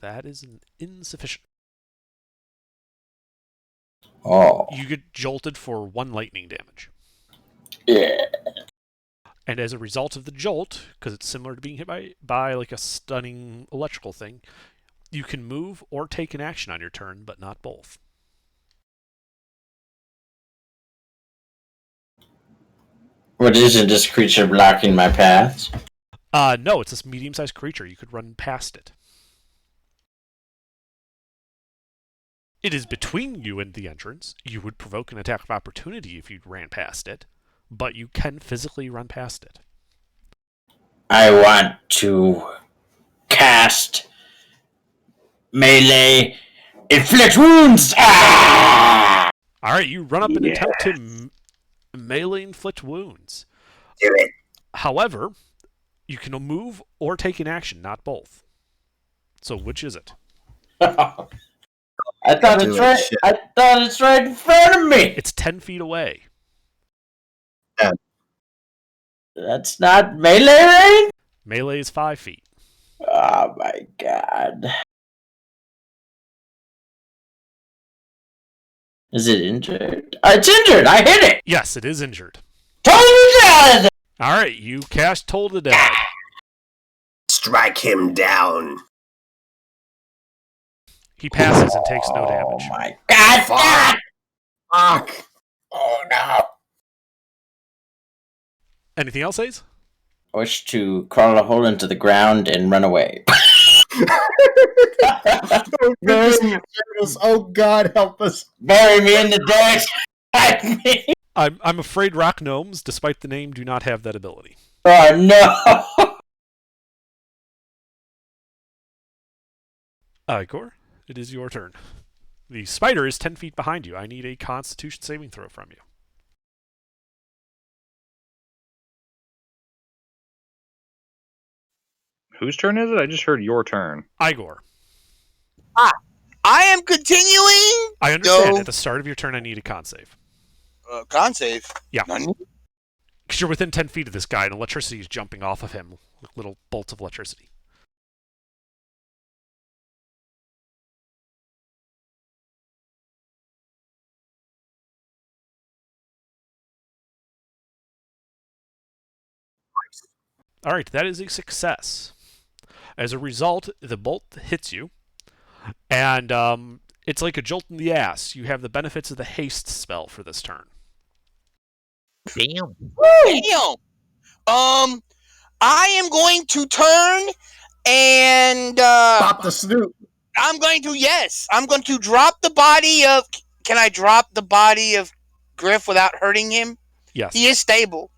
that is insufficient. Oh. You get jolted for 1 lightning damage. Yeah. And as a result of the jolt, because it's similar to being hit by like a stunning electrical thing, you can move or take an action on your turn, but not both. What isn't this creature blocking my path? No, it's this medium-sized creature. You could run past it. It is between you and the entrance. You would provoke an attack of opportunity if you ran past it, but you can physically run past it. I want to cast melee inflict wounds. Ah! All right, you run up and attempt to melee inflict wounds. Do it. However, you can move or take an action, not both. So which is it? I thought it's right in front of me. It's 10 feet away. That's not melee range? Melee is 5 feet. Oh my god. Is it injured? It's injured! I hit it! Yes, it is injured. Totally dead! Alright, you cast Toll the Dead. Strike him down. He passes and takes no damage. Oh my god! Fuck. Fuck. Oh no. Anything else, Ace? I wish to crawl a hole into the ground and run away. Oh, goodness, oh God, help us. Bury me in the dirt! Hide me! I'm afraid rock gnomes, despite the name, do not have that ability. Oh no! Igor, it is your turn. The spider is 10 feet behind you. I need a Constitution saving throw from you. Whose turn is it? I just heard your turn. Igor. I am continuing. I understand. Go. At the start of your turn, I need a con save. Con save. Yeah. None? Because you're within 10 feet of this guy, and electricity is jumping off of him. Like little bolts of electricity. Alright, that is a success. As a result, the bolt hits you, and it's like a jolt in the ass. You have the benefits of the haste spell for this turn. Damn. Damn. I am going to turn and Pop the snoot. I'm going to drop the body of. Can I drop the body of Griff without hurting him? Yes. He is stable.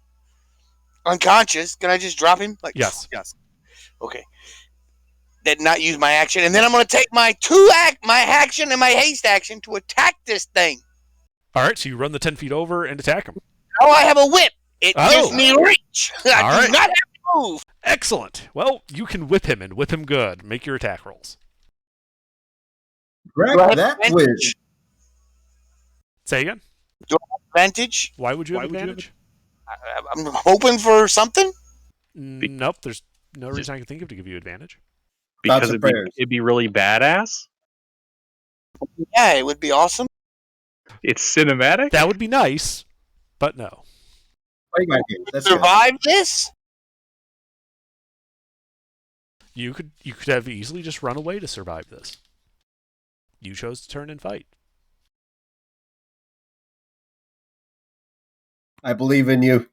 Unconscious. Can I just drop him? Yes. Okay. Did not use my action, and then I'm going to take my my action and my haste action to attack this thing. Alright, so you run the 10 feet over and attack him. Now I have a whip. It gives me reach. I All do right. not have to move. Excellent. Well, you can whip him and whip him good. Make your attack rolls. Grab Do I have that advantage? whiz. Say again? Advantage? Why would you have advantage? I'm hoping for something. Nope, there's no reason I can think of to give you advantage. Because Thoughts and prayers. it'd be really badass. Yeah, it would be awesome. It's cinematic. That would be nice, but no. Oh, you got it. That's good. Survive this? You could have easily just run away to survive this. You chose to turn and fight. I believe in you.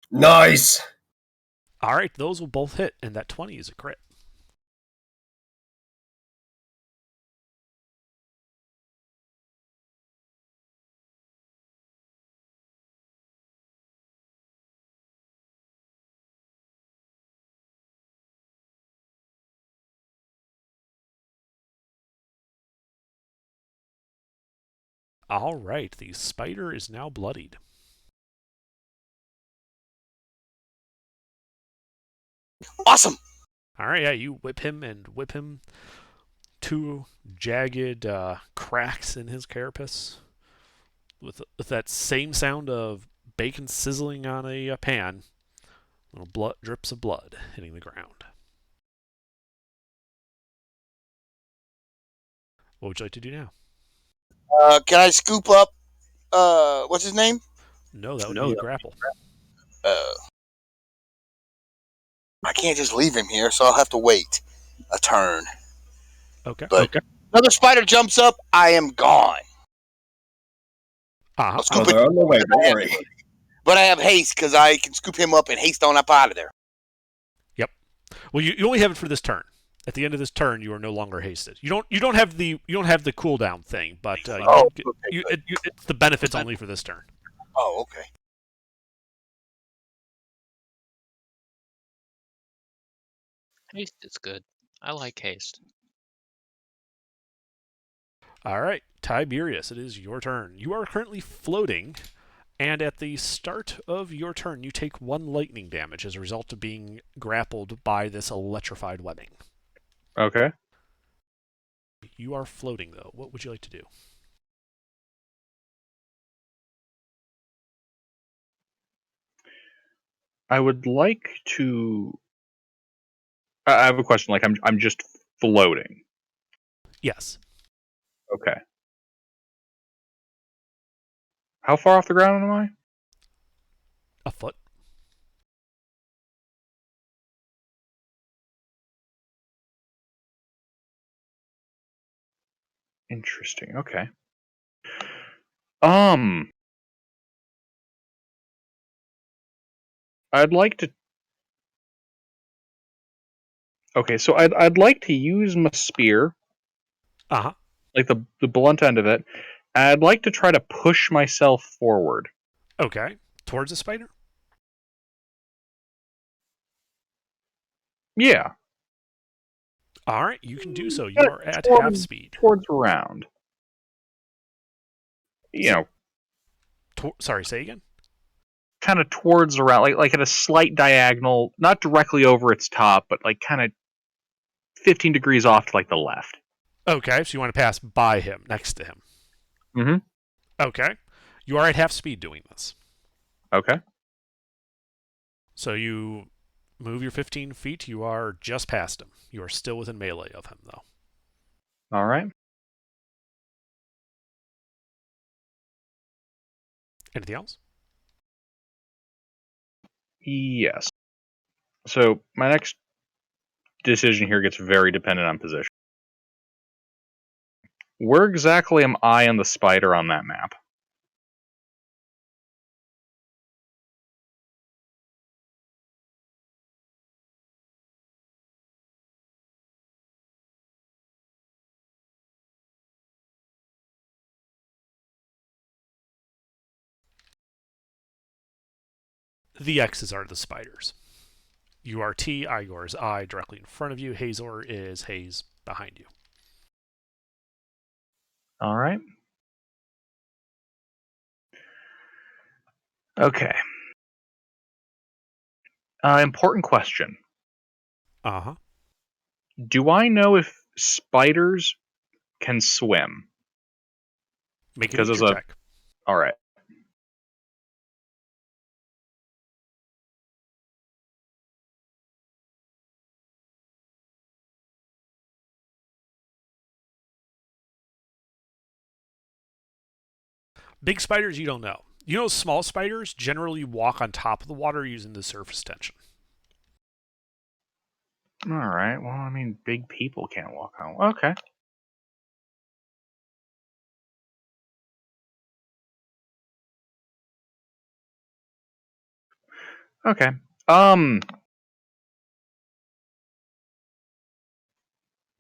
Nice. All right, those will both hit, and that 20 is a crit. All right, the spider is now bloodied. Awesome. All right, yeah, you whip him. Two jagged cracks in his carapace with that same sound of bacon sizzling on a pan. Little drips of blood hitting the ground. What would you like to do now? Can I scoop up? What's his name? No, that would be a grapple. I can't just leave him here, so I'll have to wait a turn. Okay. But another spider jumps up, I am gone. Uh-huh. I'll scoop they're on the way, don't worry. But I have haste because I can scoop him up and haste on up out of there. Well, you only have it for this turn. At the end of this turn, you are no longer hasted. You don't have the cooldown thing, but it's the benefits only for this turn. Oh, okay. Haste is good. I like haste. All right, Tiberius, it is your turn. You are currently floating, and at the start of your turn, you take 1 lightning damage as a result of being grappled by this electrified webbing. Okay. You are floating, though. What would you like to do? I would like to. I have a question. Like, I'm just floating. Yes. Okay. How far off the ground am I? A foot. Interesting. Okay. I'd like to. Okay, so I'd like to use my spear, Uh-huh. like the blunt end of it. And I'd like to try to push myself forward. Okay. Towards the spider? Yeah. All right, you can do so. You are at half speed. Towards around. You know, Sorry, say again? kind of towards around, like at a slight diagonal, not directly over its top, but like kind of 15 degrees off to like the left. Okay, so you want to pass by him, next to him. Mm-hmm. Okay. You are at half speed doing this. Okay. So you move your 15 feet. You are just past him. You are still within melee of him, though. All right. Anything else? Yes. So my next decision here gets very dependent on position. Where exactly am I and the spider on that map? The X's are the spiders. You are T, Igor is I, directly in front of you. Hazor is Haze behind you. All right. Okay. Important question. Uh-huh. Do I know if spiders can swim? Make a Because nature check. All right. Big spiders, you don't know. You know small spiders generally walk on top of the water using the surface tension. All right. Well, I mean, big people can't walk on. Okay. Okay.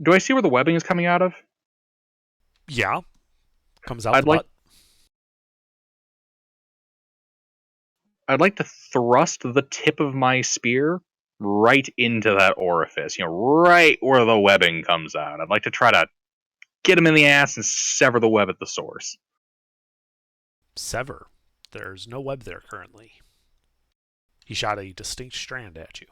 Do I see where the webbing is coming out of? Yeah. Comes out the butt. I'd like to thrust the tip of my spear right into that orifice, right where the webbing comes out. I'd like to try to get him in the ass and sever the web at the source. Sever. There's no web there currently. He shot a distinct strand at you.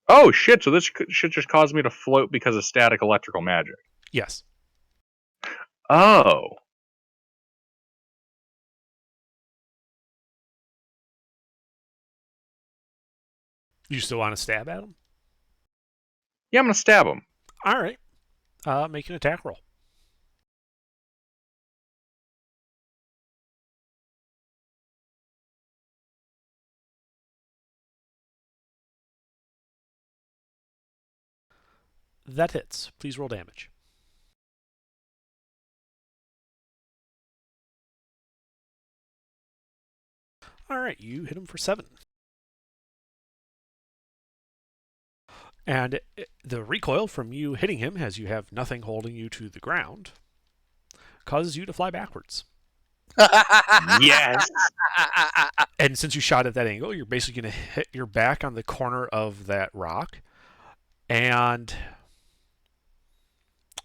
Oh, shit, so this should just cause me to float because of static electrical magic. Yes. Oh. You still want to stab at him? Yeah, I'm going to stab him. All right. Make an attack roll. That hits. Please roll damage. Alright, you hit him for 7. And the recoil from you hitting him, as you have nothing holding you to the ground, causes you to fly backwards. Yes. And since you shot at that angle, you're basically going to hit your back on the corner of that rock. And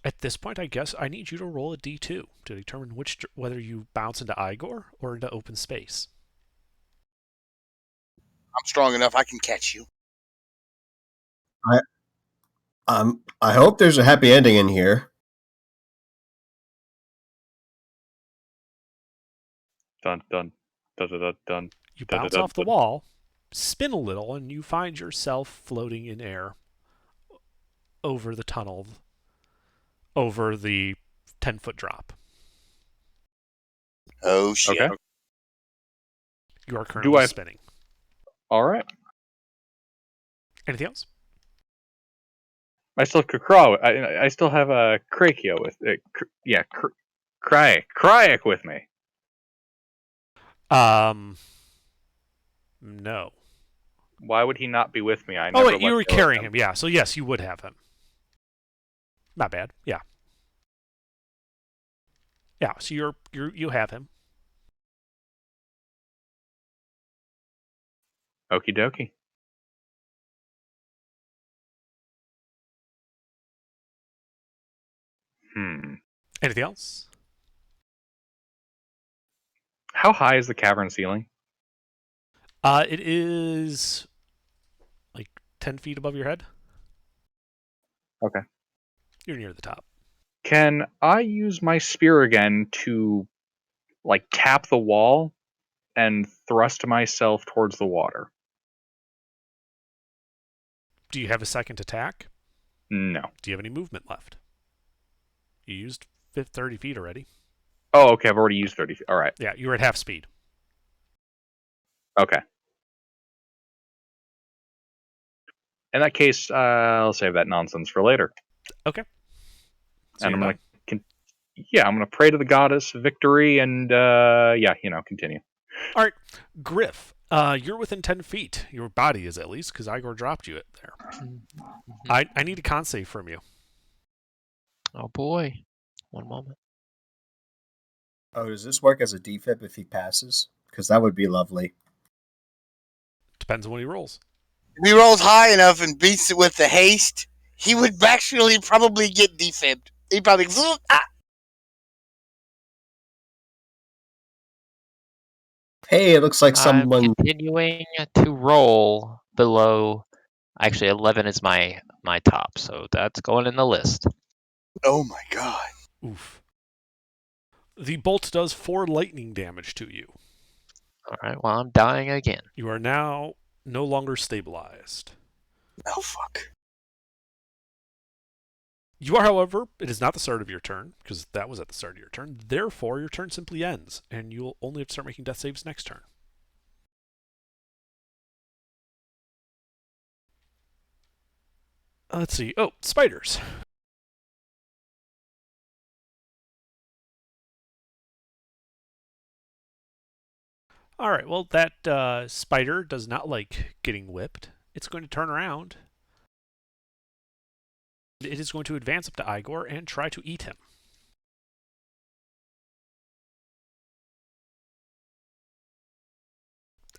at this point, I guess I need you to roll a d2 to determine whether you bounce into Igor or into open space. I'm strong enough. I can catch you. I hope there's a happy ending in here. Dun dun dun dun dun. Dun. You bounce off the wall, spin a little, and you find yourself floating in air over the tunnel, over the 10-foot drop. Oh, shit. Okay. You are currently spinning. All right. Anything else? I still have I still have a Krakio with it. Kryak with me. No. Why would he not be with me? Oh wait, you were carrying him. Yeah, so yes, you would have him. Not bad. Yeah. Yeah, so you have him. Okie dokie. Anything else? How high is the cavern ceiling? It is like 10 feet above your head. Okay. You're near the top. Can I use my spear again to, like, tap the wall and thrust myself towards the water? Do you have a second attack? No. Do you have any movement left? You used 30 feet already. Oh, okay. I've already used 30 feet. All right. Yeah, you were at half speed. Okay. In that case, I'll save that nonsense for later. Okay. So and I'm gonna pray to the goddess victory and continue. All right, Griff, you're within 10 feet. Your body is, at least, because Igor dropped you there. I need a con save from you. Oh boy. One moment. Oh, does this work as a defib if he passes? Because that would be lovely. Depends on what he rolls. If he rolls high enough and beats it with the haste, he would actually probably get defibbed. He'd probably... Hey, it looks like someone... I'm continuing to roll below... Actually, 11 is my top, so that's going in the list. Oh my god. Oof. The bolt does 4 lightning damage to you. Alright, well, I'm dying again. You are now no longer stabilized. Oh, fuck. You are, however, it is not the start of your turn, because that was at the start of your turn. Therefore, your turn simply ends, and you'll only have to start making death saves next turn. Let's see. Oh, spiders. All right, well, that spider does not like getting whipped. It's going to turn around. It is going to advance up to Igor and try to eat him.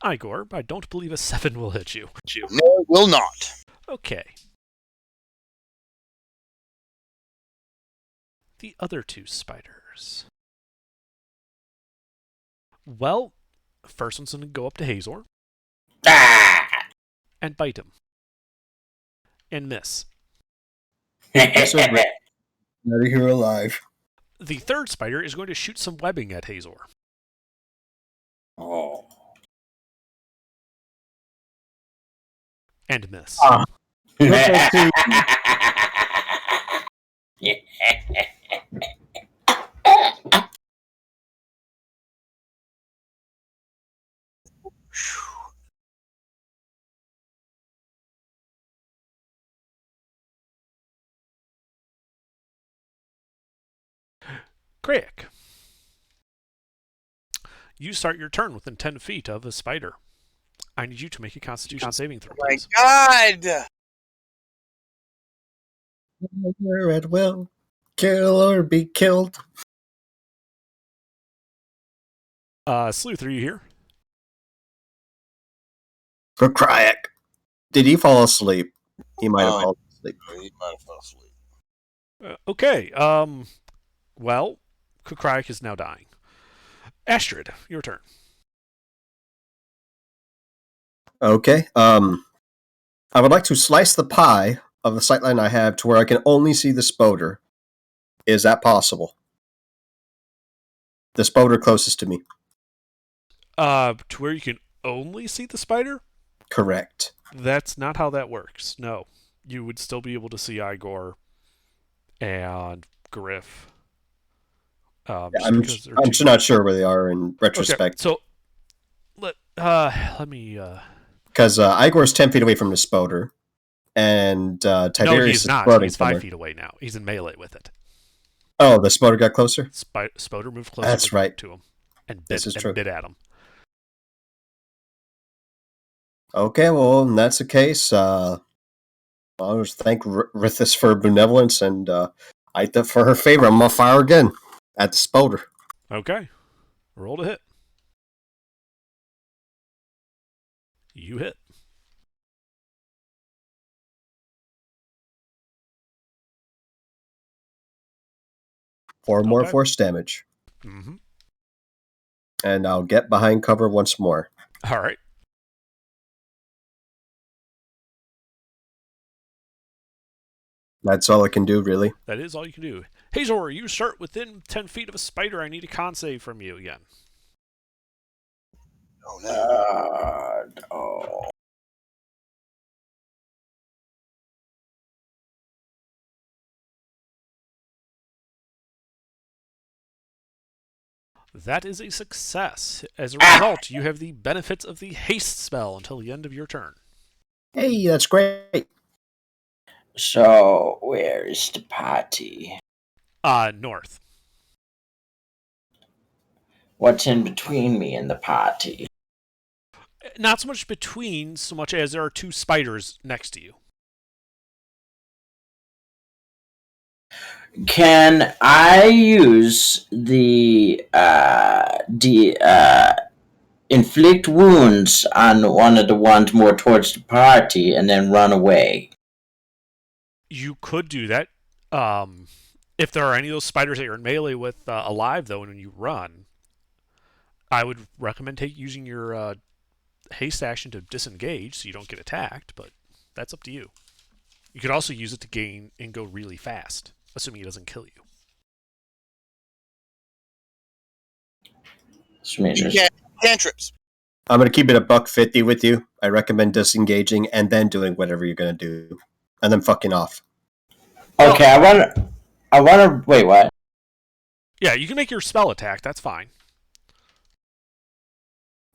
Igor, I don't believe a 7 will hit you. No, it will not. Okay. The other 2 spiders. Well, first one's going to go up to Hazor. And bite him. And miss. So great. Out of here alive. The third spider is going to shoot some webbing at Hazor. Oh. And miss. Krayek, you start your turn within 10 feet of a spider. I need you to make a Constitution saving throw, Oh my please. God! Fire at will, kill or be killed. Sleuth, are you here? For Kryak. Did he fall asleep? He might have fallen asleep. He might have fell asleep. Okay. Well, Kukryak is now dying. Astrid, your turn. Okay. I would like to slice the pie of the sightline I have to where I can only see the spoder. Is that possible? The spoder closest to me. To where you can only see the spider? Correct. That's not how that works. No. You would still be able to see Igor and Griff. I'm I'm not sure where they are in retrospect. Okay, so let me. Because Igor's 10 feet away from the spoder, and Tiberius No, he's is not. floating He's 5 somewhere. feet away now. He's in melee with it. Oh, the spoder got closer? Spoder moved closer That's right. to him and This is true. bit at him. Okay, well, in that's the case, I'll just thank Rithis for benevolence, and for her favor, I'm going to fire again at the spoder. Okay. Roll to hit. You hit. Four more Okay. force damage. Mm-hmm. And I'll get behind cover once more. All right. That's all I can do, really. That is all you can do. Hazor, you start within 10 feet of a spider. I need a con save from you again. Oh no. Oh. That is a success. As a result, you have the benefits of the haste spell until the end of your turn. Hey, that's great. So, where is the party? North. What's in between me and the party? Not so much between, so much as there are two spiders next to you. Can I use the inflict wounds on one of the ones more towards the party and then run away? You could do that. If there are any of those spiders that you're in melee with alive, though, and when you run, I would recommend using your haste action to disengage so you don't get attacked, but that's up to you. You could also use it to gain and go really fast, assuming it doesn't kill you. Yeah, cantrips. I'm going to keep it $150 with you. I recommend disengaging and then doing whatever you're going to do. And then fucking off. Okay, I want to. Wait, what? Yeah, you can make your spell attack. That's fine.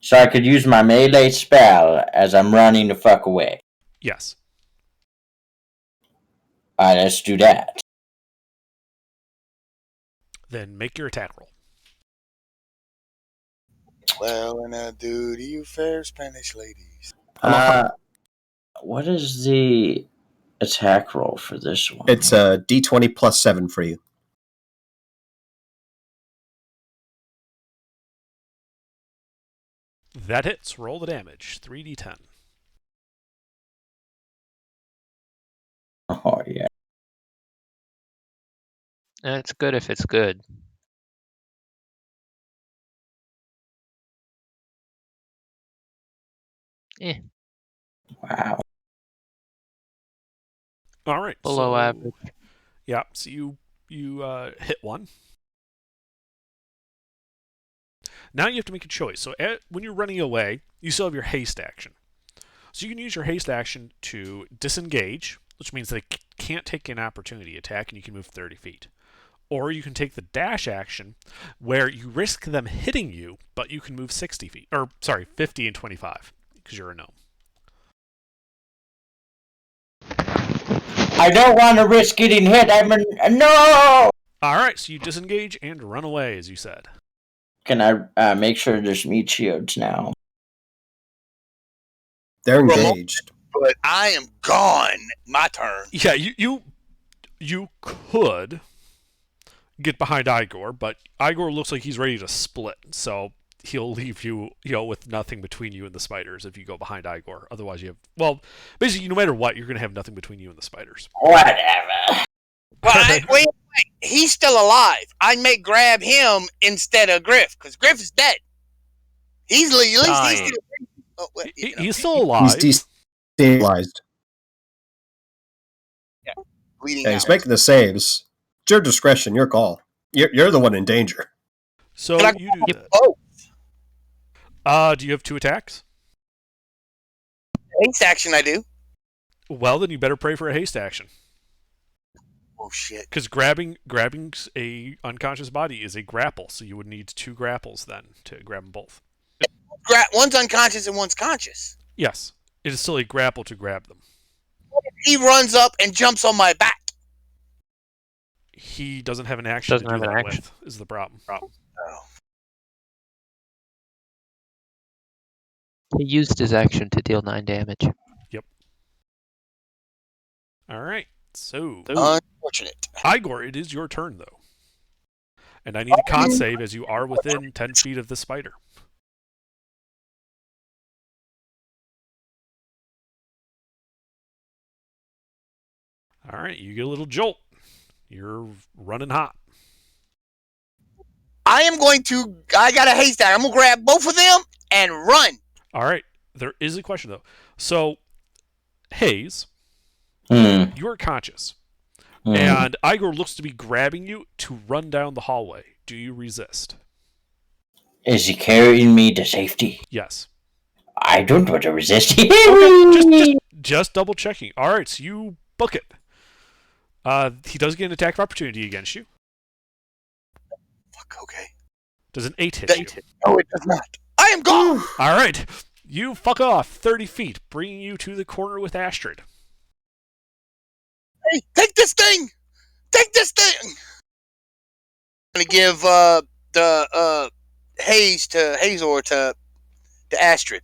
So I could use my melee spell as I'm running the fuck away. Yes. Alright, let's do that. Then make your attack roll. Well, and I do to you fair Spanish ladies. What is the attack roll for this one? It's a D20 plus 7 for you. That hits. Roll the damage. 3d10. Oh, yeah. It's good if it's good. Wow. All right. Below average. Yeah. So you hit one. Now you have to make a choice. So when you're running away, you still have your haste action. So you can use your haste action to disengage, which means they can't take an opportunity attack and you can move 30 feet. Or you can take the dash action where you risk them hitting you, but you can move 60 feet. Or, sorry, 50 and 25 because you're a gnome. I don't want to risk getting hit. No! Alright, so you disengage and run away, as you said. Can I make sure there's meat shields now? They're engaged. But I am gone. My turn. Yeah, you could get behind Igor, but Igor looks like he's ready to split, so he'll leave you, with nothing between you and the spiders if you go behind Igor. Otherwise, you have, well, basically, no matter what, you're going to have nothing between you and the spiders. Whatever. Well, wait. He's still alive. I may grab him instead of Griff, because Griff is dead. At least he's still. Oh, wait, He's still alive. He's destabilized. bleeding Yeah, he's out. making the saves. It's your discretion, your call. You're the one in danger. So Can I you do that. Oh, Do you have 2 attacks? haste action I do. Well, then you better pray for a haste action. Oh shit. Because grabbing a unconscious body is a grapple, so you would need 2 grapples then to grab them both. One's unconscious and one's conscious. Yes, it is still a grapple to grab them. He runs up and jumps on my back. He doesn't have an action Doesn't to do have an that action. with, is the problem. Oh. He used his action to deal 9 damage. All right, so Unfortunate. Igor, it is your turn though, and I need a con save as you are within 10 feet of the spider. All right, you get a little jolt. You're running hot. I got a haste action. I'm going to grab both of them and run. All right, there is a question though. So, Hayes, you are conscious, and Igor looks to be grabbing you to run down the hallway. Do you resist? Is he carrying me to safety? Yes. I don't want to resist. Okay, just double checking. All right, so you book it. He does get an attack of opportunity against you. Fuck, okay. Does an 8 hit you? No, it does not. I am gone. All right, you fuck off 30 feet, bringing you to the corner with Astrid. Hey, take this thing. Take this thing. I'm going to give the Hazor to Astrid.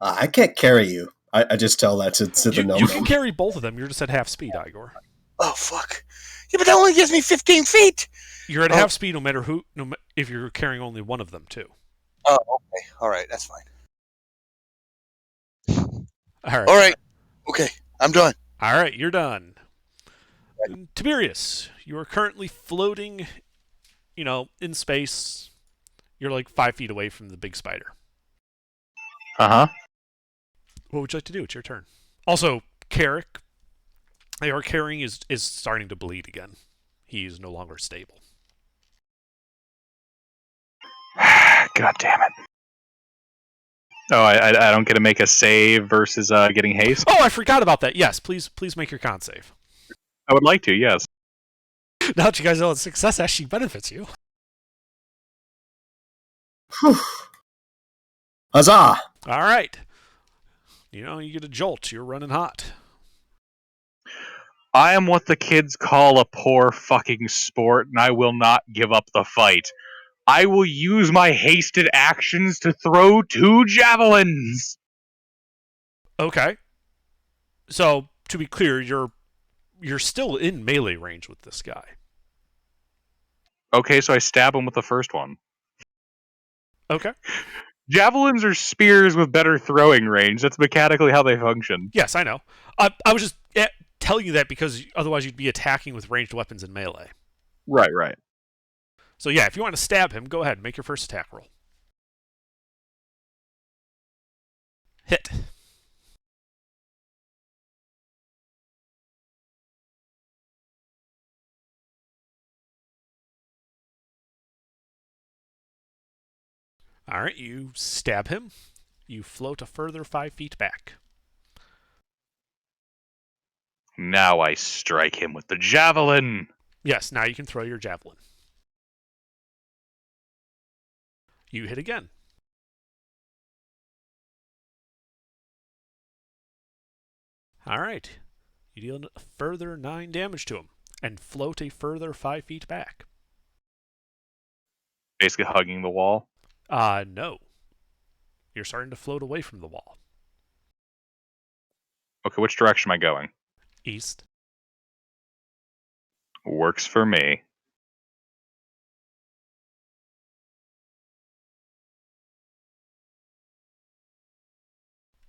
I can't carry you. I just tell that to the gnome. You can carry both of them. You're just at half speed, Igor. Oh, fuck. Yeah, but that only gives me 15 feet. You're at half speed no matter if you're carrying only one of them, too. Oh, okay. All right, that's fine. All right. All right. Okay, I'm done. All right, you're done. Tiberius, you are currently floating, in space. You're like 5 feet away from the big spider. Uh-huh. What would you like to do? It's your turn. Also, Carrick, your carrying is starting to bleed again. He's no longer stable. God damn it. Oh, I don't get to make a save versus getting haste? Oh, I forgot about that. Yes, please make your con save. I would like to, yes. Now that you guys know that success actually benefits you. Huzzah! All right. You get a jolt. You're running hot. I am what the kids call a poor fucking sport, and I will not give up the fight. I will use my hasted actions to throw 2 javelins. Okay. So, to be clear, you're still in melee range with this guy. Okay, so I stab him with the first one. Okay. Javelins are spears with better throwing range. That's mechanically how they function. Yes, I know. I was just telling you that because otherwise you'd be attacking with ranged weapons in melee. Right. So yeah, if you want to stab him, go ahead and make your first attack roll. Hit. All right, you stab him. You float a further 5 feet back. Now I strike him with the javelin. Yes, now you can throw your javelin. You hit again. All right. You deal a further 9 damage to him and float a further 5 feet back. Basically hugging the wall. No. You're starting to float away from the wall. Okay, which direction am I going? East. Works for me.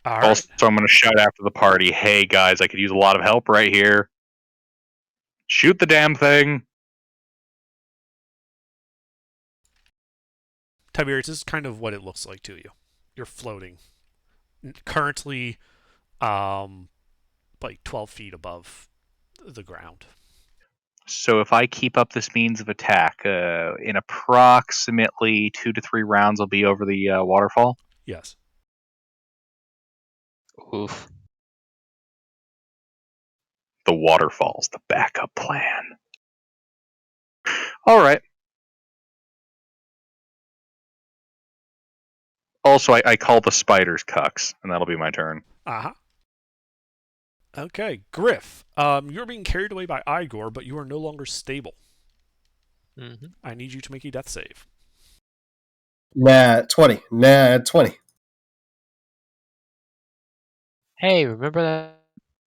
All right. Also, I'm going to shout after the party, hey guys, I could use a lot of help right here. Shoot the damn thing. Tiberius, this is kind of what it looks like to you. You're floating. Currently, like 12 feet above the ground. So if I keep up this means of attack, in approximately 2 to 3 rounds, I'll be over the waterfall. Yes. Oof. The waterfall's the backup plan. All right. Also, I call the spiders cucks, and that'll be my turn. Uh-huh. Okay, Griff. You're being carried away by Igor, but you are no longer stable. Mm-hmm. I need you to make a death save. Nat 20. Nat 20. Hey, remember that?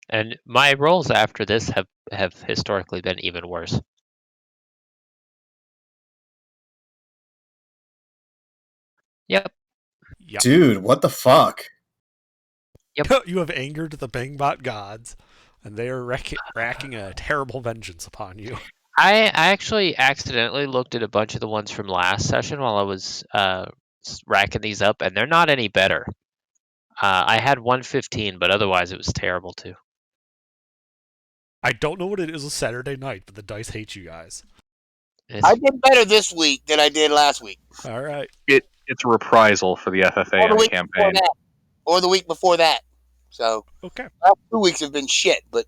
And my rolls after this have historically been even worse. Yep. Yep. Dude, what the fuck? You have angered the Bangbot gods, and they are racking a terrible vengeance upon you. I actually accidentally looked at a bunch of the ones from last session while I was racking these up, and they're not any better. I had 115, but otherwise it was terrible too. I don't know what it is with Saturday night, but the dice hate you guys. I did better this week than I did last week. All right. It's a reprisal for the FFA Or the and the week before campaign. that. Or the week before that. So, Okay. last 2 weeks have been shit, but,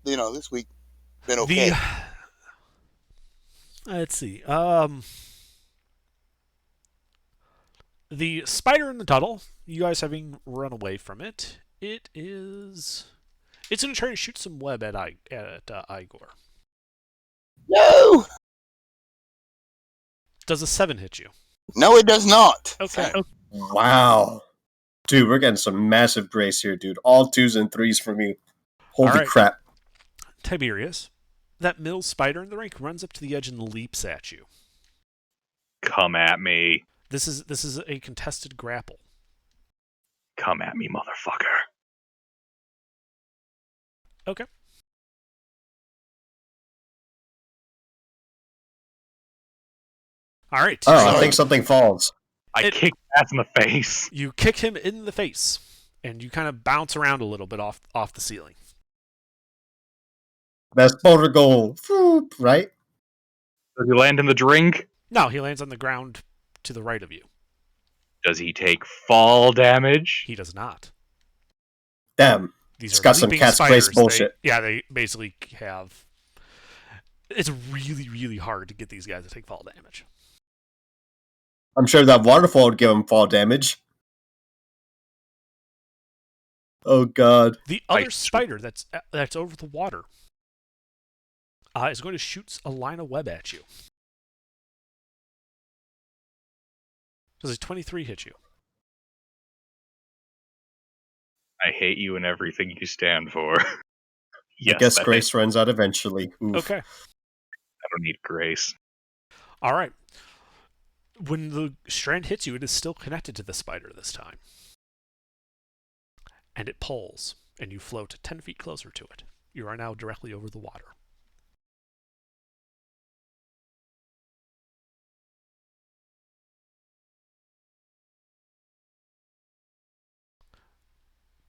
this week been okay. Let's see. The spider in the tunnel, you guys having run away from it, it's going to try to shoot some web at Igor. No! Does a 7 hit you? No, it does not. Okay. Wow. Dude, we're getting some massive brace here, dude. All 2s and 3s from you. Holy right. crap. Tiberius, that mill spider in the rank runs up to the edge and leaps at you. Come at me. This is a contested grapple. Come at me, motherfucker. Okay. All right. Oh, so I think something falls. I kick ass in the face. you kick him in the face, and you kind of bounce around a little bit off the ceiling. That's boulder go, whoop, right? Does he land in the drink? No, he lands on the ground to the right of you. Does he take fall damage? He does not. Damn. These It's are got some leaping cat's spiders. place bullshit. They basically have. It's really, really hard to get these guys to take fall damage. I'm sure that waterfall would give him fall damage. Oh god. The other spider that's over the water is going to shoot a line of web at you. Does a 23 hit you? I hate you and everything you stand for. Yes, I guess that grace hits. runs out eventually. Oof. Okay. I don't need grace. All right. When the strand hits you, it is still connected to the spider this time. And it pulls, and you float 10 feet closer to it. You are now directly over the water.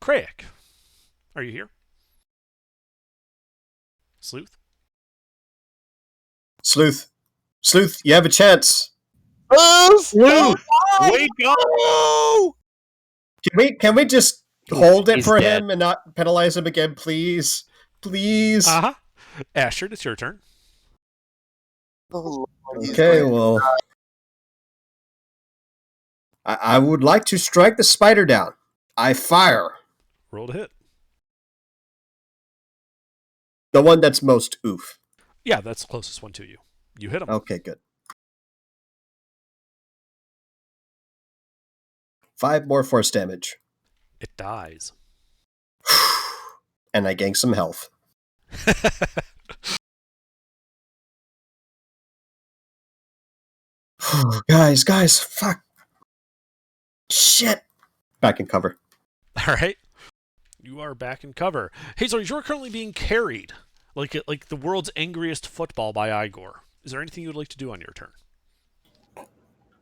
Craig, are you here? Sleuth? Sleuth. Sleuth, you have a chance. Move! Sleuth! Wake up! No! Can we just hold it He's for dead. him and not penalize him again, please? Please. Uh-huh. Astrid, it's your turn. Oh, Lord, he's Okay, going to- well, I would like to strike the spider down. I fire. Roll to hit. The one that's most oof. Yeah, that's the closest one to you. You hit him. Okay, good. 5 more force damage. It dies. And I gain some health. Guys, fuck. Shit. Back in cover. All right. You are back in cover. Hazel, you're currently being carried like the world's angriest football by Igor. Is there anything you would like to do on your turn?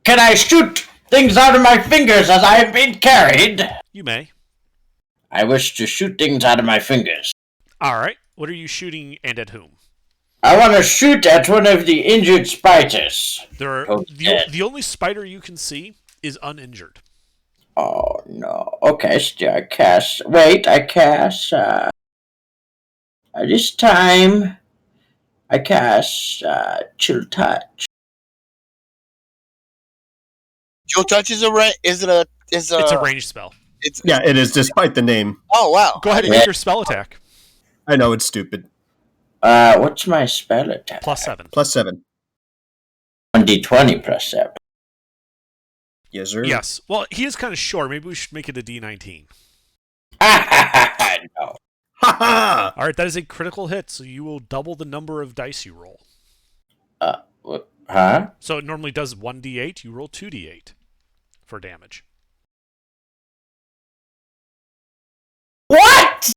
Can I shoot things out of my fingers as I am being carried? You may. I wish to shoot things out of my fingers. All right. What are you shooting and at whom? I want to shoot at one of the injured spiders. There are, Oh, dead. the only spider you can see is uninjured. Oh no. Okay, so I cast. Wait, I cast. This time, I cast Chill Touch. Chill Touch is a It's a ranged spell. Yeah, it is, despite the name. Oh wow! Go ahead and make your spell attack. I know, it's stupid. What's my spell attack? +7. +7. 1d20 +7. Yes, sir. Yes. Well, he is kind of short. Maybe we should make it a D19. No. Ha ha! All right, that is a critical hit, so you will double the number of dice you roll. Huh? So it normally does 1d8. You roll 2d8 for damage. What?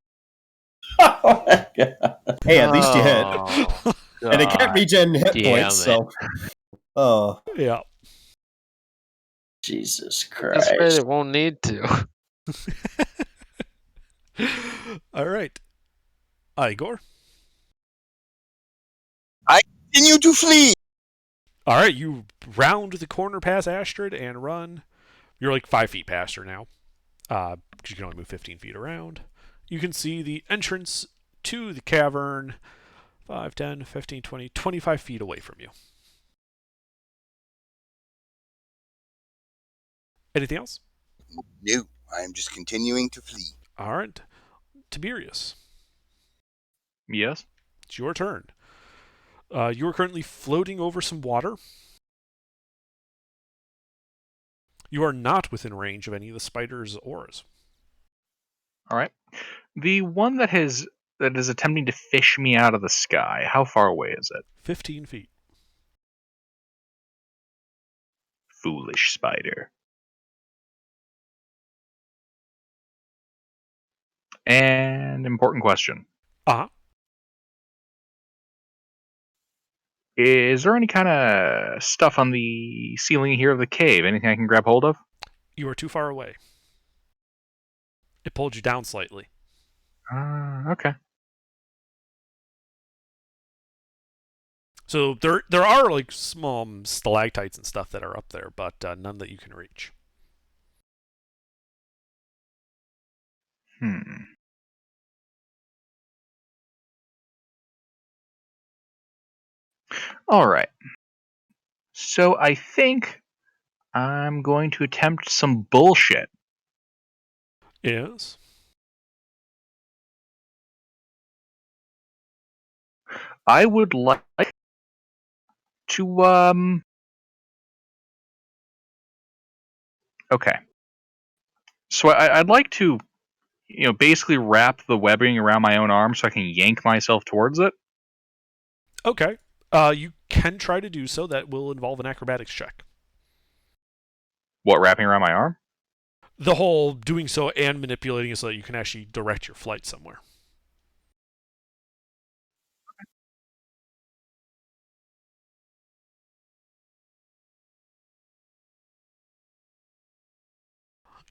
Oh my god. Hey, at least you hit. Oh, And it can't God. regen hit Damn points, it. so. Oh. Yeah. Jesus That's right, Christ. it won't need to. All right. Igor. Continue to flee. All right, you round the corner past Astrid and run. You're like 5 feet past her now, because you can only move 15 feet around. You can see the entrance to the cavern 5, 10, 15, 20, 25 feet away from you. Anything else? No, I am just continuing to flee. All right. Tiberius, Yes. it's your turn. You are currently floating over some water. You are not within range of any of the spider's auras. All right. The one that is attempting to fish me out of the sky. How far away is it? 15 feet. Foolish spider. And important question. Uh-huh. Is there any kind of stuff on the ceiling here of the cave? Anything I can grab hold of? You are too far away. It pulled you down slightly. Okay. So there are like small stalactites and stuff that are up there, but none that you can reach. All right. So I think I'm going to attempt some bullshit. Yes. I would like to Okay. So I'd like to, basically wrap the webbing around my own arm so I can yank myself towards it. Okay. You can try to do so. That will involve an acrobatics check. What, wrapping around my arm? The whole doing so and manipulating it so that you can actually direct your flight somewhere.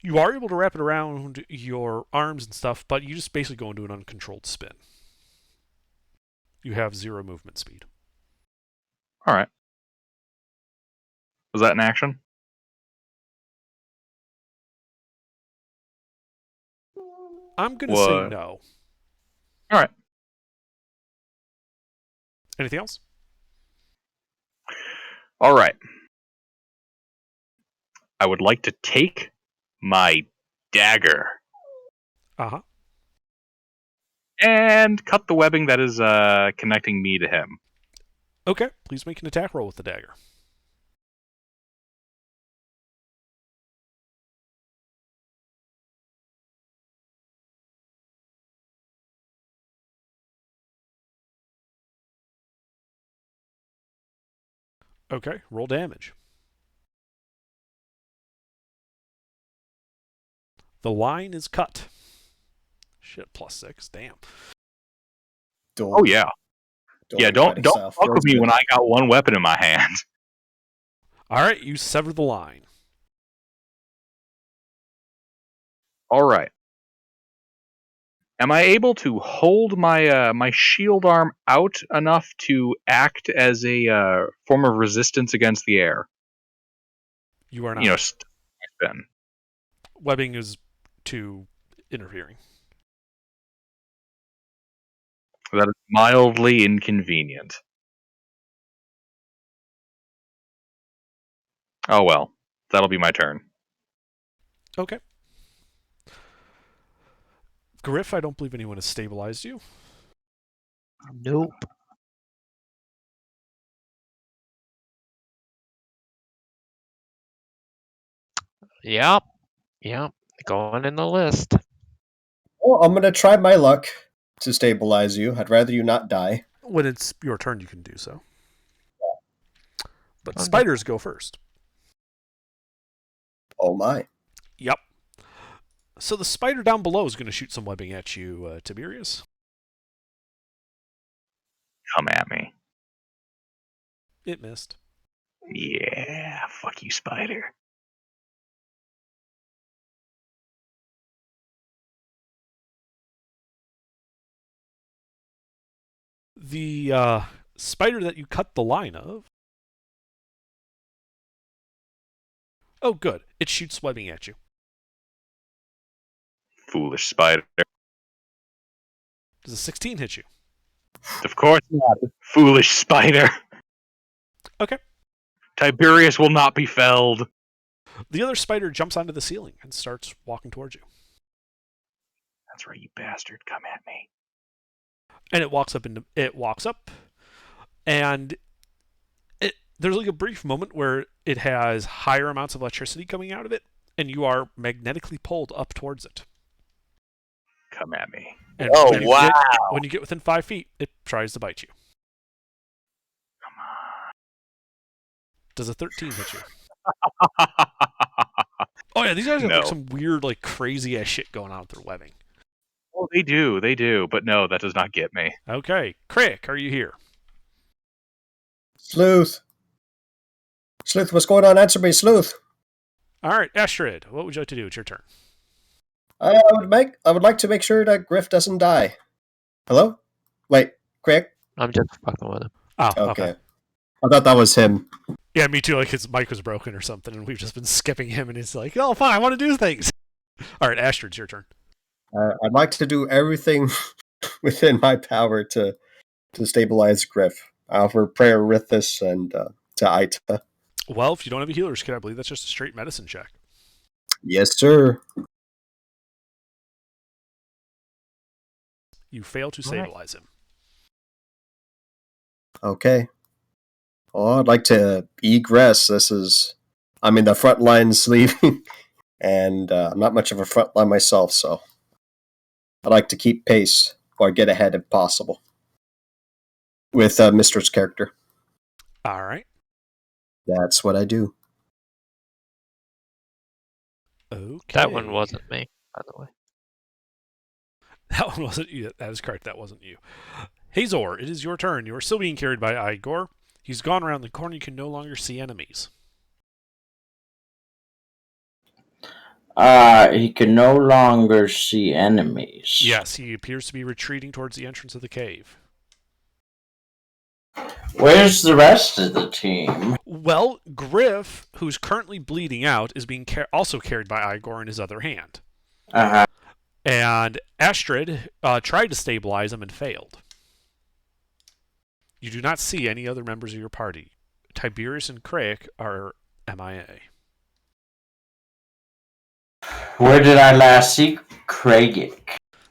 You are able to wrap it around your arms and stuff, but you just basically go into an uncontrolled spin. You have 0 movement speed. All right. Was that an action? I'm going to say What? no. All right. Anything else? All right. I would like to take my dagger Uh-huh. and cut the webbing that is connecting me to him. Okay, please make an attack roll with the dagger. Okay, roll damage. The line is cut. Shit, +6. Damn. Oh yeah. Yeah, don't fuck with me when I got one weapon in my hand. All right, you sever the line. All right. Am I able to hold my my shield arm out enough to act as a form of resistance against the air? You are not. You know, spin. Webbing is too interfering. That is mildly inconvenient. Oh well, that'll be my turn. Okay. Griff, I don't believe anyone has stabilized you. Nope. Yep. Going in the list. Well, I'm gonna try my luck to stabilize you. I'd rather you not die. When it's your turn, you can do so. But Okay. spiders go first. Oh my. Yep. So the spider down below is going to shoot some webbing at you, Tiberius. Come at me. It missed. Yeah, fuck you, spider. The spider that you cut the line of. Oh, good. It shoots webbing at you. Foolish spider. Does a 16 hit you? Of course not. Foolish spider. Okay. Tiberius will not be felled. The other spider jumps onto the ceiling and starts walking towards you. That's right, you bastard. Come at me. And it walks up, and there's like a brief moment where it has higher amounts of electricity coming out of it, and you are magnetically pulled up towards it. Come at me. And Oh, when you wow. when you get within 5 feet, it tries to bite you. Come on. Does a 13 hit you? Oh yeah, these guys have No. like some weird, like crazy ass shit going on with their webbing. Oh, they do. But no, that does not get me. Okay, Crick, are you here? Sleuth. Sleuth, what's going on? Answer me, Sleuth. All right, Astrid, what would you like to do? It's your turn. I would like to make sure that Griff doesn't die. Hello? Wait, Craig? I'm just fucking with him. Oh, Okay. I thought that was him. Yeah, me too. Like his mic was broken or something, and we've just been skipping him, and he's like, "Oh, fine, I want to do things." All right, Astrid, it's your turn. I'd like to do everything within my power to stabilize Griff. I offer prayer Rithis and to Aita. Well, if you don't have a healer's kit, I believe that's just a straight medicine check. Yes, sir. You fail to All right. stabilize him. Okay. Well, I'd like to egress. I'm in the front line's leaving, and I'm not much of a front line myself, so I'd like to keep pace or get ahead if possible with Mistress character. All right. That's what I do. Okay. That one wasn't me, by the way. That one wasn't you. That is correct. That wasn't you. Hazor, it is your turn. You are still being carried by Igor. He's gone around the corner. You can no longer see enemies. He can no longer see enemies. Yes, he appears to be retreating towards the entrance of the cave. Where's the rest of the team? Well, Griff, who's currently bleeding out, is being also carried by Igor in his other hand. Uh-huh. And Astrid tried to stabilize him and failed. You do not see any other members of your party. Tiberius and Craig are MIA. Where did I last see Craig?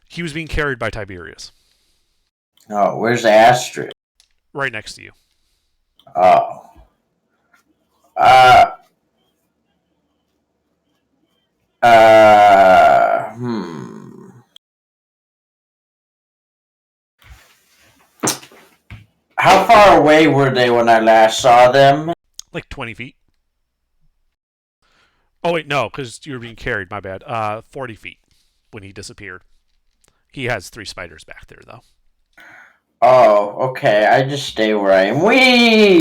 He was being carried by Tiberius. Oh, where's Astrid? Right next to you. Oh. How far away were they when I last saw them? Like 20 feet. Oh, wait, no, because you were being carried. My bad. 40 feet when he disappeared. He has 3 spiders back there, though. Oh, okay. I just stay where I am. Whee!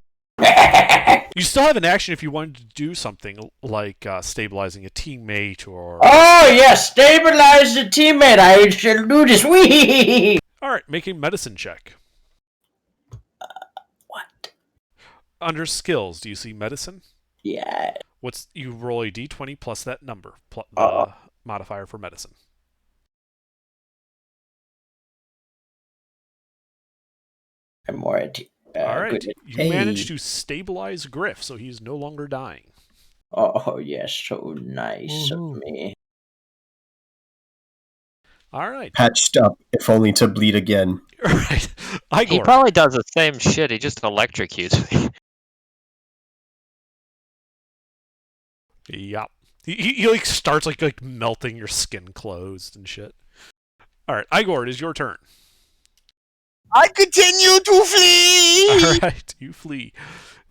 You still have an action if you wanted to do something like stabilizing a teammate or... Oh, yes! Stabilize the teammate! I should do this! Whee! Alright, make a medicine check. What? Under skills, do you see medicine? Yeah. You roll a d20 plus that number, modifier for medicine. I'm more at... Alright, good. you managed to stabilize Griff, so he's no longer dying. Oh, yes, so nice of me. Alright. Patched up, if only to bleed again. Alright. He Igor. probably does the same shit. He just electrocutes me. Yep. He like starts like melting your skin closed and shit. Alright, Igor, it is your turn. I continue to flee. Alright, you flee.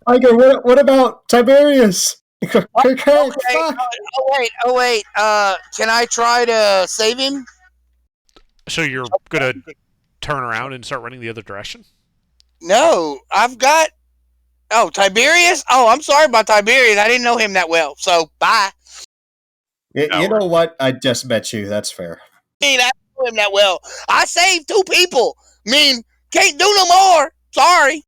Iger, what about Tiberius? Okay. Oh wait. Can I try to save him? So you're gonna turn around and start running the other direction? No, I've got. Oh, Tiberius? Oh, I'm sorry about Tiberius. I didn't know him that well. So, bye. You know what? I just met you. That's fair. I don't know him that well. I saved 2 people. Can't do no more. Sorry.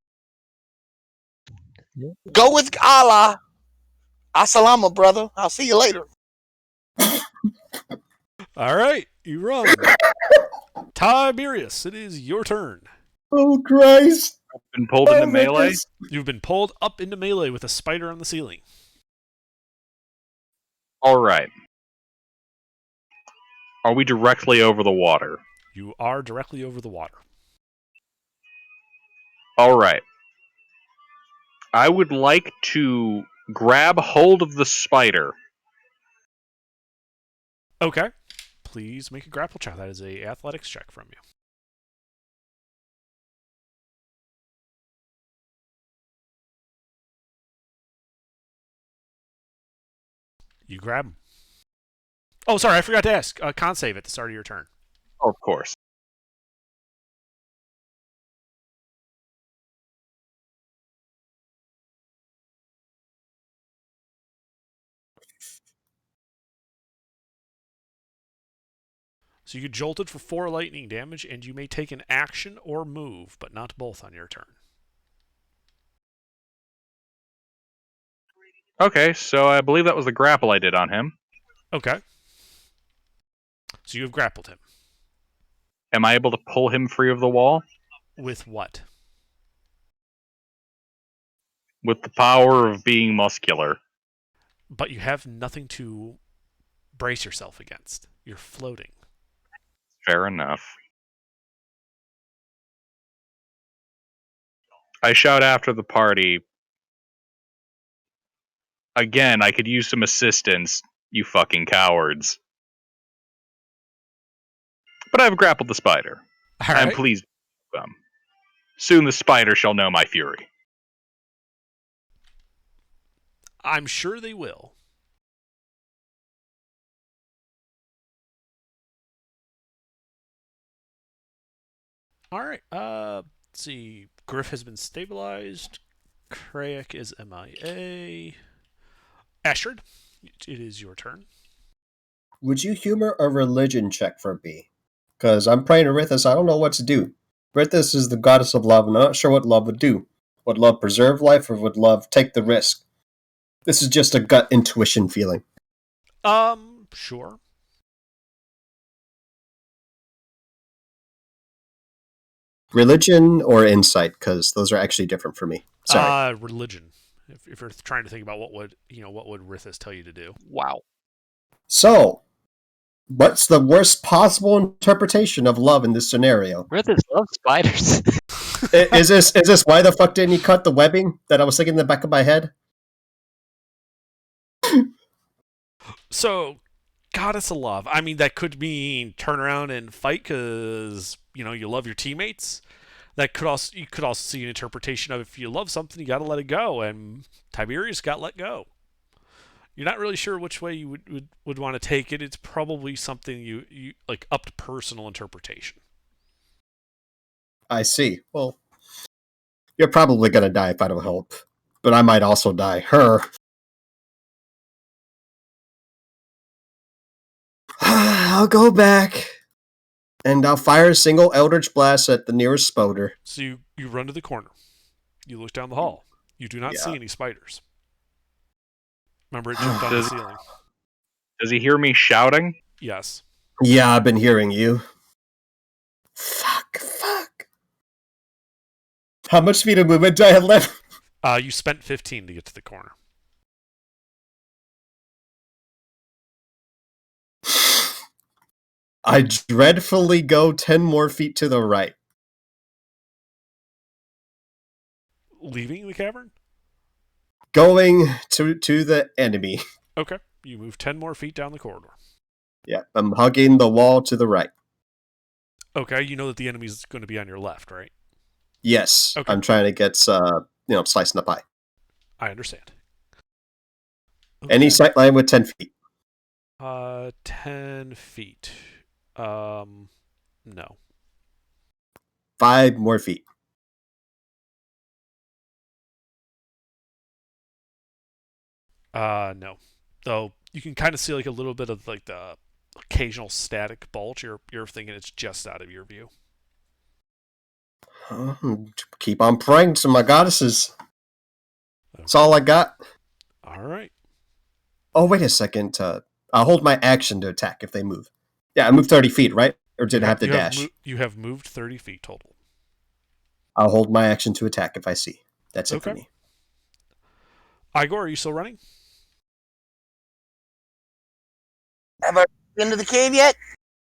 Yeah. Go with Allah. Assalamu, brother. I'll see you later. Alright, you run. Tiberius, it is your turn. Oh, Christ. Been pulled into melee? You've been pulled up into melee with a spider on the ceiling. Alright. Are we directly over the water? You are directly over the water. Alright. I would like to grab hold of the spider. Okay. Please make a grapple check. That is a athletics check from you. You grab him. Oh, sorry, I forgot to ask. Con save at the start of your turn. Oh, of course. So you get jolted for 4 lightning damage, and you may take an action or move, but not both on your turn. Okay, so I believe that was the grapple I did on him. Okay. So you have grappled him. Am I able to pull him free of the wall? With what? With the power of being muscular. But you have nothing to brace yourself against. You're floating. Fair enough. I shout after the party. Again, I could use some assistance, you fucking cowards. But I've grappled the spider. All I'm right. pleased with them. Soon the spider shall know my fury. I'm sure they will. All right. Let's see. Griff has been stabilized. Krayak is MIA. Ashard, it is your turn. Would you humor a religion check for me? Because I'm praying to Rithis, I don't know what to do. Rithis is the goddess of love, and I'm not sure what love would do. Would love preserve life, or would love take the risk? This is just a gut intuition feeling. Sure. Religion or insight, because those are actually different for me. Sorry. Religion. If you're trying to think about what would Rithis tell you to do. Wow. So, what's the worst possible interpretation of love in this scenario? Rithis loves spiders. Is this why the fuck didn't he cut the webbing that I was thinking in the back of my head? So, goddess of love. I mean, that could mean turn around and fight because you love your teammates. That could also you could also see an interpretation of if you love something, you got to let it go, and Tiberius got let go. You're not really sure which way you would want to take it. It's probably something you like up to personal interpretation. I see. Well, you're probably gonna die if I don't help, but I might also die. Her. I'll go back, and I'll fire a single Eldritch Blast at the nearest spider. So you run to the corner. You look down the hall. You do not see any spiders. Remember, it jumped on the ceiling. Does he hear me shouting? Yes. Yeah, I've been hearing you. Fuck. How much speed of movement do I have left? You spent 15 to get to the corner. I dreadfully go 10 more feet to the right. Leaving the cavern? Going to the enemy. Okay. You move 10 more feet down the corridor. Yeah, I'm hugging the wall to the right. Okay, you know that the enemy's going to be on your left, right? Yes, Okay. I'm trying to get, slicing the pie. I understand. Any sight line with 10 feet. 10 feet. No. 5 more feet. No. Though you can kind of see like a little bit of like the occasional static bulge. You're thinking it's just out of your view. Keep on praying to my goddesses. That's all I got. All right. Oh, wait a second. I'll hold my action to attack if they move. Yeah, I moved 30 feet, right? Or did I have to dash? You have moved 30 feet total. I'll hold my action to attack if I see. That's it for me. Igor, are you still running? Have I been to the cave yet?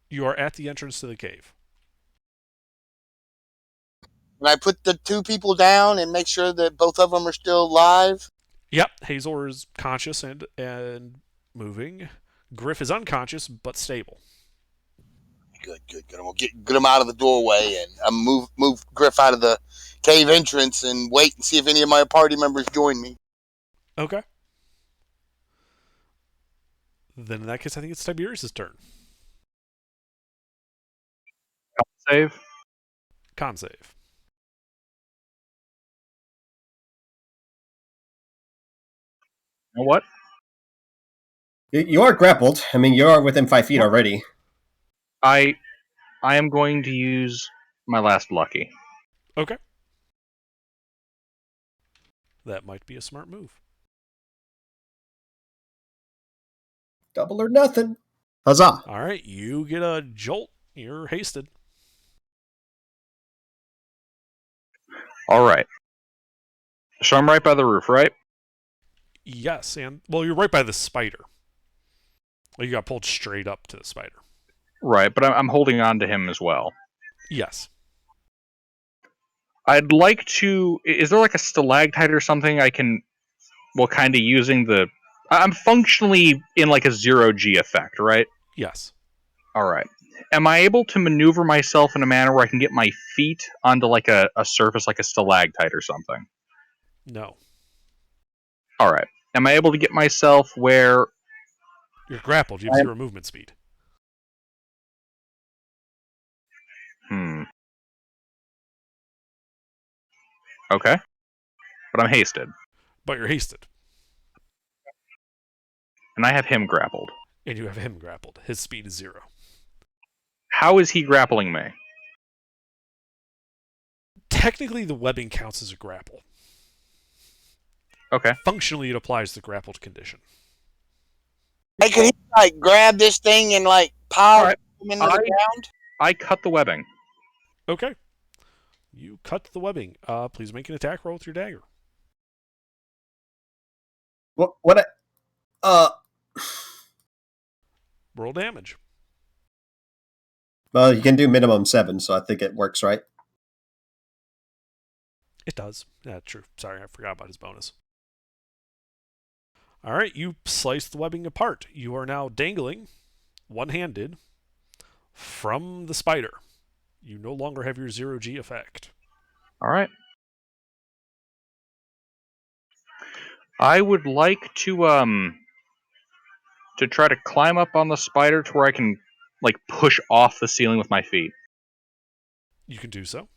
You are at the entrance to the cave. And I put the 2 people down and make sure that both of them are still alive. Yep, Hazor is conscious and moving. Griff is unconscious but stable. Good. I'm gonna get him out of the doorway and I'm move Griff out of the cave entrance and wait and see if any of my party members join me. Okay. Then in that case, I think it's Tiberius' turn. Save. Con save. You know what? You are grappled. I mean, you are within 5 feet already. I am going to use my last lucky. Okay. That might be a smart move. Double or nothing. Huzzah. All right, you get a jolt. You're hasted. All right. So I'm right by the roof, right? Yes, and well, you're right by the spider. Well, you got pulled straight up to the spider. Right, but I'm holding on to him as well. Yes. I'd like to... Is there like a stalactite or something I can... Well, kind of using the... I'm functionally in like a 0G effect, right? Yes. Alright. Am I able to maneuver myself in a manner where I can get my feet onto like a surface like a stalactite or something? No. Alright. Am I able to get myself where... You're grappled. You have 0 movement speed. Okay. But I'm hasted. But you're hasted. And I have him grappled. And you have him grappled. His speed is 0. How is he grappling me? Technically, the webbing counts as a grapple. Okay. Functionally, it applies the grappled condition. Hey, could he like grab this thing and like pile him into the ground? I cut the webbing. Okay. You cut the webbing. Please make an attack roll with your dagger. What? Roll damage. Well, you can do minimum 7, so I think it works, right? It does. Yeah, true. Sorry, I forgot about his bonus. All right, you slice the webbing apart. You are now dangling, one-handed, from the spider. You no longer have your 0G effect. All right. I would like to try to climb up on the spider to where I can like push off the ceiling with my feet. You can do so.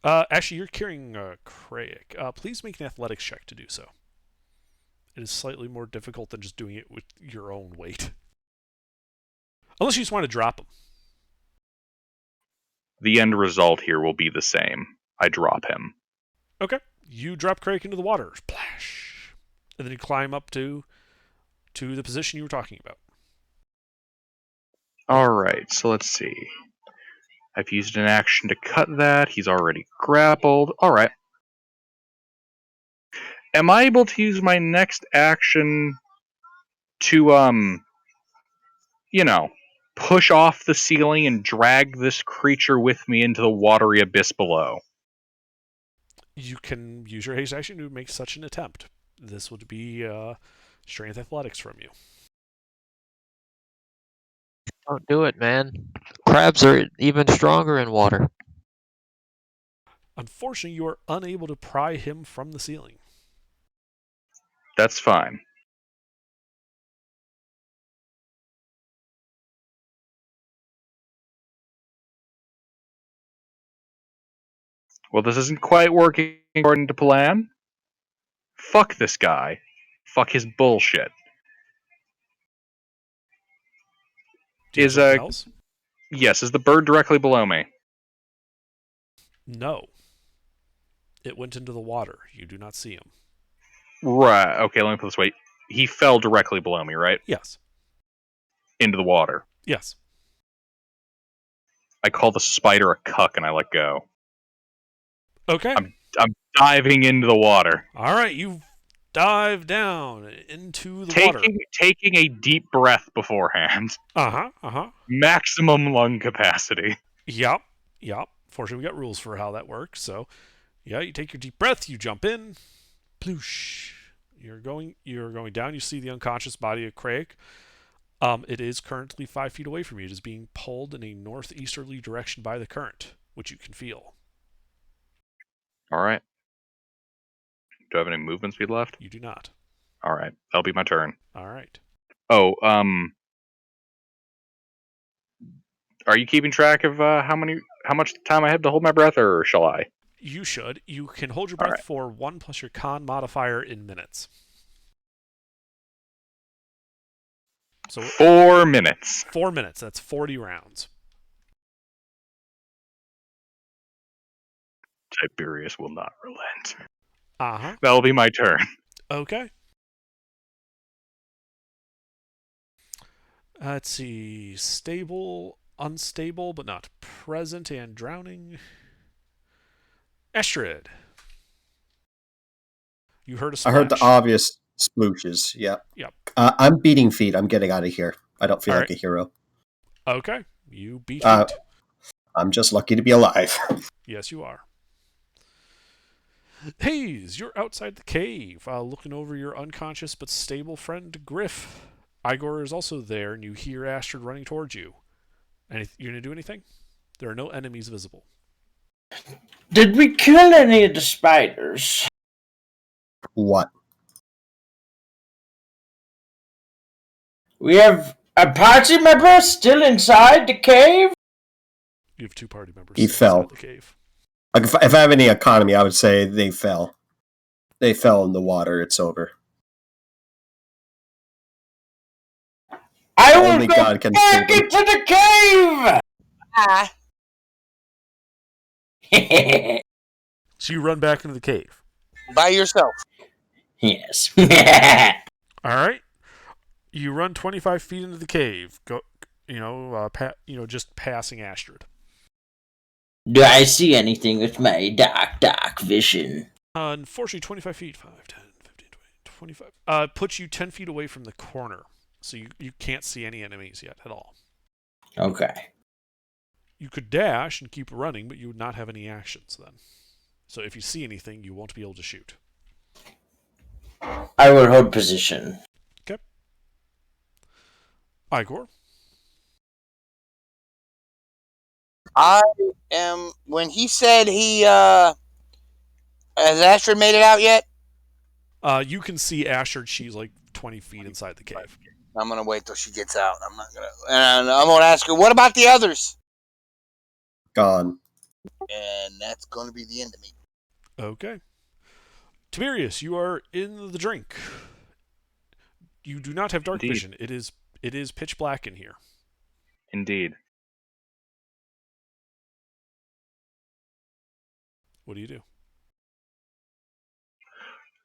Actually, you're carrying Krayek. Please make an athletics check to do so. It is slightly more difficult than just doing it with your own weight. Unless you just want to drop him. The end result here will be the same. I drop him. Okay. You drop Krayek into the water. Splash. And then you climb up to the position you were talking about. All right, so let's see. I've used an action to cut that. He's already grappled. All right. Am I able to use my next action to, push off the ceiling and drag this creature with me into the watery abyss below? You can use your haste action to make such an attempt. This would be strength athletics from you. Don't do it, man. Crabs are even stronger in water. Unfortunately, you are unable to pry him from the ceiling. That's fine. Well, this isn't quite working according to plan. Fuck this guy. Fuck his bullshit. Do you have something else? Yes, is the bird directly below me? No. It went into the water. You do not see him. Right. Okay, let me put it this way. He fell directly below me, right? Yes. Into the water. Yes. I call the spider a cuck and I let go. Okay. I'm diving into the water. All right, you dive down into the water. Taking a deep breath beforehand. Uh-huh. Maximum lung capacity. Yep. Fortunately, we got rules for how that works. So, yeah, you take your deep breath, you jump in, ploosh. You're going down. You see the unconscious body of Craig. It is currently 5 feet away from you. It is being pulled in a northeasterly direction by the current, which you can feel. All right. Do I have any movement speed left? You do not. All right. That'll be my turn. All right. Oh, are you keeping track of how much time I have to hold my breath, or shall I? You should. You can hold your breath right. for 1 plus your con modifier in minutes. So 4 minutes. 4 minutes. That's 40 rounds. Tiberius will not relent. Uh-huh. That'll be my turn. Okay. Let's see. Stable, unstable, but not present, and drowning. Astrid. You heard a splash. I heard the obvious splooshes. Yep. I'm beating feet. I'm getting out of here. I don't feel like a hero. Okay. You beat feet. I'm just lucky to be alive. Yes, you are. Hayes, you're outside the cave, looking over your unconscious but stable friend Griff. Igor is also there, and you hear Astrid running towards you. You gonna do anything? There are no enemies visible. Did we kill any of the spiders? What? We have a party member still inside the cave? You have 2 party members He inside fell. the cave. If I have any economy, I would say they fell. They fell in the water. It's over. I will Only go God can back save them. into the cave! So you run back into the cave. By yourself. Yes. All right. You run 25 feet into the cave. Go, just passing Astrid. Do I see anything with my dark vision? Unfortunately, 25 feet, 5, 10, 15, 20, 25. Puts you 10 feet away from the corner. So you can't see any enemies yet at all. Okay. You could dash and keep running, but you would not have any actions then. So if you see anything, you won't be able to shoot. I will hold position. Okay. Igor? I am. When he said he has Astrid made it out yet? You can see Ashard. She's like 20 feet inside the cave. I'm gonna wait till she gets out. I'm not gonna. And I'm gonna ask her, what about the others? Gone. And that's gonna be the end of me. Okay. Tiberius, you are in the drink. You do not have dark Indeed. vision. It is pitch black in here. Indeed. What do you do?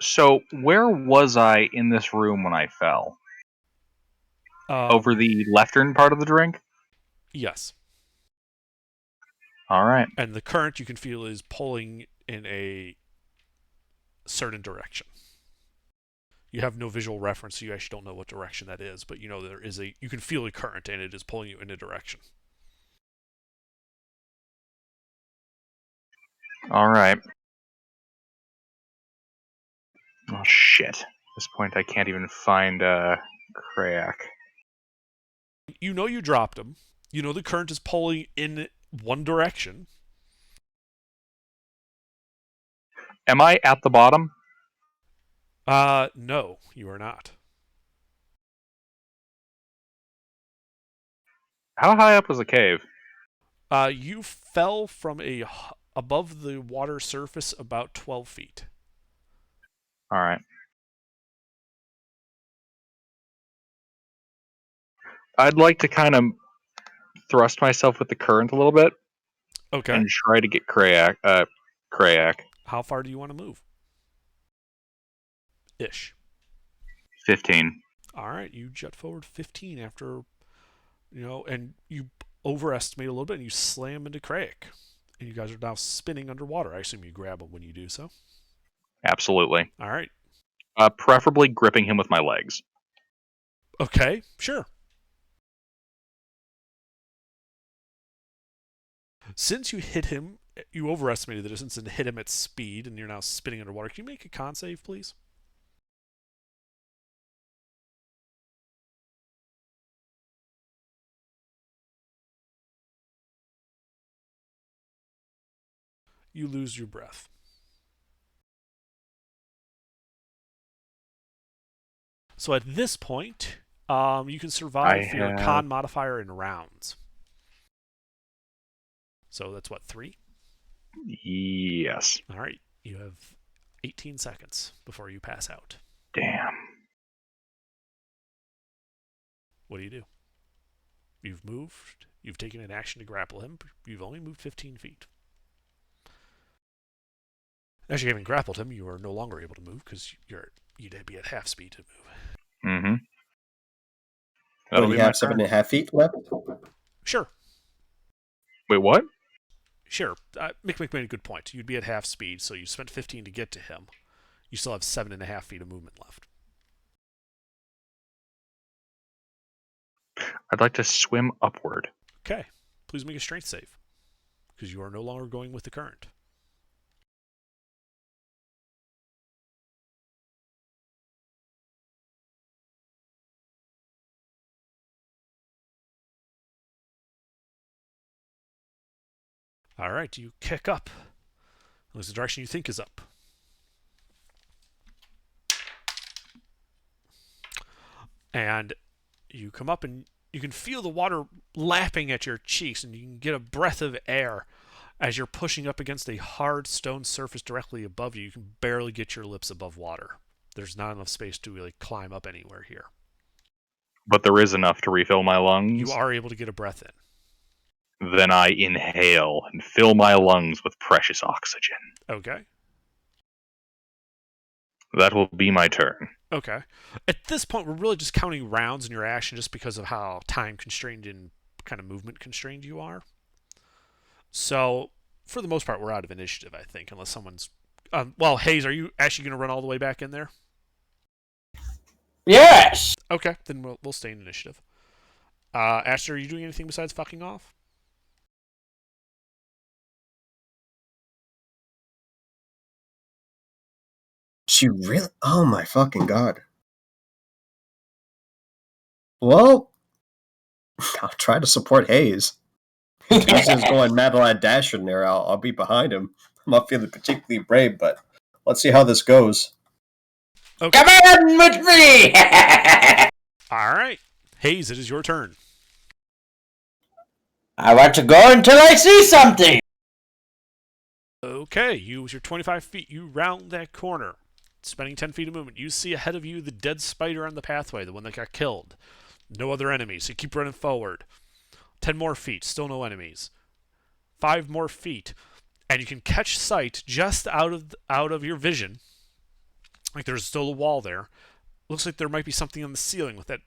So, where was I in this room when I fell? Over the leftern part of the drink? Yes. All right. And the current you can feel is pulling in a certain direction. You have no visual reference, so you actually don't know what direction that is, but you know there is you can feel a current and it is pulling you in a direction. All right. Oh, shit. At this point, I can't even find Krayak. You know you dropped him. You know the current is pulling in one direction. Am I at the bottom? No, you are not. How high up was the cave? You fell from above the water surface about 12 feet. All right. I'd like to kind of thrust myself with the current a little bit. Okay. And try to get Krayak. How far do you want to move? Ish. 15. All right, you jet forward 15 after, and you overestimate a little bit and you slam into Krayak. And you guys are now spinning underwater. I assume you grab him when you do so. Absolutely. All right. Preferably gripping him with my legs. Okay, sure. Since you hit him, you overestimated the distance and hit him at speed, and you're now spinning underwater. Can you make a con save, please? You lose your breath. So at this point, you can survive for your con modifier in rounds. So that's what, 3? Yes. All right. You have 18 seconds before you pass out. Damn. What do? You've moved. You've taken an action to grapple him. You've only moved 15 feet. As you haven't grappled him, you are no longer able to move because you'd be at half speed to move. Mm-hmm. That'll be have 7.5 feet left? Sure. Wait, what? Sure. Mick made a good point. You'd be at half speed, so you spent 15 to get to him. You still have 7.5 feet of movement left. I'd like to swim upward. Okay. Please make a strength save, because you are no longer going with the current. All right, you kick up. Looks the direction you think is up. And you come up and you can feel the water lapping at your cheeks, and you can get a breath of air as you're pushing up against a hard stone surface directly above you. You can barely get your lips above water. There's not enough space to really climb up anywhere here. But there is enough to refill my lungs. You are able to get a breath in. Then I inhale and fill my lungs with precious oxygen. Okay. That will be my turn. Okay. At this point, we're really just counting rounds in your action just because of how time constrained and kind of movement constrained you are. So for the most part, we're out of initiative, I think, unless someone's. Well, Hayes, are you actually going to run all the way back in there? Yes. Okay, then we'll stay in initiative. Asher, are you doing anything besides fucking off? She really? Oh my fucking god. Well, I'll try to support Hayes. If he's just going Madeline Dash in there, I'll be behind him. I'm not feeling particularly brave, but let's see how this goes. Okay. Come on with me. All right, Hayes, it is your turn. I want to go until I see something. Okay, you with your 25 feet, you round that corner, spending 10 feet of movement. You see ahead of you the dead spider on the pathway, the one that got killed. No other enemies, so you keep running forward. 10 more feet, still no enemies. 5 more feet, and you can catch sight just out of your vision. Like there's still a wall there. Looks like there might be something on the ceiling with that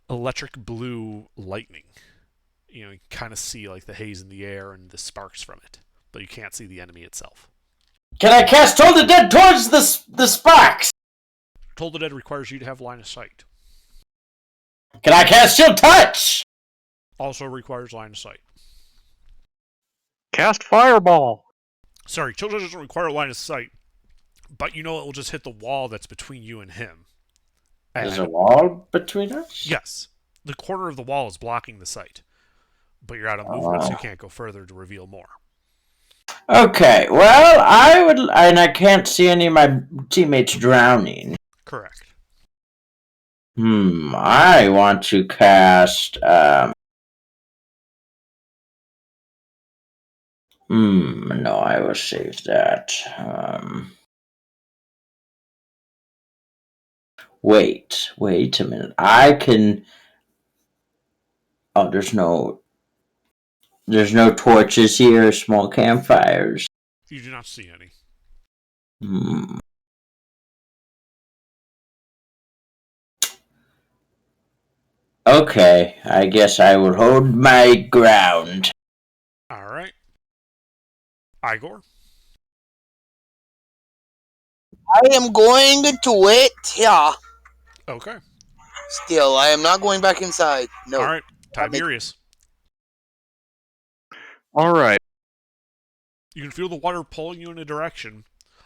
electric blue lightning. You know, you can kind of see like the haze in the air and the sparks from it, but you can't see the enemy itself. Can I cast Toll the Dead towards the sparks? Toll the Dead requires you to have line of sight. Can I cast Chill Touch? Also requires line of sight. Cast Fireball. Sorry, Chill Touch doesn't require line of sight, but you know it will just hit the wall that's between you and him. There's a wall between us? Yes. The corner of the wall is blocking the sight. But you're out of movement, so you can't go further to reveal more. Okay, well, I can't see any of my teammates drowning. Correct. I want to cast, no, I will save that. Wait a minute. I can, there's no torches here, small campfires. You do not see any. Okay, I guess I will hold my ground. Alright. Igor? I am going to wait here. Okay. Still, I am not going back inside. No. Alright, Tiberius. Alright. You can feel the water pulling you in a direction,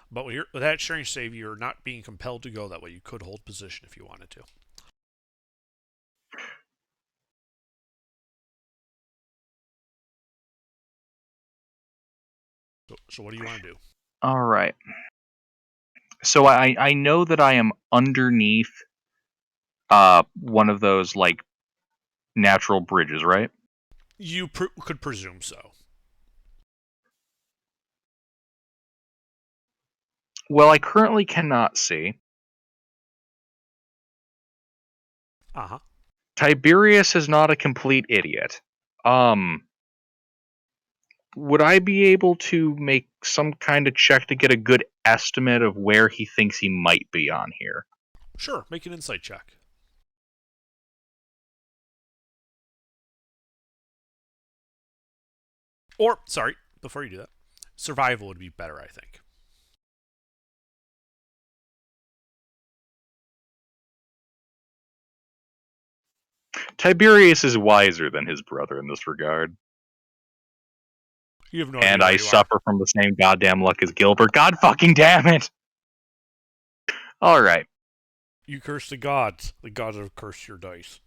but with that strength save, you're not being compelled to go that way. You could hold position if you wanted to. So what do you want to do? Alright. So I know that I am underneath one of those, like, natural bridges, right? You could presume so. Well, I currently cannot see. Uh-huh. Tiberius is not a complete idiot. Would I be able to make some kind of check to get a good estimate of where he thinks he might be on here? Sure, make an insight check. Or, sorry, before you do that, survival would be better, I think. Tiberius is wiser than his brother in this regard. You have no and idea I suffer from the same goddamn luck as Gilbert. God fucking damn it! Alright. You curse the gods. The gods have cursed your dice.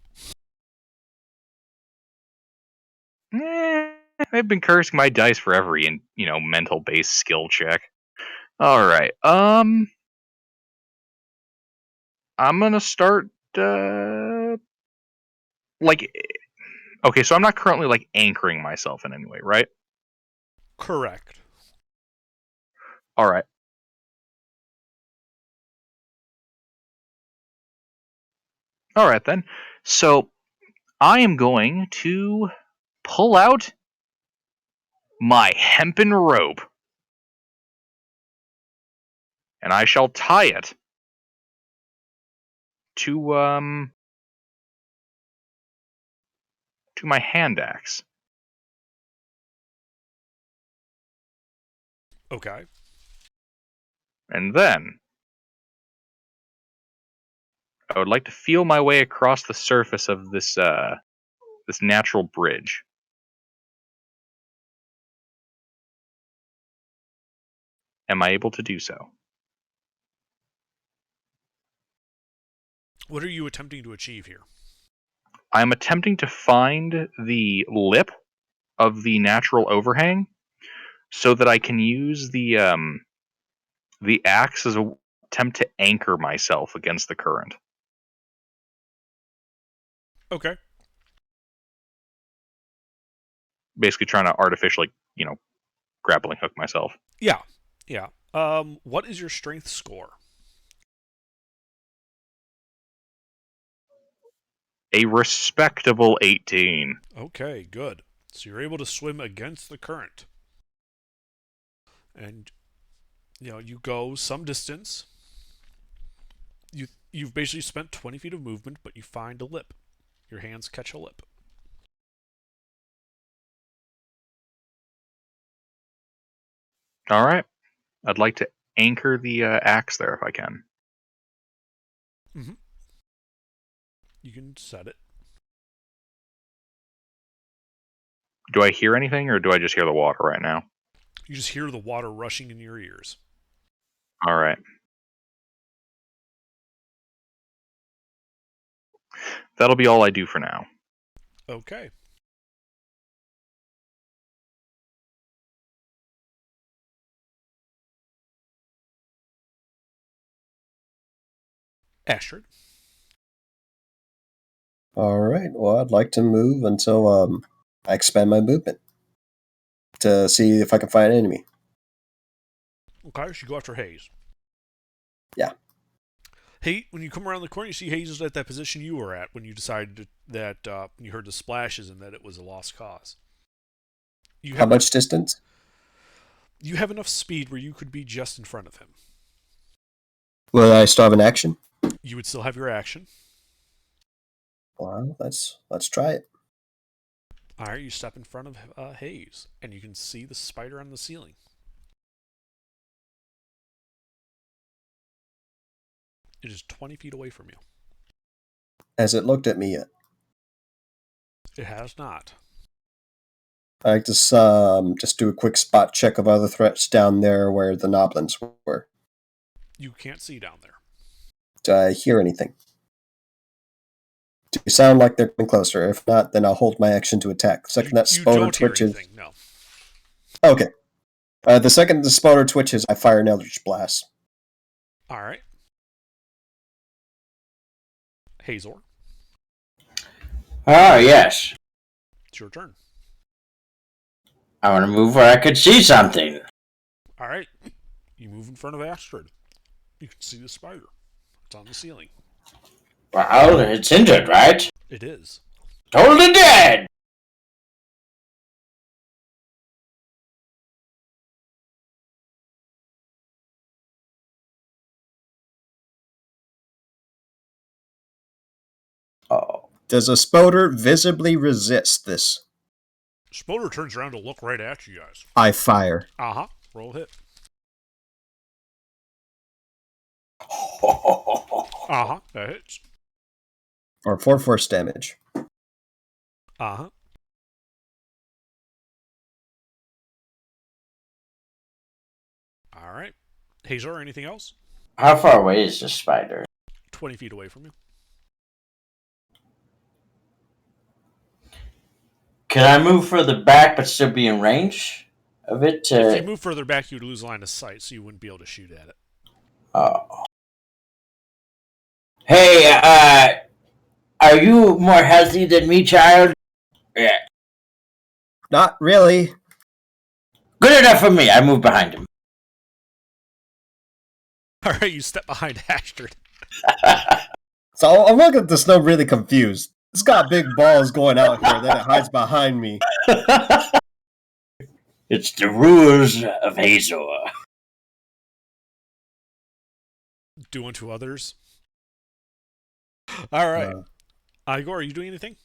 I've been cursing my dice for every, mental-based skill check. Alright, I'm gonna start, okay, so I'm not currently, anchoring myself in any way, right? Correct. Alright. Alright then. So, I am going to pull out my hempen rope. And I shall tie it to my hand axe. Okay. And then I would like to feel my way across the surface of this this natural bridge. Am I able to do so? What are you attempting to achieve here? I'm attempting to find the lip of the natural overhang so that I can use the axe as a attempt to anchor myself against the current. Okay. Basically trying to artificially, grappling hook myself. Yeah. Yeah. What is your strength score? A respectable 18. Okay, good. So you're able to swim against the current. And you go some distance. You've basically spent 20 feet of movement, but you find a lip. Your hands catch a lip. All right. I'd like to anchor the axe there if I can. Mm-hmm. You can set it. Do I hear anything, or do I just hear the water right now? You just hear the water rushing in your ears. All right. That'll be all I do for now. Okay. Astrid. All right. Well, I'd like to move until I expand my movement to see if I can find an enemy. Okay, so you go after Hayes. Yeah. Hey, when you come around the corner, you see Hayes is at that position you were at when you decided that when you heard the splashes and that it was a lost cause. How much distance? You have enough speed where you could be just in front of him. Will I still have an action? You would still have your action. Well, let's try it. All right, you step in front of Hayes, and you can see the spider on the ceiling. It is 20 feet away from you. Has it looked at me yet? It has not. I like to just do a quick spot check of other threats down there where the Noblins were. You can't see down there. Do I hear anything? Do you sound like they're coming closer? If not, then I'll hold my action to attack. The second that spoder twitches. Hear anything, no. Okay. The second the spoder twitches, I fire an Eldritch Blast. All right. Hazor, Oh, yes. it's your turn. I want to move where I could see something. All right. You move in front of Astrid. You can see the spider. It's on the ceiling. Well, it's injured, right? It is. Totally dead! Oh. Does a spoder visibly resist this? Spoder turns around to look right at you guys. I fire. Uh-huh. Roll hit. Uh-huh. That hits. Or 4 force damage. Uh-huh. All right. Hazor, anything else? How far away is the spider? 20 feet away from you. Can I move further back but still be in range of it? If you move further back, you'd lose line of sight, so you wouldn't be able to shoot at it. Oh. Hey, are you more healthy than me, child? Yeah. Not really. Good enough for me. I move behind him. All right, you step behind Astrid. So I'm looking at the snow really confused. It's got big balls going out here, then it hides behind me. It's the rules of Hazor. Do unto others. All right. Igor, are you doing anything?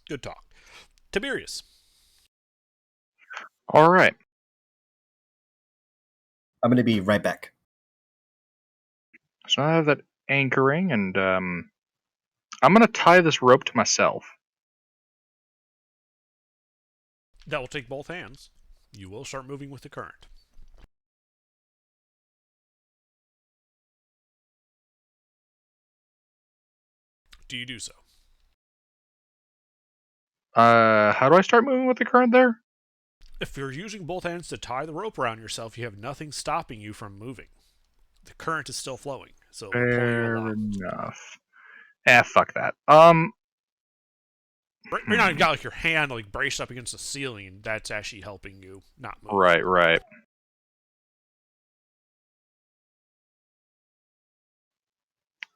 Good talk. Tiberius. All right. I'm going to be right back. So I have that anchoring, and I'm going to tie this rope to myself. That will take both hands. You will start moving with the current. Do you do so? How do I start moving with the current there? If you're using both hands to tie the rope around yourself, you have nothing stopping you from moving. The current is still flowing, so it will pull you Fair along. enough. Fuck that. You're not got like your hand like braced up against the ceiling. That's actually helping you not move. Right.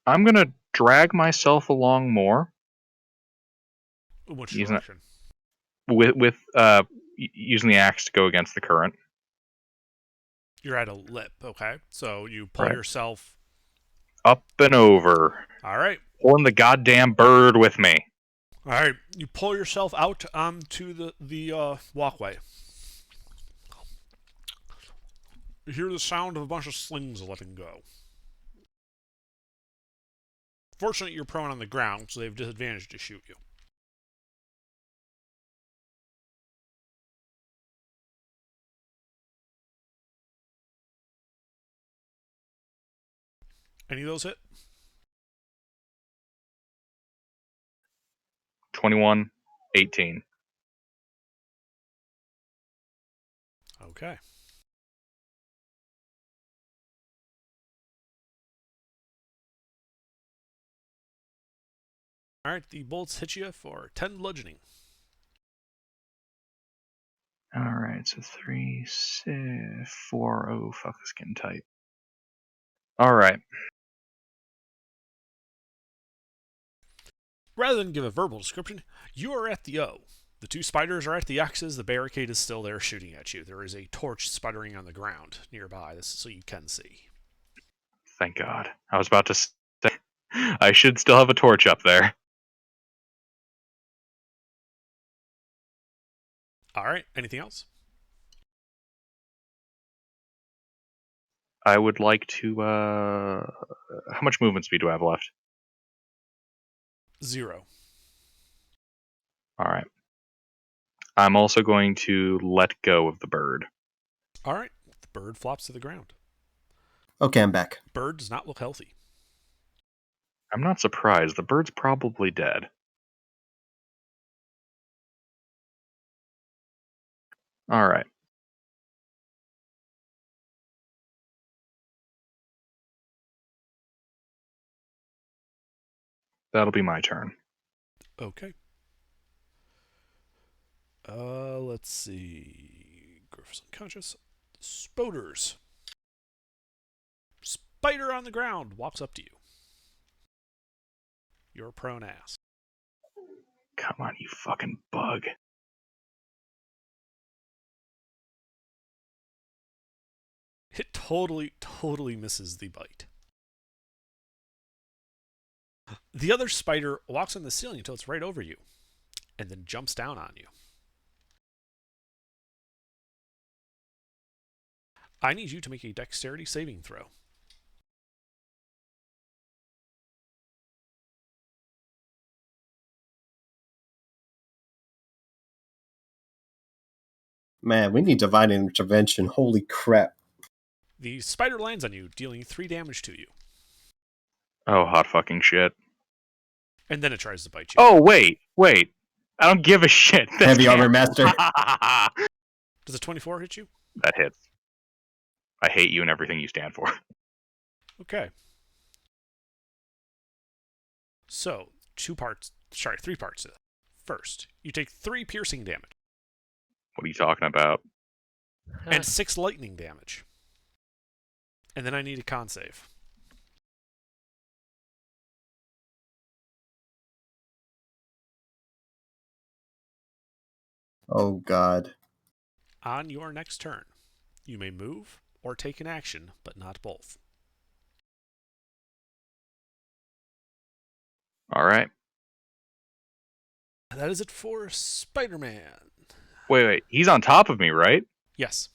I'm gonna drag myself along more. Which Using direction? with using the axe to go against the current. You're at a lip, okay? So you pull Right. yourself Up and over. All right. Pulling the goddamn bird with me. All right. You pull yourself out onto the walkway. You hear the sound of a bunch of slings letting go. Fortunately, you're prone on the ground, so they have disadvantage to shoot you. Any of those hit? 21, 18. Okay. All right, the bolts hit you for 10 bludgeoning. Alright, so 3, 6, 4. Oh, fuck, this is getting tight. Alright. Rather than give a verbal description, you are at the O. The two spiders are at the X's. The barricade is still there shooting at you. There is a torch sputtering on the ground nearby, this is so you can see. Thank God. I was about to say, I should still have a torch up there. All right, anything else? I would like to, how much movement speed do I have left? 0. Alright. I'm also going to let go of the bird. All right, the bird flops to the ground. Okay, I'm back. Bird does not look healthy. I'm not surprised. The bird's probably dead. Alright. That'll be my turn. Okay. Let's see. Griff's unconscious. Spoders. Spider on the ground walks up to you. You're prone ass. Come on, you fucking bug. It totally misses the bite. The other spider walks on the ceiling until it's right over you, and then jumps down on you. I need you to make a dexterity saving throw. Man, we need divine intervention. Holy crap. The spider lands on you, dealing 3 damage to you. Oh, hot fucking shit. And then it tries to bite you. Oh, wait. I don't give a shit. That's Heavy armor master. Does a 24 hit you? That hits. I hate you and everything you stand for. Okay. So, 3 parts to that. First, you take 3 piercing damage. What are you talking about? And 6 lightning damage. And then I need a con save. Oh, God. On your next turn, you may move or take an action, but not both. Alright. that is it for Spider-Man. Wait. He's on top of me, right? Yes.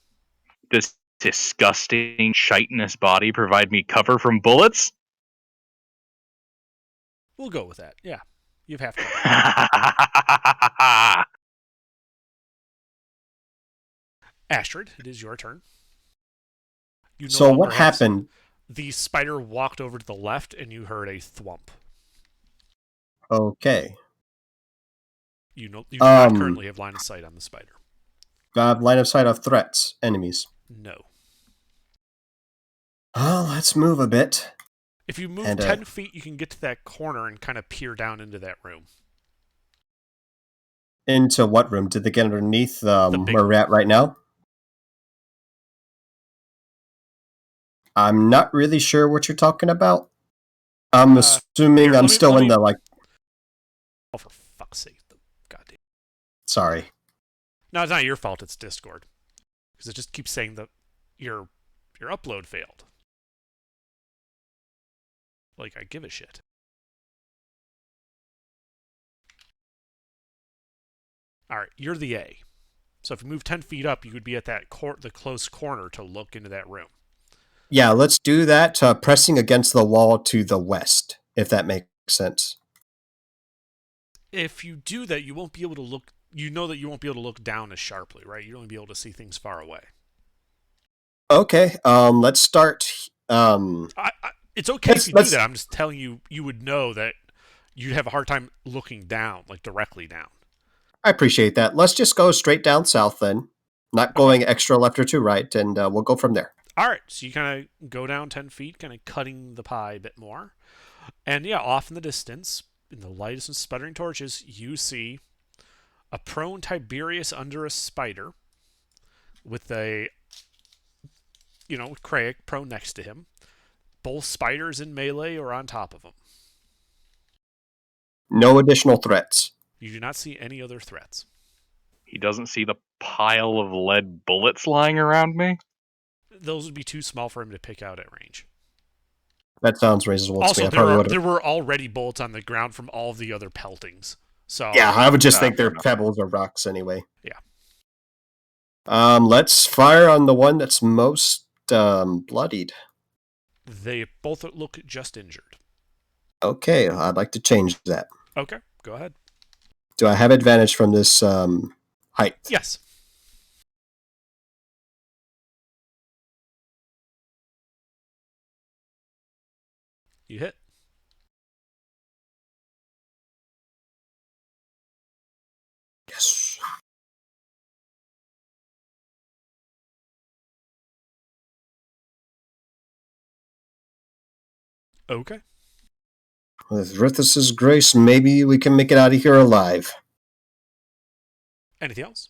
This disgusting, chitinous body provide me cover from bullets? We'll go with that. Yeah. You have to. Astrid, it is your turn. You no So longer what have- happened? The spider walked over to the left, and you heard a thwump. Okay. You do not Um, currently have line of sight on the spider. Line of sight of threats, enemies. No. Oh, let's move a bit. If you move And, 10 feet, you can get to that corner and kind of peer down into that room. Into what room? Did they get underneath big where we're at right now? I'm not really sure what you're talking about. I'm assuming here, I'm let me- still let in me- the, like... Oh, for fuck's sake. Goddamn. Sorry. No, it's not your fault, it's Discord. Because it just keeps saying that your upload failed. Like, I give a shit. Alright, you're the A. So if you move 10 feet up, you would be at that the close corner to look into that room. Yeah, let's do that. Pressing against the wall to the west, if that makes sense. If you do that, you won't be able to look... You know that you won't be able to look down as sharply, right? You'll only be able to see things far away. Okay, let's start... It's okay if you do let's- that. I'm just telling you, you would know that you'd have a hard time looking down, like directly down. I appreciate that. Let's just go straight down south then. Not going extra left or to right, and we'll go from there. All right, so you kind of go down 10 feet, kind of cutting the pie a bit more. And yeah, off in the distance, in the light of some sputtering torches, you see a prone Tiberius under a spider with a, Krayek prone next to him. Both spiders in melee or on top of him. No additional threats. You do not see any other threats. He doesn't see the pile of lead bullets lying around me? Those would be too small for him to pick out at range. That sounds reasonable to me. Also, I probably would've- there were already bullets on the ground from all of the other peltings. So Yeah, I would just think fair they're enough. pebbles or rocks anyway. Yeah. Let's fire on the one that's most bloodied. they both look just injured. Okay, I'd like to change that. Okay, go ahead. Do I have advantage from this height? Yes. You hit. Yes. Okay. With Rithus's grace, maybe we can make it out of here alive. Anything else?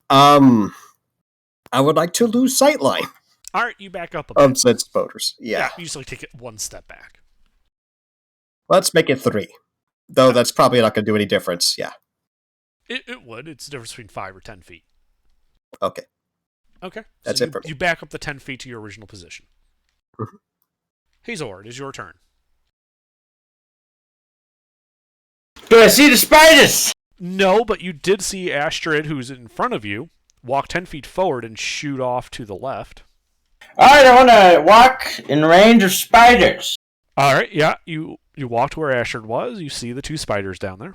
I would like to lose sightline All right, you back up a bit. of said spotters. Yeah. You usually take it one step back. Let's make it 3. Though that's probably not going to do any difference. Yeah. It would. It's the difference between 5 or 10 feet. Okay. Okay. That's so it for me. You back up the 10 feet to your original position. Mhm. Hazor, it is your turn. Do I see the spiders? No, but you did see Astrid, who's in front of you, walk 10 feet forward and shoot off to the left. Alright, I want to walk in range of spiders. All right, yeah, you walk to where Astrid was. You see the 2 spiders down there.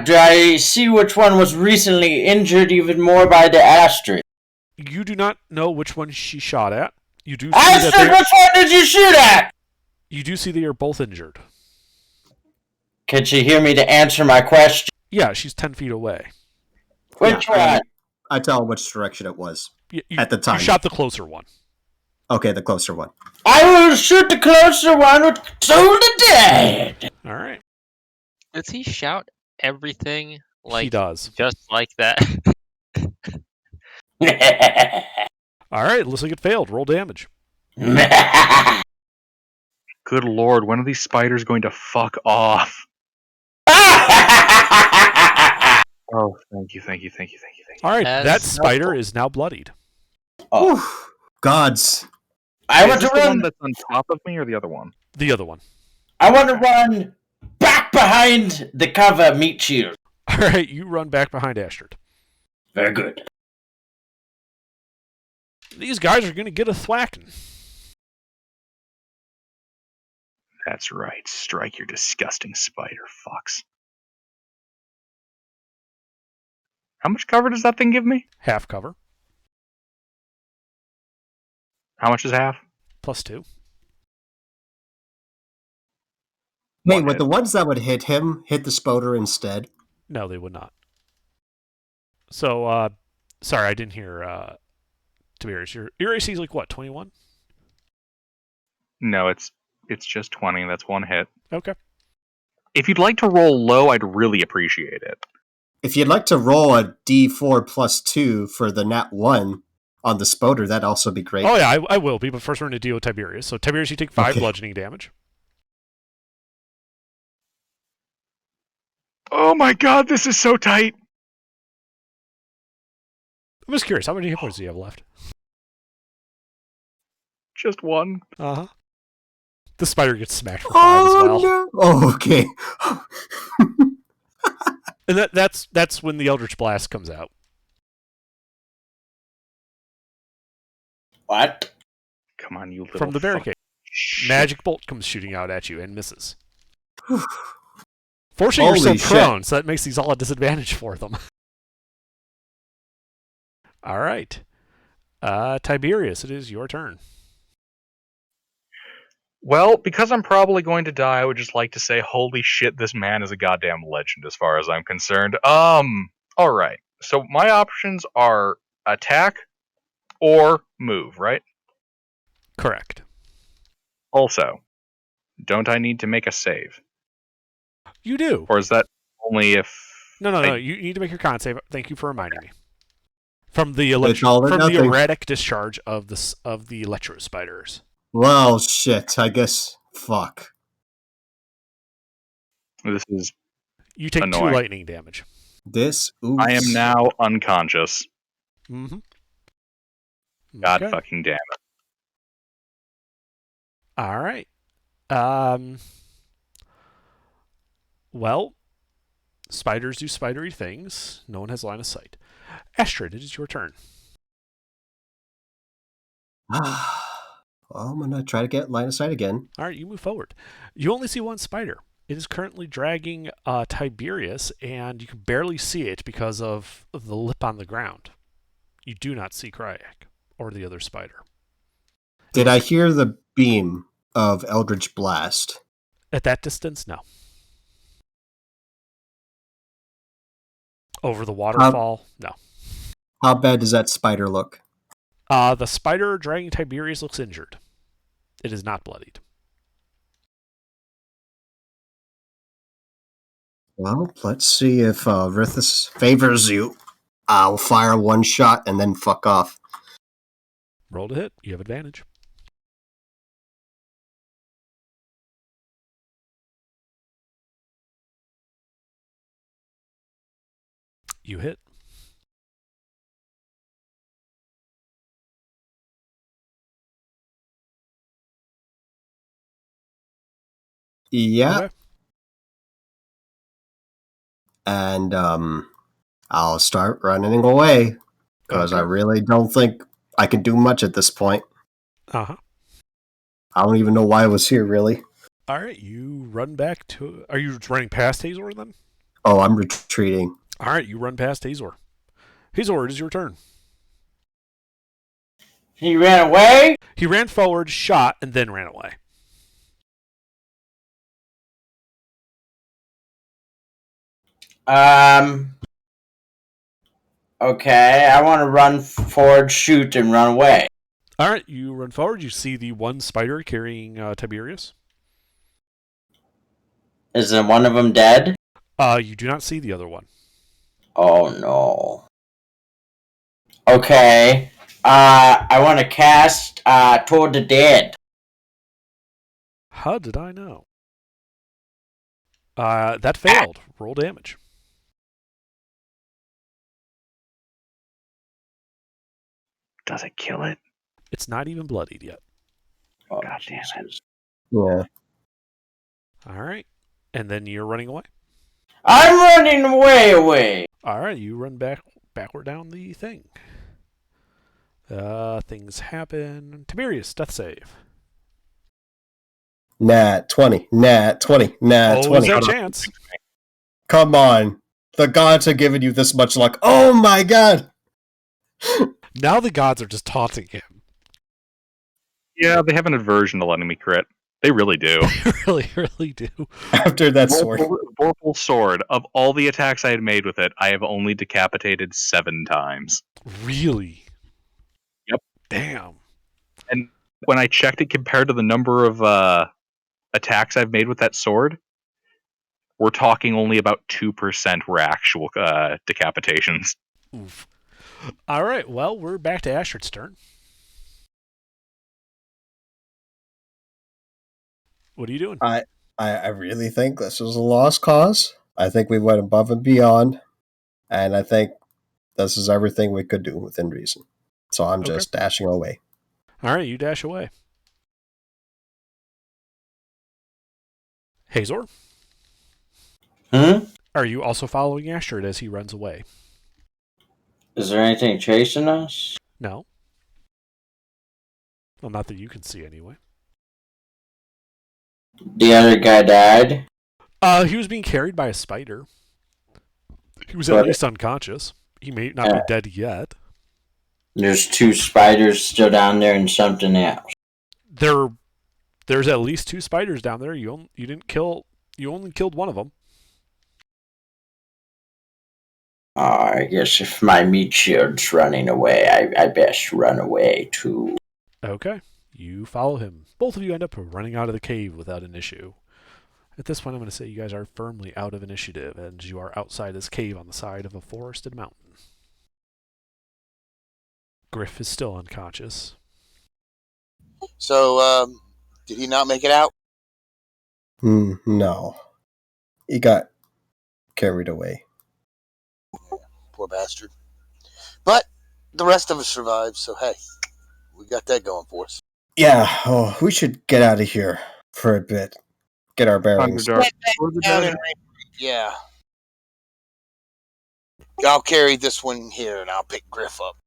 Do I see which one was recently injured even more by the Astrid? You do not know which one she shot at. You do see Astrid, that which one did you shoot at? you do see they are both injured. Can she hear me to answer my question? Yeah, she's 10 feet away. Which Yeah, one? I tell which direction it was. You, At the time. You shot the closer one. Okay, the closer one. I will shoot the closer one with Soul the Dead. All right. Does he shout everything He like does. just like that? All right, looks like it failed. Roll damage. Good lord, when are these spiders going to fuck off? Oh, thank you. All right, As that spider helpful. is now bloodied. Oh, Oof. Gods. I Is want this to the run. one that's on top of me or the other one? The other one. I want to run back behind the cover meat shield. All right, you run back behind Astrid. Very good. These guys are going to get a thwacking. That's right. Strike your disgusting spider fucks. How much cover does that thing give me? Half cover, How much is half? +2. Wait, One would hit. the ones that would hit him hit the spoder instead? No, they would not. So, sorry, I didn't hear Tiberius. Your AC is like what, 21? No, it's just 20. That's one hit. Okay. If you'd like to roll low, I'd really appreciate it. If you'd like to roll a D4 +2 for the nat 1 on the spoder, that'd also be great. Oh yeah, I will be, but first we're going to deal with Tiberius. So Tiberius, you take 5 Okay. bludgeoning damage. Oh my god, this is so tight! I'm just curious, how many hit points do you have left? Just one. Uh-huh. The spider gets smacked for 5 as well. no! Oh, okay. And that's when the Eldritch Blast comes out. What? Come on, you little From the barricade. shit. Magic bolt comes shooting out at you and misses. Fortunately, you're Holy still shit. prone, so that makes these all a disadvantage for them. All right. Tiberius, it is your turn. Well, because I'm probably going to die, I would just like to say, holy shit, this man is a goddamn legend as far as I'm concerned. Alright. So my options are attack or move, right? Correct. Also, don't I need to make a save? You do. Or is that only if... No. You need to make your con save. Thank you for reminding me. From the It's all or from the nothing. erratic discharge of the electro spiders. Well, shit. I guess. Fuck. This is... You take Annoying. 2 lightning damage. This. Oops. I am now unconscious. Mm-hmm. God fucking damn it. All right. Well, spiders do spidery things. No one has line of sight. Astrid, it is your turn. Well, I'm gonna try to get line of sight again. All right, you move forward. You only see one spider. It is currently dragging Tiberius, and you can barely see it because of the lip on the ground. You do not see Kryak or the other spider. Did I hear the beam of Eldritch Blast? At that distance, no. Over the waterfall, no. How bad does that spider look? The spider dragging Tiberius looks injured. It is not bloodied. Well, let's see if Rithus favors you. I'll fire one shot and then fuck off. Roll to hit. You have advantage. You hit. Yeah. Okay. And I'll start running away because I Okay. really don't think I can do much at this point. Uh-huh. I don't even know why I was here, really. All right, you run back to... Are you running past Hazor then? Oh, I'm retreating. All right, you run past Hazor. Hazor, it is your turn. He ran away? He ran forward, shot, and then ran away. Okay, I want to run forward, shoot, and run away. All right, you run forward. You see the one spider carrying Tiberius. Isn't one of them dead? You do not see the other one. Oh no. Okay. I want to cast Toward the Dead. How did I know? That failed. Roll damage. Does it kill it? It's not even bloodied yet. Oh, God damn it. Jesus. Yeah. All right. And then you're running away. I'm running way away. All right, you run backward down the thing. Things happen. Tiberius, death save. Nat 20. Nat 20. Nat Always 20. that chance. Come on. The gods are giving you this much luck. Oh my god! Now the gods are just taunting him. Yeah, they have an aversion to letting me crit. They really do. They really, really do. After that sword. Vorpal sword. Of all the attacks I had made with it, I have only decapitated 7 times. Really? Yep. Damn. And when I checked it compared to the number of attacks I've made with that sword, we're talking only about 2% were actual decapitations. Oof. All right, well, we're back to Ashford's turn. What are you doing? I really think this is a lost cause. I think we went above and beyond. And I think this is everything we could do within reason. So I'm just dashing away. All right, you dash away. Hazor, are you also following Ashford as he runs away? Is there anything chasing us? No. Well, not that you can see anyway. The other guy died? He was being carried by a spider. He was at least unconscious. He may not be dead yet. There's 2 spiders still down there and something else. There's at least 2 spiders down there. You only killed one of them. I guess if my meat shield's running away, I best run away too. Okay. You follow him. Both of you end up running out of the cave without an issue. At this point, I'm going to say you guys are firmly out of initiative, and you are outside this cave on the side of a forested mountain. Griff is still unconscious. So, did he not make it out? No. He got carried away. Poor bastard. But the rest of us survived, so hey, we got that going for us. Yeah, we should get out of here for a bit. Get our bearings. Yeah. I'll carry this one here, and I'll pick Griff up.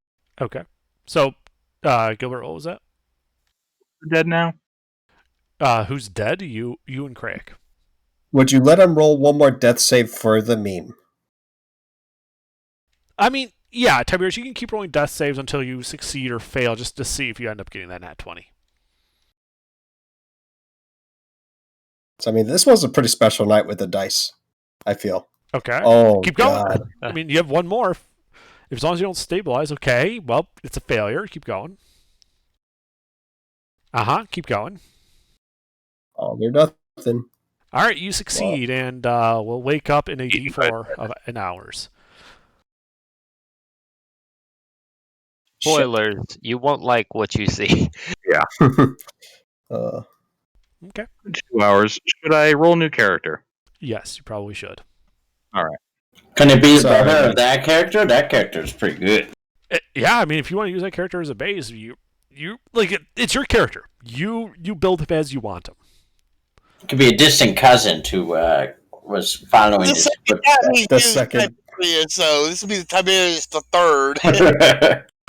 Okay. So, Gilbert, what was that? We're dead now? Who's dead? You and Craig. Would you let him roll one more death save for the meme? I mean, yeah, Tiberius, you can keep rolling death saves until you succeed or fail, just to see if you end up getting that nat 20. So, I mean, this was a pretty special night with the dice, I feel. Okay. Oh, keep going. God. I mean, you have one more. As long as you don't stabilize, okay. Well, it's a failure. Keep going. Keep going. Oh, they're nothing. All right, you succeed, and we'll wake up in a D4 in hours. Spoilers, you won't like what you see. Okay. 2 hours. Should I roll new character? Yes, you probably should. All right. Can it be better of that character? That character's pretty good. Yeah, I mean, if you want to use that character as a base, you like it's your character. You build him as you want him. It could be a distant cousin to was following his second. So this will be the Tiberius the Third.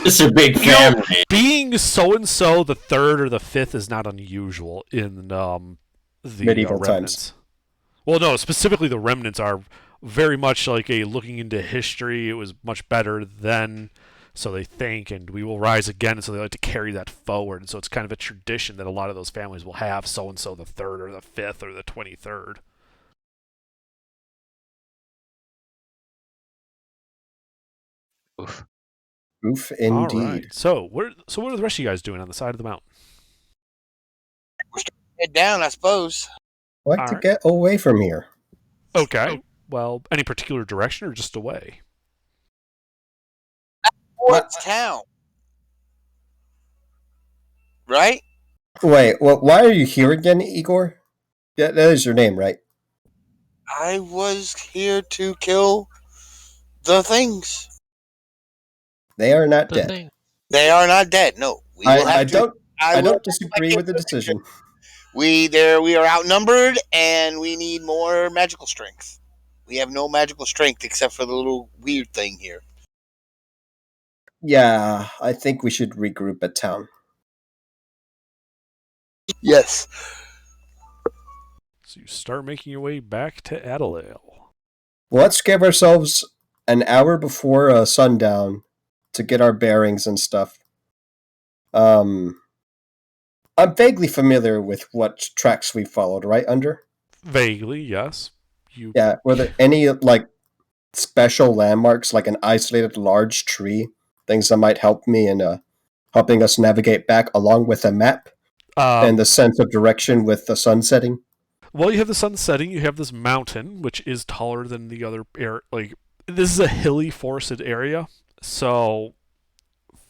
It's a big family. Being so and so the 3rd or the 5th is not unusual in the medieval remnants. times. Well, no, specifically the remnants are very much like a looking into history. It was much better then, so they think, and we will rise again. And so they like to carry that forward. And so it's kind of a tradition that a lot of those families will have so and so the 3rd or the 5th or the 23rd. Oof. Oof, indeed. All right. So what are the rest of you guys doing on the side of the mountain? Head down, I suppose. I'd like to get away from here. Okay. Well, any particular direction or just away? Towards town. Right? Wait, well, why are you here again, Igor? Yeah, that is your name, right? I was here to kill the things. They are not dead. They are not dead. No, I don't disagree with the decision. We are outnumbered, and we need more magical strength. We have no magical strength except for the little weird thing here. Yeah, I think we should regroup at town. Yes. So you start making your way back to Adelaide. Let's give ourselves an hour before sundown to get our bearings and stuff. I'm vaguely familiar with what tracks we followed, right, Under? Vaguely, yes. Yeah, were there any, like, special landmarks, like an isolated large tree, things that might help me in helping us navigate back, along with a map and the sense of direction with the sun setting? Well, you have the sun setting. You have this mountain, which is taller than the other area. Like, this is a hilly, forested area, so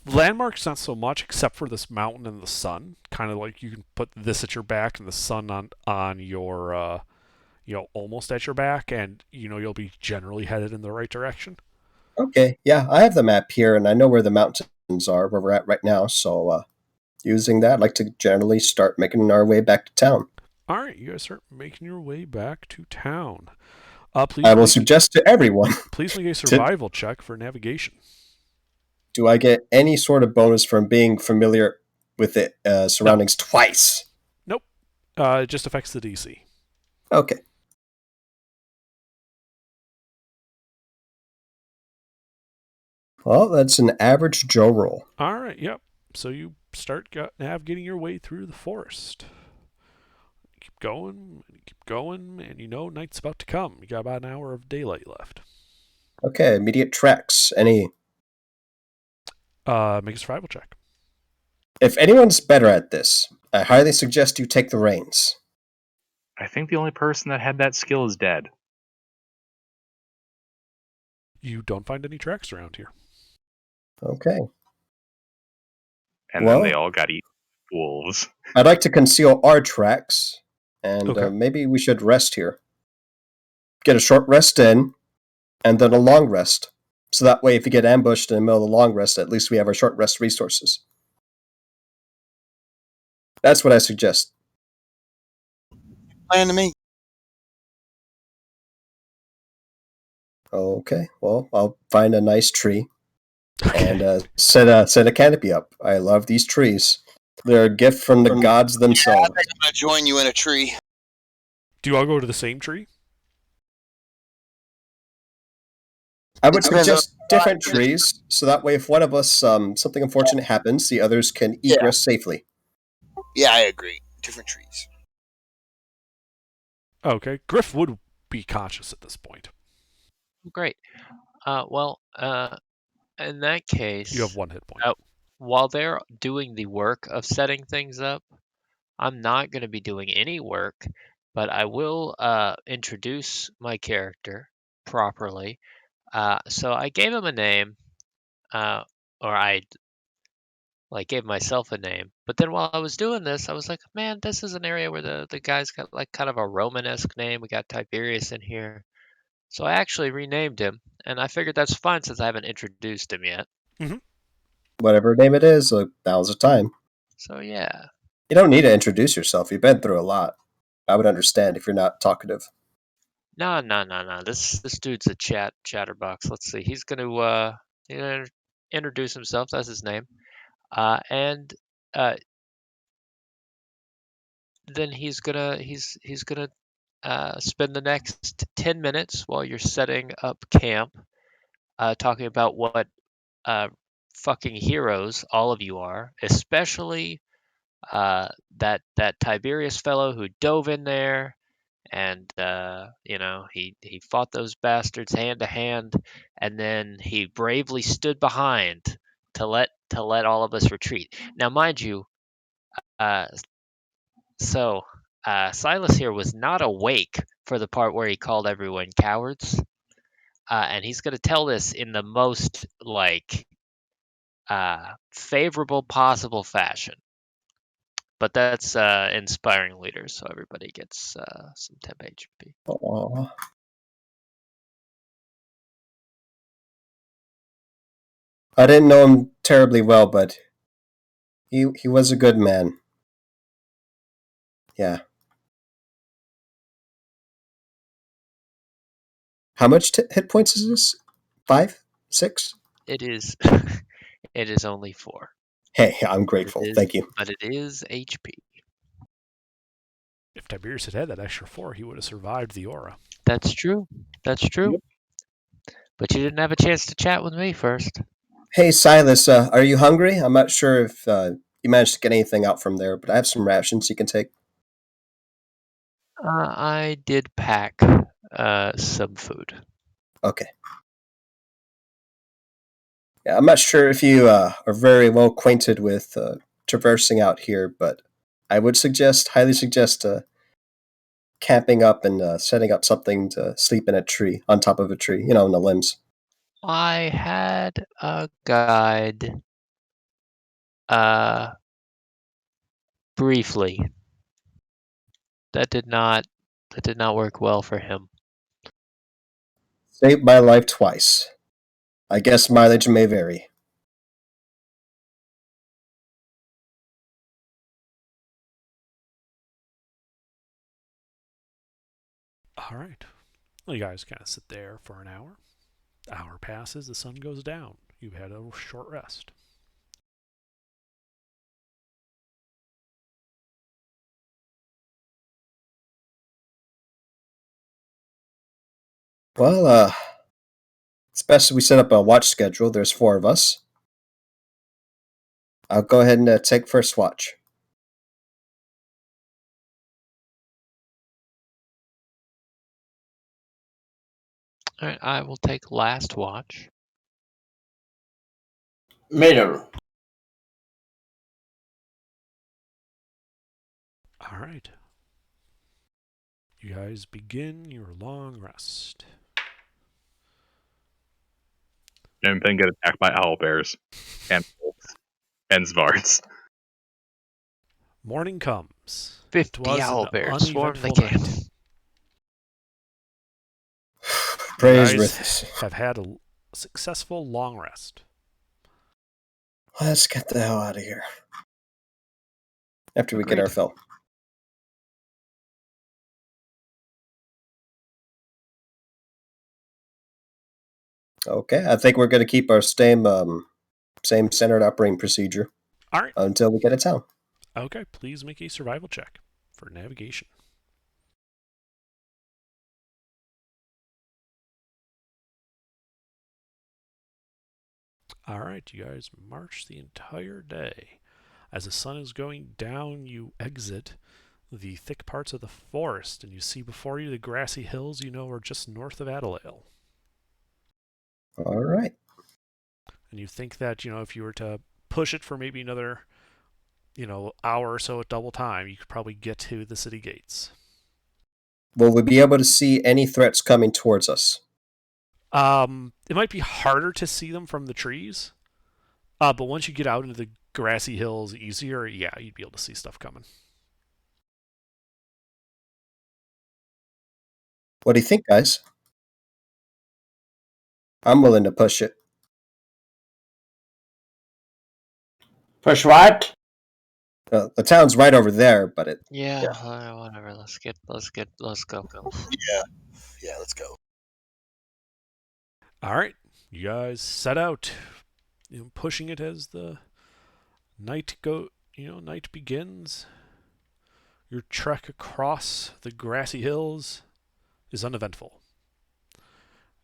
landmarks not so much, except for this mountain and the sun. Kind of like you can put this at your back and the sun on your, almost at your back, and you'll be generally headed in the right direction. Okay, yeah, I have the map here, and I know where the mountains are, where we're at right now, so using that, I'd like to generally start making our way back to town. All right, you guys start making your way back to town. Please I will suggest to everyone. Please make a survival check for navigation. Do I get any sort of bonus from being familiar with the surroundings twice? Nope. It just affects the DC. Okay. Well, that's an average Joe roll. All right, yep. So you start navigating your way through the forest. Keep going, and night's about to come. You got about an hour of daylight left. Okay, immediate tracks. Any? Make a survival check. If anyone's better at this, I highly suggest you take the reins. I think the only person that had that skill is dead. You don't find any tracks around here. Okay. And then they all got eaten by wolves. I'd like to conceal our tracks, and Okay. Maybe we should rest here. Get a short rest in, and then a long rest. So that way, if you get ambushed in the middle of the long rest, at least we have our short rest resources. That's what I suggest. Plan to me. Okay, well, I'll find a nice tree and set a canopy up. I love these trees. They're a gift from the gods themselves. I think I'm going to join you in a tree. Do you all go to the same tree? I would suggest different trees, so that way if one of us, something unfortunate happens, the others can egress safely. Yeah, I agree. Different trees. Okay. Griff would be conscious at this point. Great. In that case, You have 1 hit point. While they're doing the work of setting things up, I'm not going to be doing any work, but I will introduce my character properly. So I gave him a name, or I gave myself a name. But then while I was doing this, I was like, man, this is an area where the guy's got like kind of a Romanesque name. We got Tiberius in here. So I actually renamed him, and I figured that's fine since I haven't introduced him yet. Mm-hmm. Whatever name it is, now's the time. So yeah. You don't need to introduce yourself. You've been through a lot. I would understand if you're not talkative. No. This dude's a chatterbox. Let's see. He's gonna introduce himself. That's his name. And then he's gonna spend the next 10 minutes while you're setting up camp, talking about what fucking heroes all of you are, especially that Tiberius fellow who dove in there and he fought those bastards hand to hand, and then he bravely stood behind to let all of us retreat. Now, mind you, Silas here was not awake for the part where he called everyone cowards, and he's going to tell this in the most favorable possible fashion. But that's inspiring leaders, so everybody gets some temp HP. Aww. I didn't know him terribly well, but he was a good man. Yeah. How much hit points is this? 5? 6? It is. It is only 4. Hey, I'm But it grateful. is. Thank you. But it is HP. If Tiberius had that extra 4, he would have survived the aura. That's true. That's true. Yep. But you didn't have a chance to chat with me first. Hey, Silas, are you hungry? I'm not sure if you managed to get anything out from there, but I have some rations you can take. I did pack some food. Okay. Yeah, I'm not sure if you are very well acquainted with traversing out here, but I would highly suggest camping up and setting up something to sleep in a tree, on top of a tree, in the limbs. I had a guide briefly. That did not work well for him. Saved my life twice. I guess mileage may vary. All right. Well, you guys kind of sit there for an hour. The hour passes, the sun goes down. You've had a short rest. Well, it's best we set up a watch schedule. There's 4 of us. I'll go ahead and take first watch. All right, I will take last watch. Middle. All right. You guys begin your long rest. And then get attacked by owlbears and wolves and Zvards. Morning comes. 50 'Twas an owlbears swarm the uneventful camp. night. Praise You guys Rithus. have had a successful long rest. Let's get the hell out of here. After we get our Agreed. fill. Okay, I think we're going to keep our same standard operating procedure All right. until we get to town. Okay, please make a survival check for navigation. All right, you guys march the entire day. As the sun is going down, you exit the thick parts of the forest, and you see before you the grassy hills you know are just north of Adelaide. All right. And you think that, if you were to push it for maybe another, hour or so at double time, you could probably get to the city gates. Will we be able to see any threats coming towards us? It might be harder to see them from the trees, but once you get out into the grassy hills easier, yeah, you'd be able to see stuff coming. What do you think, guys? I'm willing to push it. Push what? The town's right over there, but it. Yeah, whatever. Let's go. Yeah, let's go. All right, you guys set out, pushing it as the night begins. Your trek across the grassy hills is uneventful.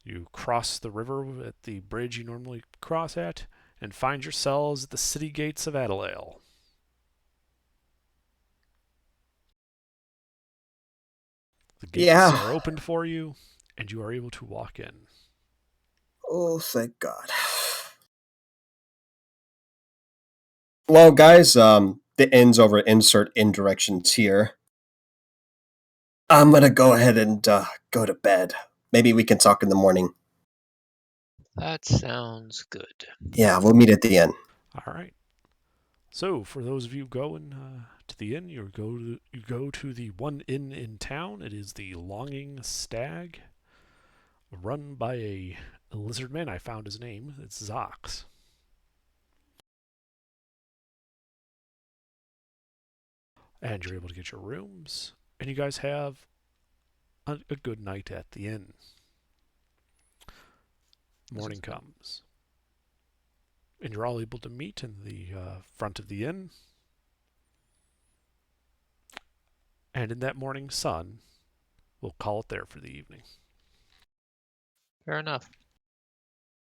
You cross the river at the bridge you normally cross at, and find yourselves at the city gates of Adelaide. The gates are opened for you, and you are able to walk in. Oh, thank God. Well, guys, the inn's over at insert in directions here. I'm going to go ahead and go to bed. Maybe we can talk in the morning. That sounds good. Yeah, we'll meet at the inn. All right. So, for those of you going to the inn, you go to the one inn in town. It is the Longing Stag, run by a lizard man. I found his name. It's Zox. And you're able to get your rooms, and you guys have a good night at the inn. Morning comes, and you're all able to meet in the front of the inn. And in that morning sun, we'll call it there for the evening. Fair enough.